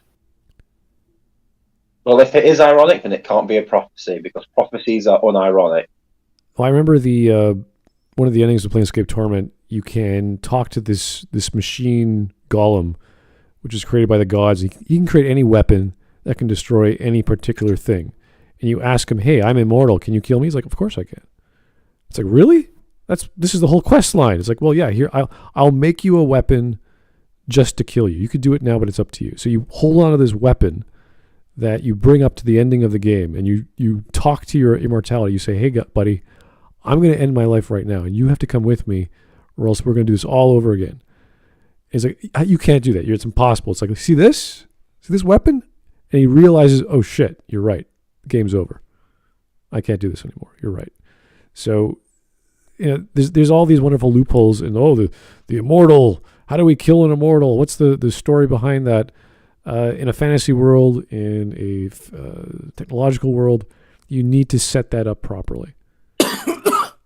Speaker 6: Well, if it is ironic, then it can't be a prophecy because prophecies are unironic.
Speaker 3: Well, I remember one of the endings of Planescape Torment. You can talk to this machine golem, which is created by the gods. He can create any weapon that can destroy any particular thing. And you ask him, "Hey, I'm immortal. Can you kill me?" He's like, "Of course I can." It's like, really? This is the whole quest line. It's like, well, yeah, here I'll make you a weapon just to kill you. You could do it now, but it's up to you. So you hold on to this weapon that you bring up to the ending of the game, and you talk to your immortality. You say, "Hey, buddy, I'm going to end my life right now, and you have to come with me, or else we're going to do this all over again." It's like, you can't do that. It's impossible. It's like, see this weapon? And he realizes, oh shit, you're right. The game's over. I can't do this anymore. You're right. So, there's all these wonderful loopholes, and the immortal. How do we kill an immortal? What's the story behind that? In a fantasy world, in a technological world, you need to set that up properly.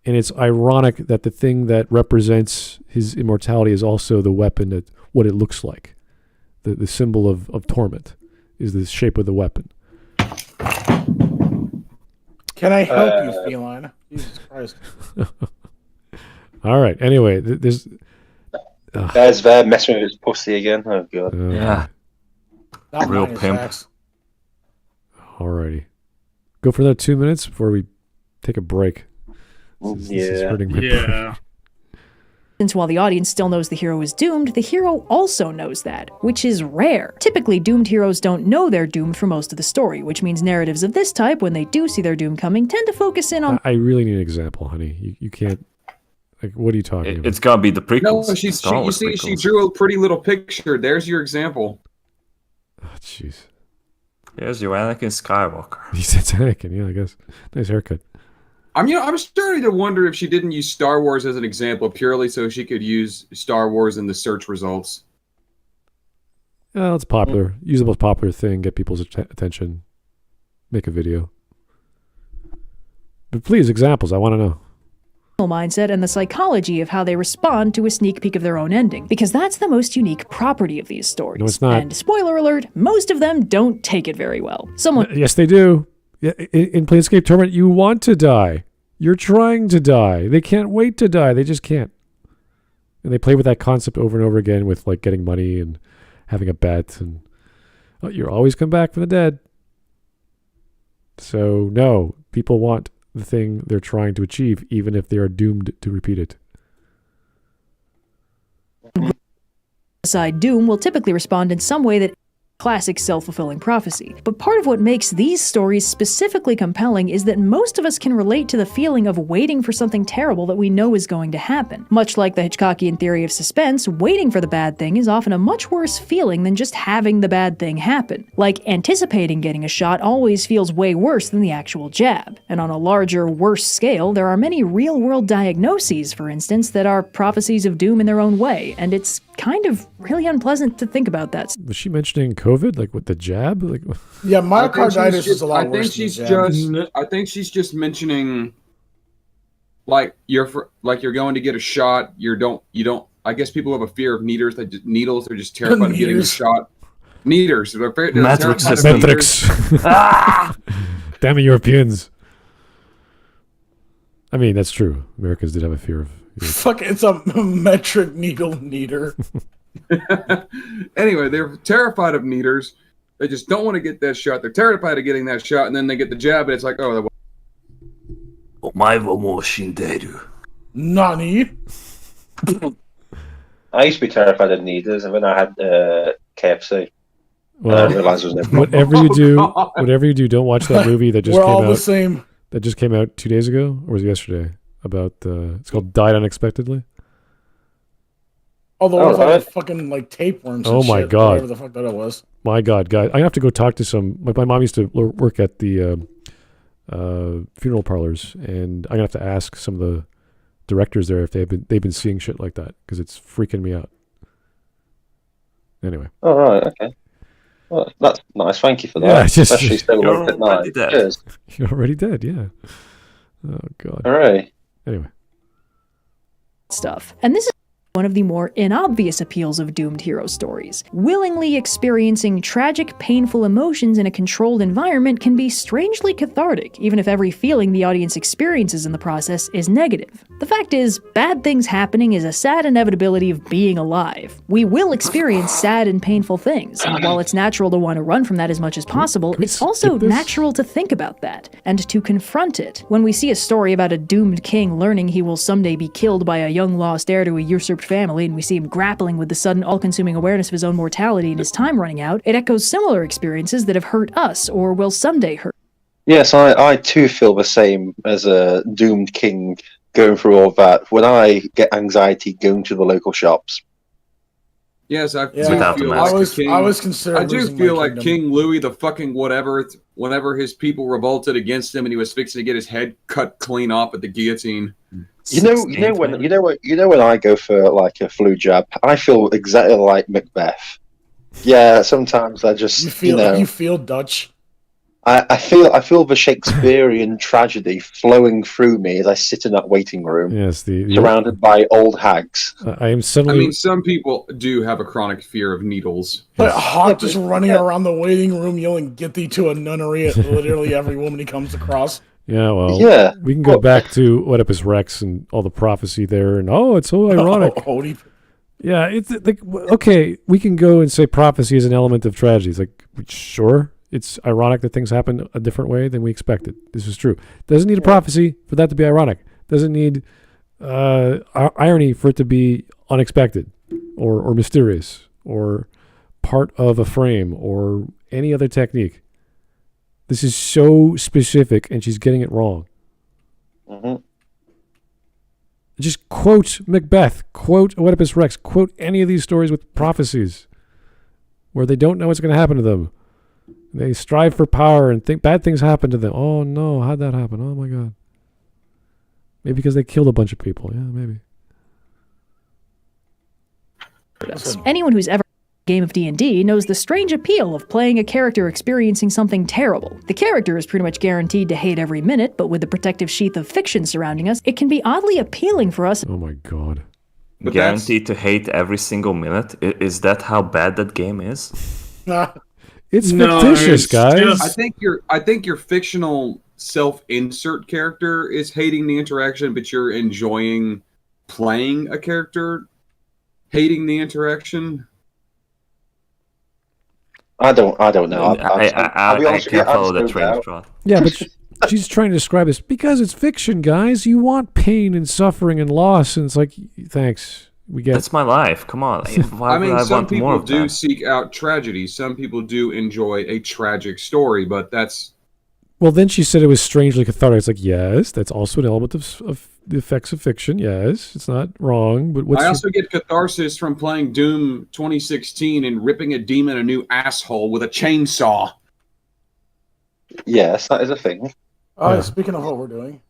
Speaker 3: And it's ironic that the thing that represents his immortality is also the weapon, that what it looks like. The symbol of torment is the shape of the weapon.
Speaker 2: Can I help you, Feline? Jesus Christ.
Speaker 3: All right. Anyway, there's
Speaker 6: Ver messing with his pussy again. Oh, God.
Speaker 4: Yeah.
Speaker 2: Not
Speaker 4: Real
Speaker 2: mine,
Speaker 4: pimp.
Speaker 2: Zach's.
Speaker 3: Alrighty. Go for another 2 minutes before we take a break. This is hurting my brain.
Speaker 7: Since while the audience still knows the hero is doomed, the hero also knows that, which is rare. Typically, doomed heroes don't know they're doomed for most of the story, which means narratives of this type, when they do see their doom coming, tend to focus in on...
Speaker 3: I really need an example, honey. You can't... Like, what are you talking about?
Speaker 4: It's gotta be the prequels.
Speaker 1: No, she drew a pretty little picture. There's your example.
Speaker 3: Oh, jeez.
Speaker 4: Here's your Anakin Skywalker.
Speaker 3: He said Anakin, yeah, I guess. Nice haircut.
Speaker 1: I'm starting to wonder if she didn't use Star Wars as an example purely so she could use Star Wars in the search results.
Speaker 3: Well, it's popular. Use the most popular thing, get people's attention, make a video. But please, examples. I want to know.
Speaker 7: Mindset and the psychology of how they respond to a sneak peek of their own ending, because that's the most unique property of these stories.
Speaker 3: No, it's not.
Speaker 7: And spoiler alert, most of them don't take it very well.
Speaker 3: Yes, they do. Yeah, in Planescape Torment, you want to die. You're trying to die. They can't wait to die. They just can't. And they play with that concept over and over again with like getting money and having a bet and you'll always come back from the dead. So no, people want the thing they're trying to achieve, even if they are doomed to repeat it.
Speaker 7: Doom will typically respond in some way that classic self-fulfilling prophecy. But part of what makes these stories specifically compelling is that most of us can relate to the feeling of waiting for something terrible that we know is going to happen. Much like the Hitchcockian theory of suspense, waiting for the bad thing is often a much worse feeling than just having the bad thing happen. Like, anticipating getting a shot always feels way worse than the actual jab. And on a larger, worse scale, there are many real-world diagnoses, for instance, that are prophecies of doom in their own way, and it's kind of really unpleasant to think about that.
Speaker 3: Was she mentioning COVID, like with the jab? Like,
Speaker 2: yeah, myocarditis is a lot worse.
Speaker 1: I think she's just mentioning, like you're going to get a shot. You don't. I guess people have a fear of needles. They're just terrified of getting a shot. Needers.
Speaker 3: Matrix. Damn it, Europeans. I mean, that's true. Americans did have a fear of.
Speaker 2: Fuck, it's a metric needle needer.
Speaker 1: Anyway, they're terrified of needers. They just don't want to get that shot. They're terrified of getting that shot, and then they get the jab, and it's like, oh,
Speaker 2: Nani?
Speaker 6: I used to be terrified of needles, and when I had KFC,
Speaker 3: well,
Speaker 6: I realized it was no problem.
Speaker 3: Whatever you do, don't watch that movie that just
Speaker 2: We're
Speaker 3: came
Speaker 2: all
Speaker 3: out.
Speaker 2: the same.
Speaker 3: That just came out 2 days ago, or was it yesterday? About it's called Died Unexpectedly.
Speaker 2: Oh, the one with fucking like tapeworms.
Speaker 3: Oh my god!
Speaker 2: Whatever the fuck that was.
Speaker 3: My god, guys, I have to go talk to some. My mom used to work at the funeral parlors, and I'm gonna have to ask some of the directors there if they've been seeing shit like that, because it's freaking me out. Anyway.
Speaker 6: Oh right, okay. Well, that's nice. Thank you for that.
Speaker 3: Yeah,
Speaker 6: Especially still
Speaker 4: you're
Speaker 6: at night. Cheers.
Speaker 3: You're already dead. Yeah. Oh god.
Speaker 6: All right.
Speaker 3: Anyway.
Speaker 7: Stuff. And this is one of the more inobvious appeals of doomed hero stories. Willingly experiencing tragic, painful emotions in a controlled environment can be strangely cathartic, even if every feeling the audience experiences in the process is negative. The fact is, bad things happening is a sad inevitability of being alive. We will experience sad and painful things, and while it's natural to want to run from that as much as possible, it's also natural to think about that, and to confront it. When we see a story about a doomed king learning he will someday be killed by a young lost heir to a usurped family, and we see him grappling with the sudden all-consuming awareness of his own mortality and his time running out, it echoes similar experiences that have hurt us or will someday hurt.
Speaker 6: Yes, I too feel the same as a doomed king going through all that. When I get anxiety going to the local shops.
Speaker 1: Yes, I
Speaker 2: was concerned.
Speaker 1: I do feel like King Louis the fucking whatever. Whenever his people revolted against him, and he was fixing to get his head cut clean off at the guillotine.
Speaker 6: You know when I go for like a flu jab, I feel exactly like Macbeth. Yeah, sometimes I just
Speaker 2: you feel Dutch.
Speaker 6: I feel the Shakespearean tragedy flowing through me as I sit in that waiting room, surrounded by old hags.
Speaker 3: I am suddenly.
Speaker 1: I mean, some people do have a chronic fear of needles.
Speaker 2: But Hawk just running around the waiting room yelling "Get thee to a nunnery" at literally every woman he comes across.
Speaker 3: Yeah, well,
Speaker 6: yeah.
Speaker 3: We can go back to Oedipus Rex and all the prophecy there, and it's so ironic. Yeah, it's like, okay, we can go and say prophecy is an element of tragedy. It's like, sure, it's ironic that things happen a different way than we expected. This is true. Doesn't need a prophecy for that to be ironic. Doesn't need irony for it to be unexpected or mysterious or part of a frame or any other technique. This is so specific, and she's getting it wrong.
Speaker 6: Mm-hmm.
Speaker 3: Just quote Macbeth, quote Oedipus Rex, quote any of these stories with prophecies where they don't know what's going to happen to them. They strive for power and think bad things happen to them. Oh no, how'd that happen? Oh my god. Maybe because they killed a bunch of people. Yeah, maybe.
Speaker 7: Anyone who's ever game of D&D knows the strange appeal of playing a character experiencing something terrible. The character is pretty much guaranteed to hate every minute, but with the protective sheath of fiction surrounding us, it can be oddly appealing for us.
Speaker 3: Oh my god.
Speaker 4: But guaranteed to hate every single minute? Is that how bad that game is?
Speaker 3: It's
Speaker 5: No,
Speaker 3: fictitious,
Speaker 5: it's
Speaker 3: guys.
Speaker 5: just-
Speaker 1: I think your fictional self-insert character is hating the interaction, but you're enjoying playing a character hating the interaction.
Speaker 6: I don't know. I'll be
Speaker 4: I
Speaker 6: honest with you,
Speaker 4: can't follow
Speaker 6: I'm
Speaker 4: that
Speaker 6: still
Speaker 4: train of
Speaker 6: out.
Speaker 4: thought.
Speaker 3: Yeah, but she's trying to describe this because it's fiction, guys. You want pain and suffering and loss, and it's like, thanks, we get.
Speaker 4: That's my life. Come on. Why
Speaker 1: I mean,
Speaker 4: would I
Speaker 1: some
Speaker 4: want more
Speaker 1: people
Speaker 4: of
Speaker 1: do
Speaker 4: that?
Speaker 1: seek out tragedy. Some people do enjoy a tragic story, but that's
Speaker 3: Well, then she said it was strangely cathartic. It's like, yes, that's also an element of the effects of fiction. Yes, it's not wrong. But what's
Speaker 1: I
Speaker 3: your-
Speaker 1: also get catharsis from playing Doom 2016 and ripping a demon a new asshole with a chainsaw.
Speaker 6: Yes, that is a thing.
Speaker 2: Oh,
Speaker 3: Yeah.
Speaker 2: speaking of what we're doing.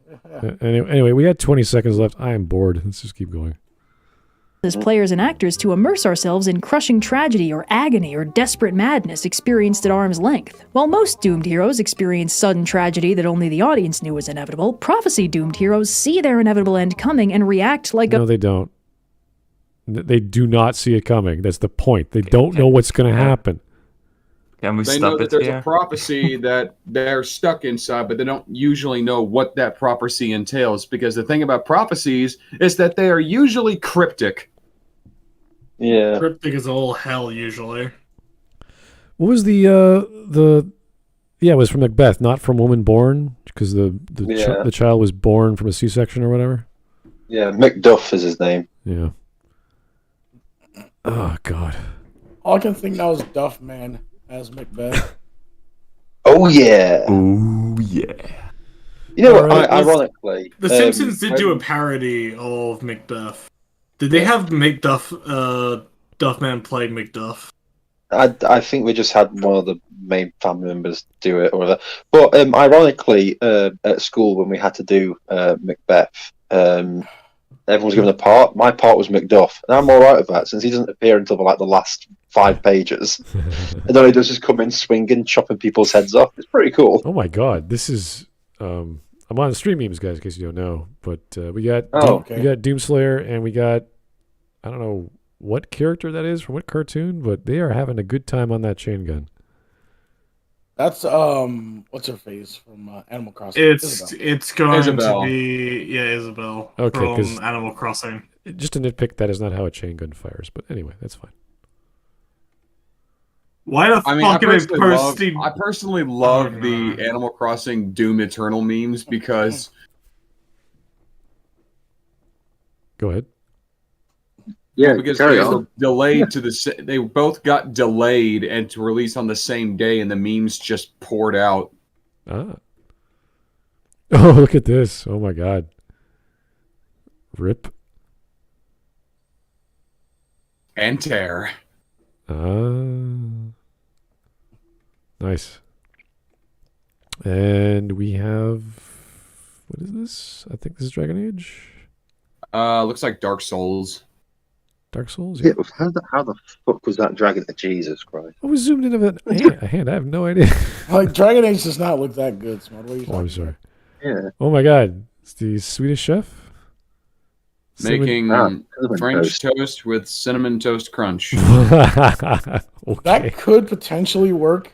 Speaker 2: Yeah.
Speaker 3: Anyway, we got 20 seconds left. I am bored. Let's just keep going.
Speaker 7: As players and actors to immerse ourselves in crushing tragedy or agony or desperate madness experienced at arm's length. While most doomed heroes experience sudden tragedy that only the audience knew was inevitable, prophecy doomed heroes see their inevitable end coming and react like
Speaker 3: No, they don't. They do not see it coming. That's the point. They don't know what's going to happen.
Speaker 4: Can we
Speaker 1: They know
Speaker 4: stop
Speaker 1: that
Speaker 4: it
Speaker 1: there's
Speaker 4: here?
Speaker 1: a prophecy that they're stuck inside, but they don't usually know what that prophecy entails. Because the thing about prophecies is that they are usually cryptic.
Speaker 6: Yeah.
Speaker 5: Cryptic is all hell usually.
Speaker 3: What was the yeah, it was from Macbeth, not from Woman Born, because
Speaker 6: Yeah.
Speaker 3: the child was born from a C-section or whatever.
Speaker 6: Yeah, Macduff is his name.
Speaker 3: Yeah. Oh God.
Speaker 2: All I can think now is Duff Man as Macbeth.
Speaker 6: Oh yeah.
Speaker 4: Ooh, yeah.
Speaker 6: You know what?
Speaker 3: Alright,
Speaker 6: Ironically,
Speaker 5: The Simpsons did do a parody of Macbeth. Did they have Macduff, Duffman play Macduff?
Speaker 6: I think we just had one of the main family members do it, or whatever. But ironically, at school when we had to do Macbeth, everyone was given a part. My part was Macduff, and I'm all right with that since he doesn't appear until like the last 5 pages, and all he does is come in swinging, chopping people's heads off. It's pretty cool.
Speaker 3: Oh my God, this is. I'm on Stream Memes, guys, in case you don't know. But we got
Speaker 2: okay.
Speaker 3: we got Doomslayer, and we got I don't know what character that is from what cartoon, but they are having a good time on that chain gun.
Speaker 2: That's what's her face from Animal Crossing? Isabel.
Speaker 5: It's going
Speaker 1: Isabel.
Speaker 5: to be Isabel
Speaker 3: Okay, 'cause-
Speaker 5: from Animal Crossing.
Speaker 3: Just a nitpick, that is not how a chain gun fires. But anyway, that's fine.
Speaker 5: Why the
Speaker 1: I mean, I
Speaker 5: fuck are they
Speaker 1: personally love,
Speaker 5: posting?
Speaker 1: the Animal Crossing Doom Eternal memes because
Speaker 3: Go ahead.
Speaker 1: because they were delayed to they both got delayed and to release on the same day, and the memes just poured out.
Speaker 3: Ah. Oh, look at this. Oh my God. Rip.
Speaker 1: Enter.
Speaker 3: Nice. And we have what is this? I think this is Dragon Age.
Speaker 1: Looks like Dark Souls.
Speaker 3: Dark Souls?
Speaker 6: Yeah, how the fuck was that dragon? Jesus Christ!
Speaker 3: I was zoomed in of a hand. I have no idea.
Speaker 2: Like Dragon Age does not look that good, Smart. What are you
Speaker 3: Oh, I'm
Speaker 2: talking
Speaker 3: sorry.
Speaker 6: Yeah,
Speaker 3: Oh my God. It's the Swedish chef.
Speaker 1: Making
Speaker 6: cinnamon
Speaker 1: French
Speaker 6: toast.
Speaker 1: toast with cinnamon toast crunch.
Speaker 3: Okay.
Speaker 2: That could potentially work.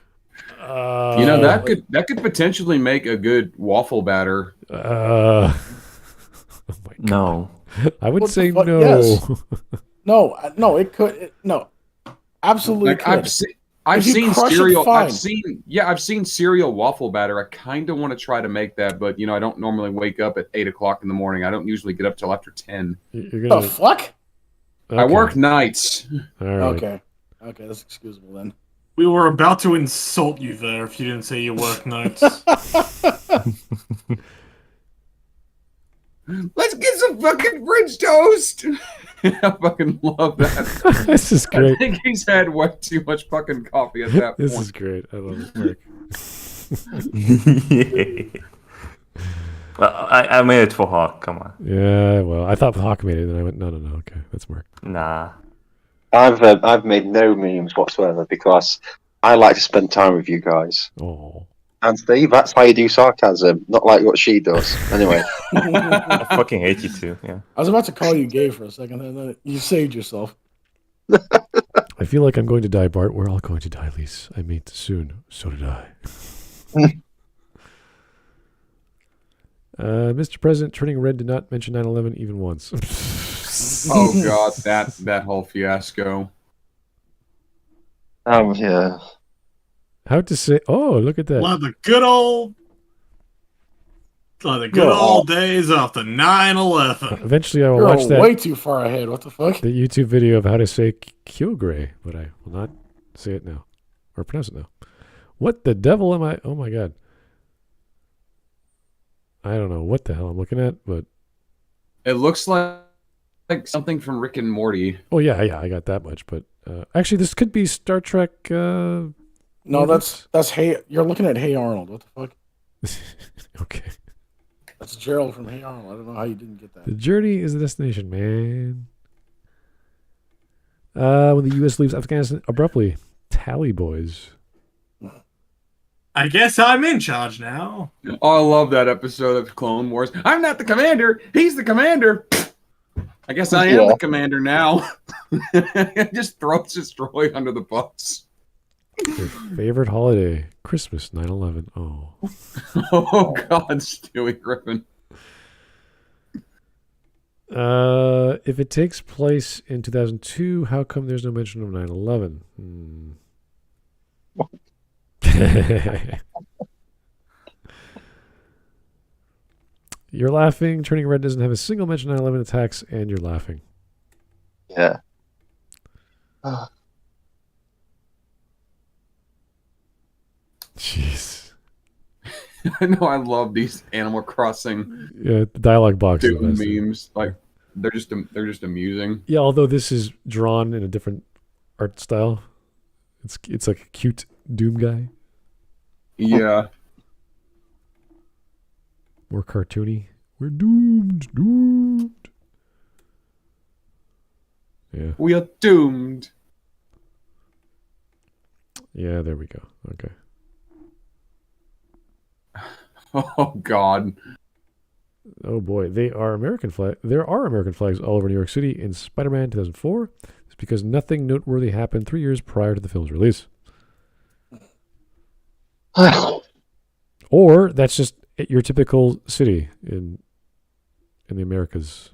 Speaker 1: You know, that could potentially make a good waffle batter.
Speaker 3: Oh my God.
Speaker 4: No.
Speaker 3: I would
Speaker 2: What the
Speaker 3: say
Speaker 2: fuck?
Speaker 3: no.
Speaker 2: Yes. No, it could. No, absolutely.
Speaker 1: Like
Speaker 2: could.
Speaker 1: I've
Speaker 2: If you
Speaker 1: seen
Speaker 2: crush it,
Speaker 1: cereal.
Speaker 2: fine.
Speaker 1: I've seen cereal waffle batter. I kind of want to try to make that, but I don't normally wake up at 8 o'clock in the morning. I don't usually get up till after 10.
Speaker 3: You're
Speaker 2: The
Speaker 3: gonna,
Speaker 2: fuck?
Speaker 1: I work nights.
Speaker 3: All right.
Speaker 2: Okay, that's excusable then.
Speaker 5: We were about to insult you there if you didn't say you work nights.
Speaker 1: Let's get some fucking French toast. I fucking love that.
Speaker 3: This is
Speaker 1: I
Speaker 3: great.
Speaker 1: think he's had way too much fucking coffee at that
Speaker 3: This
Speaker 1: point.
Speaker 3: is great. I love it, Mark.
Speaker 4: Well, I made it for Hawk. Come on.
Speaker 3: Yeah, well, I thought Hawk made it, and I went, no. Okay, that's Mark.
Speaker 4: Nah.
Speaker 6: I've made no memes whatsoever because I like to spend time with you guys.
Speaker 3: Oh.
Speaker 6: And Steve, that's how you do sarcasm, not like what she does. Anyway,
Speaker 4: I fucking hate you too. Yeah.
Speaker 2: I was about to call you gay for a second, and then you saved yourself.
Speaker 3: I feel like I'm going to die, Bart. We're all going to die, Lise. I meet soon. So did I. Mr. President, turning red did not mention 9/11 even once.
Speaker 1: Oh God, that whole fiasco.
Speaker 6: Yeah.
Speaker 3: How to say? Oh, look at that.
Speaker 5: Like the good old days after 9/11.
Speaker 3: Eventually, I will
Speaker 2: You're
Speaker 3: watch that.
Speaker 2: way too far ahead. What the fuck?
Speaker 3: The YouTube video of how to say Kilgrey, but I will not say it now or pronounce it now. What the devil am I? Oh my God. I don't know what the hell I'm looking at, but
Speaker 1: It looks like something from Rick and Morty.
Speaker 3: oh yeah, I got that much. But actually, this could be Star Trek.
Speaker 2: No, that's Hey. You're looking at Hey Arnold. What the fuck?
Speaker 3: Okay.
Speaker 2: That's Gerald from Hey Arnold. I don't know how you didn't get that.
Speaker 3: The journey is the destination, man. When the U.S. leaves Afghanistan abruptly, Tally Boys.
Speaker 5: I guess I'm in charge now.
Speaker 1: Oh, I love that episode of Clone Wars. I'm not the commander. He's the commander. I guess I am the commander now. Just throws his droid under the bus.
Speaker 3: Your favorite holiday, Christmas, 9/11. Oh.
Speaker 1: Oh God, Stewie Griffin.
Speaker 3: If it takes place in 2002, how come there's no mention of 9/11? You're laughing. Turning red doesn't have a single mention of 9/11 attacks, and you're laughing.
Speaker 6: Yeah.
Speaker 3: Jeez.
Speaker 1: I know. I love these Animal Crossing
Speaker 3: Yeah, the dialogue box is the best.
Speaker 1: memes. Like they're just amusing.
Speaker 3: Yeah, although this is drawn in a different art style. It's like a cute Doom guy.
Speaker 1: Yeah.
Speaker 3: More cartoony. We're doomed. Yeah.
Speaker 1: We are doomed.
Speaker 3: Yeah, there we go. Okay.
Speaker 1: Oh God.
Speaker 3: Oh boy, there are American flags all over New York City in Spider-Man 2004. It's because nothing noteworthy happened 3 years prior to the film's release. Or that's just your typical city in the Americas.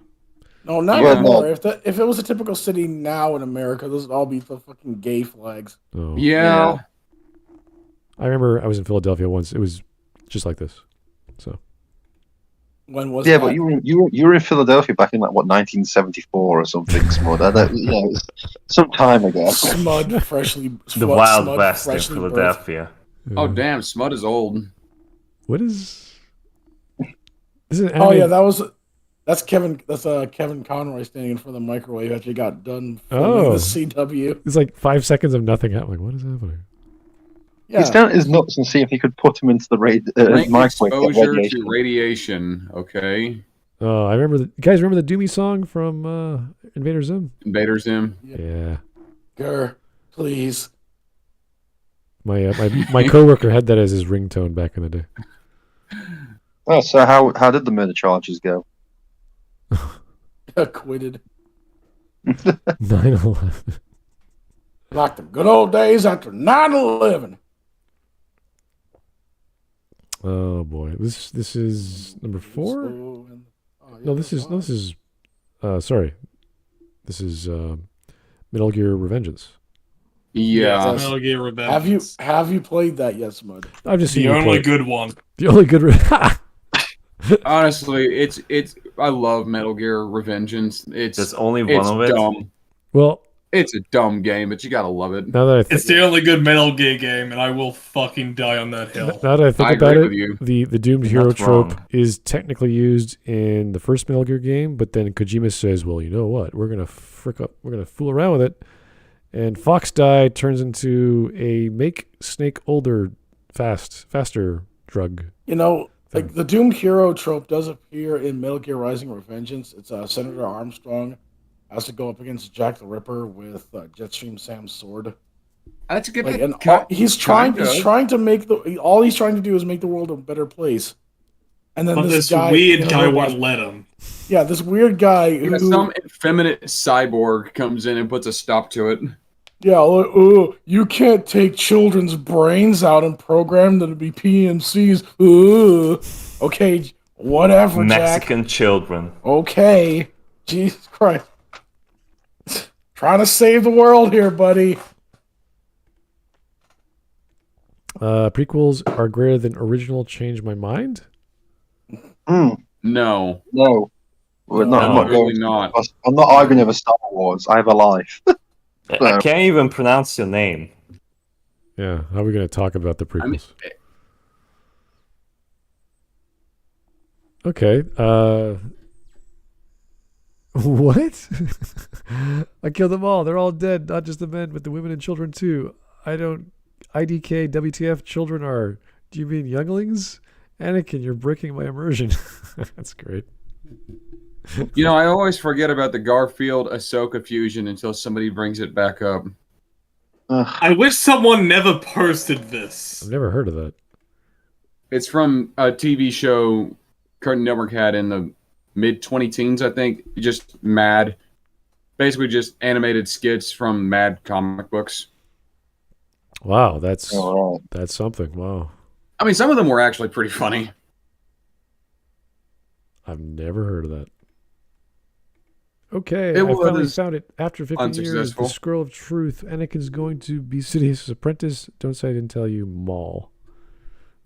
Speaker 2: No, not
Speaker 6: Yeah,
Speaker 2: anymore.
Speaker 6: no.
Speaker 2: If it was a typical city now in America, those would all be the fucking gay flags.
Speaker 3: Oh.
Speaker 1: Yeah.
Speaker 3: I remember I was in Philadelphia once. It was just like this. So
Speaker 2: When was
Speaker 6: Yeah,
Speaker 2: that?
Speaker 6: but you were in Philadelphia back in 1974 or something, Smud. It was some time ago.
Speaker 2: Smud freshly
Speaker 4: The Wild
Speaker 2: Smud
Speaker 4: West in
Speaker 2: freshly birthed.
Speaker 4: Philadelphia.
Speaker 1: Oh damn, Smut is old.
Speaker 3: what is this? Is an
Speaker 2: Oh
Speaker 3: anime?
Speaker 2: yeah, that's Kevin. That's Kevin Conroy standing in front of the microwave after he got done filming
Speaker 3: Oh.
Speaker 2: the CW.
Speaker 3: It's like 5 seconds of nothing happening. What is happening?
Speaker 2: Yeah,
Speaker 6: He's down his nuts and see if he could put him into the
Speaker 1: Rank
Speaker 6: microwave. get
Speaker 1: exposure
Speaker 6: radiation.
Speaker 1: to radiation. Okay.
Speaker 3: Oh, I remember. You guys remember the Doomy song from Invader Zim?
Speaker 1: Invader Zim.
Speaker 3: Yeah.
Speaker 2: Grr, please.
Speaker 3: My coworker had that as his ringtone back in the day.
Speaker 6: Oh, so how did the murder charges go?
Speaker 2: Acquitted.
Speaker 3: 9/11.
Speaker 2: Like the good old days after 9/11.
Speaker 3: Oh boy, this is number 4. No, this is sorry, this is Metal Gear Revengeance.
Speaker 1: Yeah.
Speaker 5: Yes, Metal Gear Revengeance.
Speaker 2: Have you played that yet, Smud?
Speaker 3: I've just seen
Speaker 5: The
Speaker 3: you
Speaker 5: only
Speaker 3: play it.
Speaker 5: good one.
Speaker 3: The only good.
Speaker 1: Honestly, it's I love Metal Gear Revengeance.
Speaker 4: There's only
Speaker 1: It's
Speaker 4: one of it.
Speaker 1: dumb.
Speaker 3: Well,
Speaker 1: It's a dumb game, but you gotta love it.
Speaker 3: now that I
Speaker 5: It's the only good Metal Gear game, and I will fucking die on that hill.
Speaker 3: now that I think
Speaker 1: I
Speaker 3: about
Speaker 1: agree
Speaker 3: it,
Speaker 1: with
Speaker 3: the doomed hero
Speaker 4: not
Speaker 3: trope
Speaker 4: wrong.
Speaker 3: is technically used in the first Metal Gear game, but then Kojima says, "Well, you know what? We're gonna fool around with it," and Fox Die turns into a make Snake older, faster drug.
Speaker 2: You know, like the doomed hero trope does appear in Metal Gear Rising: Revengeance. It's Senator Armstrong has to go up against Jack the Ripper with Jetstream Sam's sword.
Speaker 1: That's a good.
Speaker 2: Like, and he's trying to make all he's trying to do is make the world a better place. And then
Speaker 5: But
Speaker 2: this
Speaker 5: this
Speaker 2: guy,
Speaker 5: weird guy won't let him.
Speaker 2: Yeah, this weird guy who
Speaker 1: Some effeminate cyborg comes in and puts a stop to it.
Speaker 2: Yeah, you can't take children's brains out and program them to be PMCs. Okay, whatever,
Speaker 4: Mexican
Speaker 2: Jack.
Speaker 4: children.
Speaker 2: Okay, Jesus Christ. Trying to save the world here, buddy.
Speaker 3: Prequels are greater than original. Change my mind?
Speaker 6: Mm,
Speaker 1: No,
Speaker 6: no. We're not, I'm,
Speaker 1: no,
Speaker 6: not
Speaker 1: really
Speaker 6: going,
Speaker 1: not.
Speaker 6: I'm not arguing over Star Wars. I have a life.
Speaker 4: I can't even pronounce your name.
Speaker 3: Yeah, how are we going to talk about the prequels? Okay, what? I killed them all. They're all dead. Not just the men, but the women and children too. IDK, WTF, children are... Do you mean younglings? Anakin, you're breaking my immersion. That's great.
Speaker 1: You know, I always forget about the Garfield Ahsoka fusion until somebody brings it back up.
Speaker 5: I wish someone never posted this.
Speaker 3: I've never heard of that.
Speaker 1: It's from a TV show Cartoon Network had in the mid-2010s, I think. Just Mad. Basically just animated skits from Mad comic books.
Speaker 3: Wow, that's something. Wow.
Speaker 1: I mean, some of them were actually pretty funny.
Speaker 3: I've never heard of that. Okay,
Speaker 1: It
Speaker 3: I finally
Speaker 1: was
Speaker 3: found it. After 50 years,
Speaker 1: unsuccessful.
Speaker 3: the Scroll of Truth. Anakin's going to be Sidious's apprentice. Don't say I didn't tell you, Maul.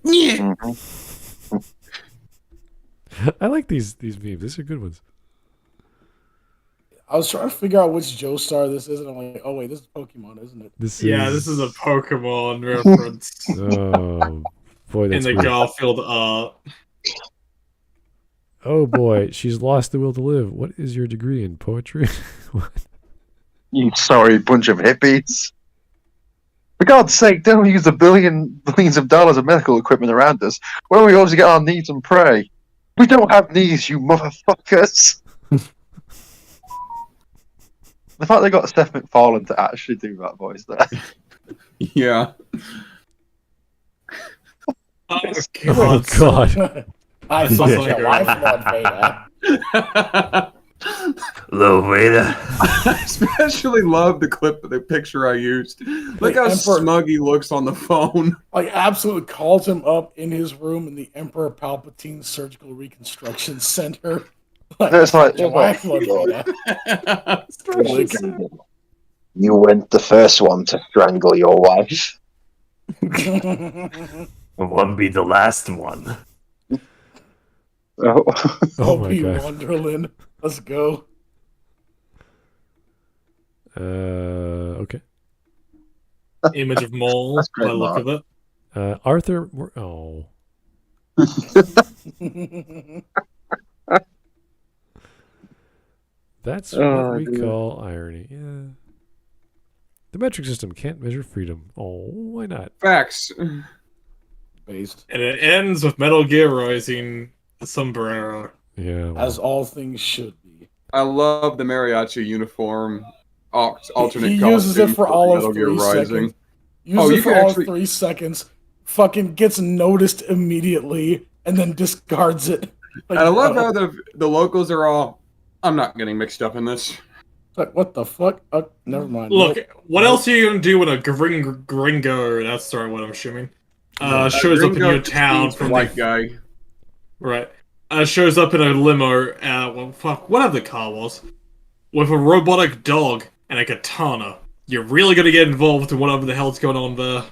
Speaker 1: Yeah.
Speaker 3: I like these memes. These are good ones.
Speaker 2: I was trying to figure out which Joestar this is, and I'm like, oh wait, this is Pokemon, isn't it?
Speaker 3: This
Speaker 5: is a Pokemon reference
Speaker 3: Oh boy,
Speaker 5: in
Speaker 3: that's
Speaker 5: the
Speaker 3: weird.
Speaker 5: Garfield art.
Speaker 3: Oh boy, she's lost the will to live. What is your degree in poetry? What?
Speaker 6: You sorry bunch of hippies. For God's sake, don't use the billions of dollars of medical equipment around us. Why don't we all just get on our knees and pray? We don't have knees, you motherfuckers. The fact they got Seth MacFarlane to actually do that voice there.
Speaker 1: Yeah.
Speaker 5: Oh
Speaker 3: Oh god.
Speaker 2: I fuck your wife, Lord Vader.
Speaker 4: Little Vader.
Speaker 1: I especially love the picture I used. Look how
Speaker 2: Emperor-
Speaker 1: smug he looks on the phone.
Speaker 2: Like, absolutely calls him up in his room in the Emperor Palpatine Surgical Reconstruction Center.
Speaker 6: It's like,
Speaker 2: your wife, Lord Vader.
Speaker 6: you weren't the first one to strangle your wife.
Speaker 4: Won't be the last one.
Speaker 6: Oh.
Speaker 3: Oh my
Speaker 2: Opie
Speaker 3: god.
Speaker 2: Wonderland. Let's go.
Speaker 3: Okay.
Speaker 5: Image of Mole
Speaker 6: That's great,
Speaker 5: by the look
Speaker 6: Mark.
Speaker 5: of it.
Speaker 3: Arthur. Oh. That's what we call irony. Yeah. The metric system can't measure freedom. Oh, why not?
Speaker 1: Facts.
Speaker 2: Based.
Speaker 5: And it ends with Metal Gear Rising sombrero.
Speaker 3: Yeah. well,
Speaker 2: As all things should be.
Speaker 1: I love the mariachi uniform. Alternate
Speaker 2: He
Speaker 1: costume
Speaker 2: uses it for all
Speaker 1: Metal
Speaker 2: of
Speaker 1: Gear
Speaker 2: 3
Speaker 1: Rising.
Speaker 2: seconds.
Speaker 1: Oh,
Speaker 2: Uses
Speaker 1: you
Speaker 2: it for
Speaker 1: can
Speaker 2: all
Speaker 1: actually-
Speaker 2: 3 seconds. Fucking gets noticed immediately and then discards it. Like,
Speaker 1: And I love how the locals are all, I'm not getting mixed up in this.
Speaker 2: Like, what the fuck? Never mind.
Speaker 5: Look,
Speaker 2: Nope.
Speaker 5: what else are you gonna do when a gringo, that's the right one I'm assuming, shows up in
Speaker 1: Gringo
Speaker 5: your
Speaker 1: just
Speaker 5: town
Speaker 1: means
Speaker 5: from
Speaker 1: white guy.
Speaker 5: Right. Shows up in a limo, well, fuck, whatever the car was, with a robotic dog and a katana. You're really gonna get involved in whatever the hell's going on there.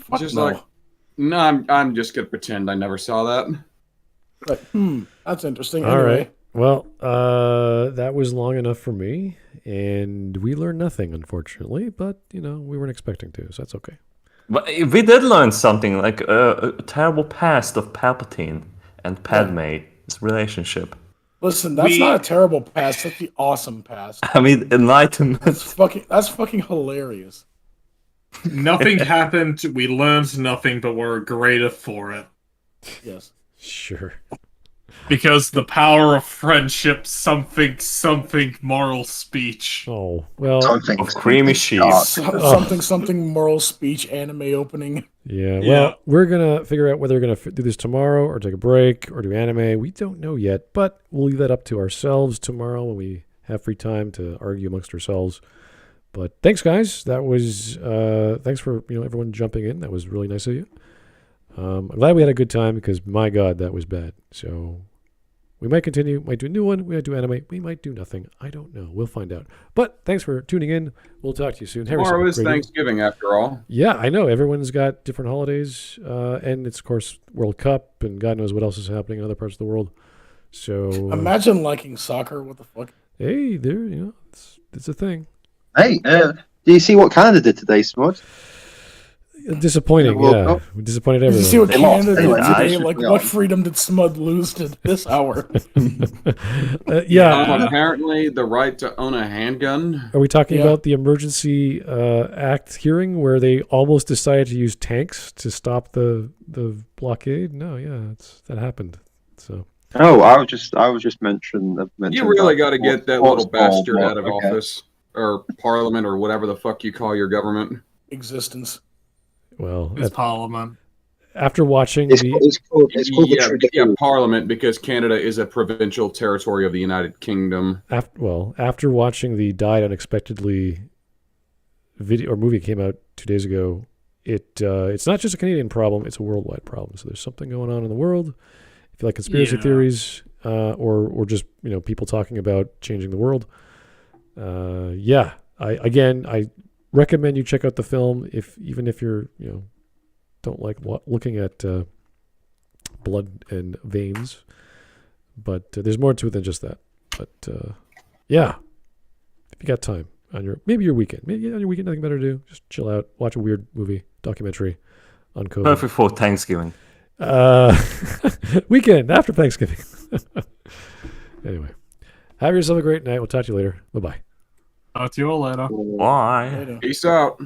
Speaker 2: Fuck
Speaker 1: Just
Speaker 2: no.
Speaker 1: like, no, I'm just gonna pretend I never saw that.
Speaker 2: Like, that's interesting.
Speaker 3: all
Speaker 2: Anyway,
Speaker 3: right. Well, that was long enough for me, and we learned nothing, unfortunately. But we weren't expecting to, so that's okay.
Speaker 4: But we did learn something, like a terrible past of Palpatine and Padme's relationship.
Speaker 2: listen, that's not a terrible past. That's the awesome past.
Speaker 4: I mean, enlightenment.
Speaker 2: That's fucking hilarious.
Speaker 5: Nothing happened, we learned nothing, but we're greater for it.
Speaker 2: Yes.
Speaker 3: Sure.
Speaker 5: Because the power of friendship, something moral speech.
Speaker 3: Oh well.
Speaker 6: Something
Speaker 4: Of creamy cheese.
Speaker 2: Something moral speech anime opening.
Speaker 3: Yeah. Well,
Speaker 5: Yeah.
Speaker 3: we're gonna figure out whether we're gonna do this tomorrow or take a break or do anime. We don't know yet, but we'll leave that up to ourselves tomorrow when we have free time to argue amongst ourselves. But thanks, guys. That was thanks for everyone jumping in. That was really nice of you. I'm glad we had a good time because my God, that was bad. So we might continue. Might do a new one. We might do anime. We might do nothing. I don't know. We'll find out. But thanks for tuning in. We'll talk to you soon.
Speaker 1: Tomorrow is Thanksgiving, after all.
Speaker 3: Yeah, I know. Everyone's got different holidays, and it's of course World Cup, and God knows what else is happening in other parts of the world. So
Speaker 2: imagine liking soccer. What the fuck?
Speaker 3: Hey, there. It's a thing.
Speaker 6: Hey, do you see what Canada did today, Smudge?
Speaker 3: Disappointing, yeah. We disappointed everyone.
Speaker 2: Did you see what Canada did today?
Speaker 6: Like,
Speaker 2: what freedom did Smud lose to this hour?
Speaker 3: Yeah.
Speaker 1: Apparently, the right to own a handgun.
Speaker 3: Are we talking about the emergency act hearing where they almost decided to use tanks to stop the blockade? No, yeah, that happened. So.
Speaker 6: Oh, I was just mentioning.
Speaker 1: You really got to get that little bastard out of office or parliament or whatever the fuck you call your government.
Speaker 2: Existence.
Speaker 3: Well,
Speaker 5: it's Parliament.
Speaker 3: After watching
Speaker 6: it's called the
Speaker 1: Parliament, because Canada is a provincial territory of the United Kingdom.
Speaker 3: After watching the Died Unexpectedly video or movie came out 2 days ago, it's not just a Canadian problem; it's a worldwide problem. So there's something going on in the world. If you like conspiracy theories, or just people talking about changing the world, I recommend you check out the film even if you're don't like looking at blood and veins, but there's more to it than just that. But if you got time on your weekend, nothing better to do, just chill out, watch a weird movie documentary on COVID.
Speaker 4: Perfect for Thanksgiving.
Speaker 3: Weekend after Thanksgiving. Anyway, have yourself a great night. We'll talk to you later. Bye bye.
Speaker 5: Talk to you all later.
Speaker 4: Bye.
Speaker 1: Peace out.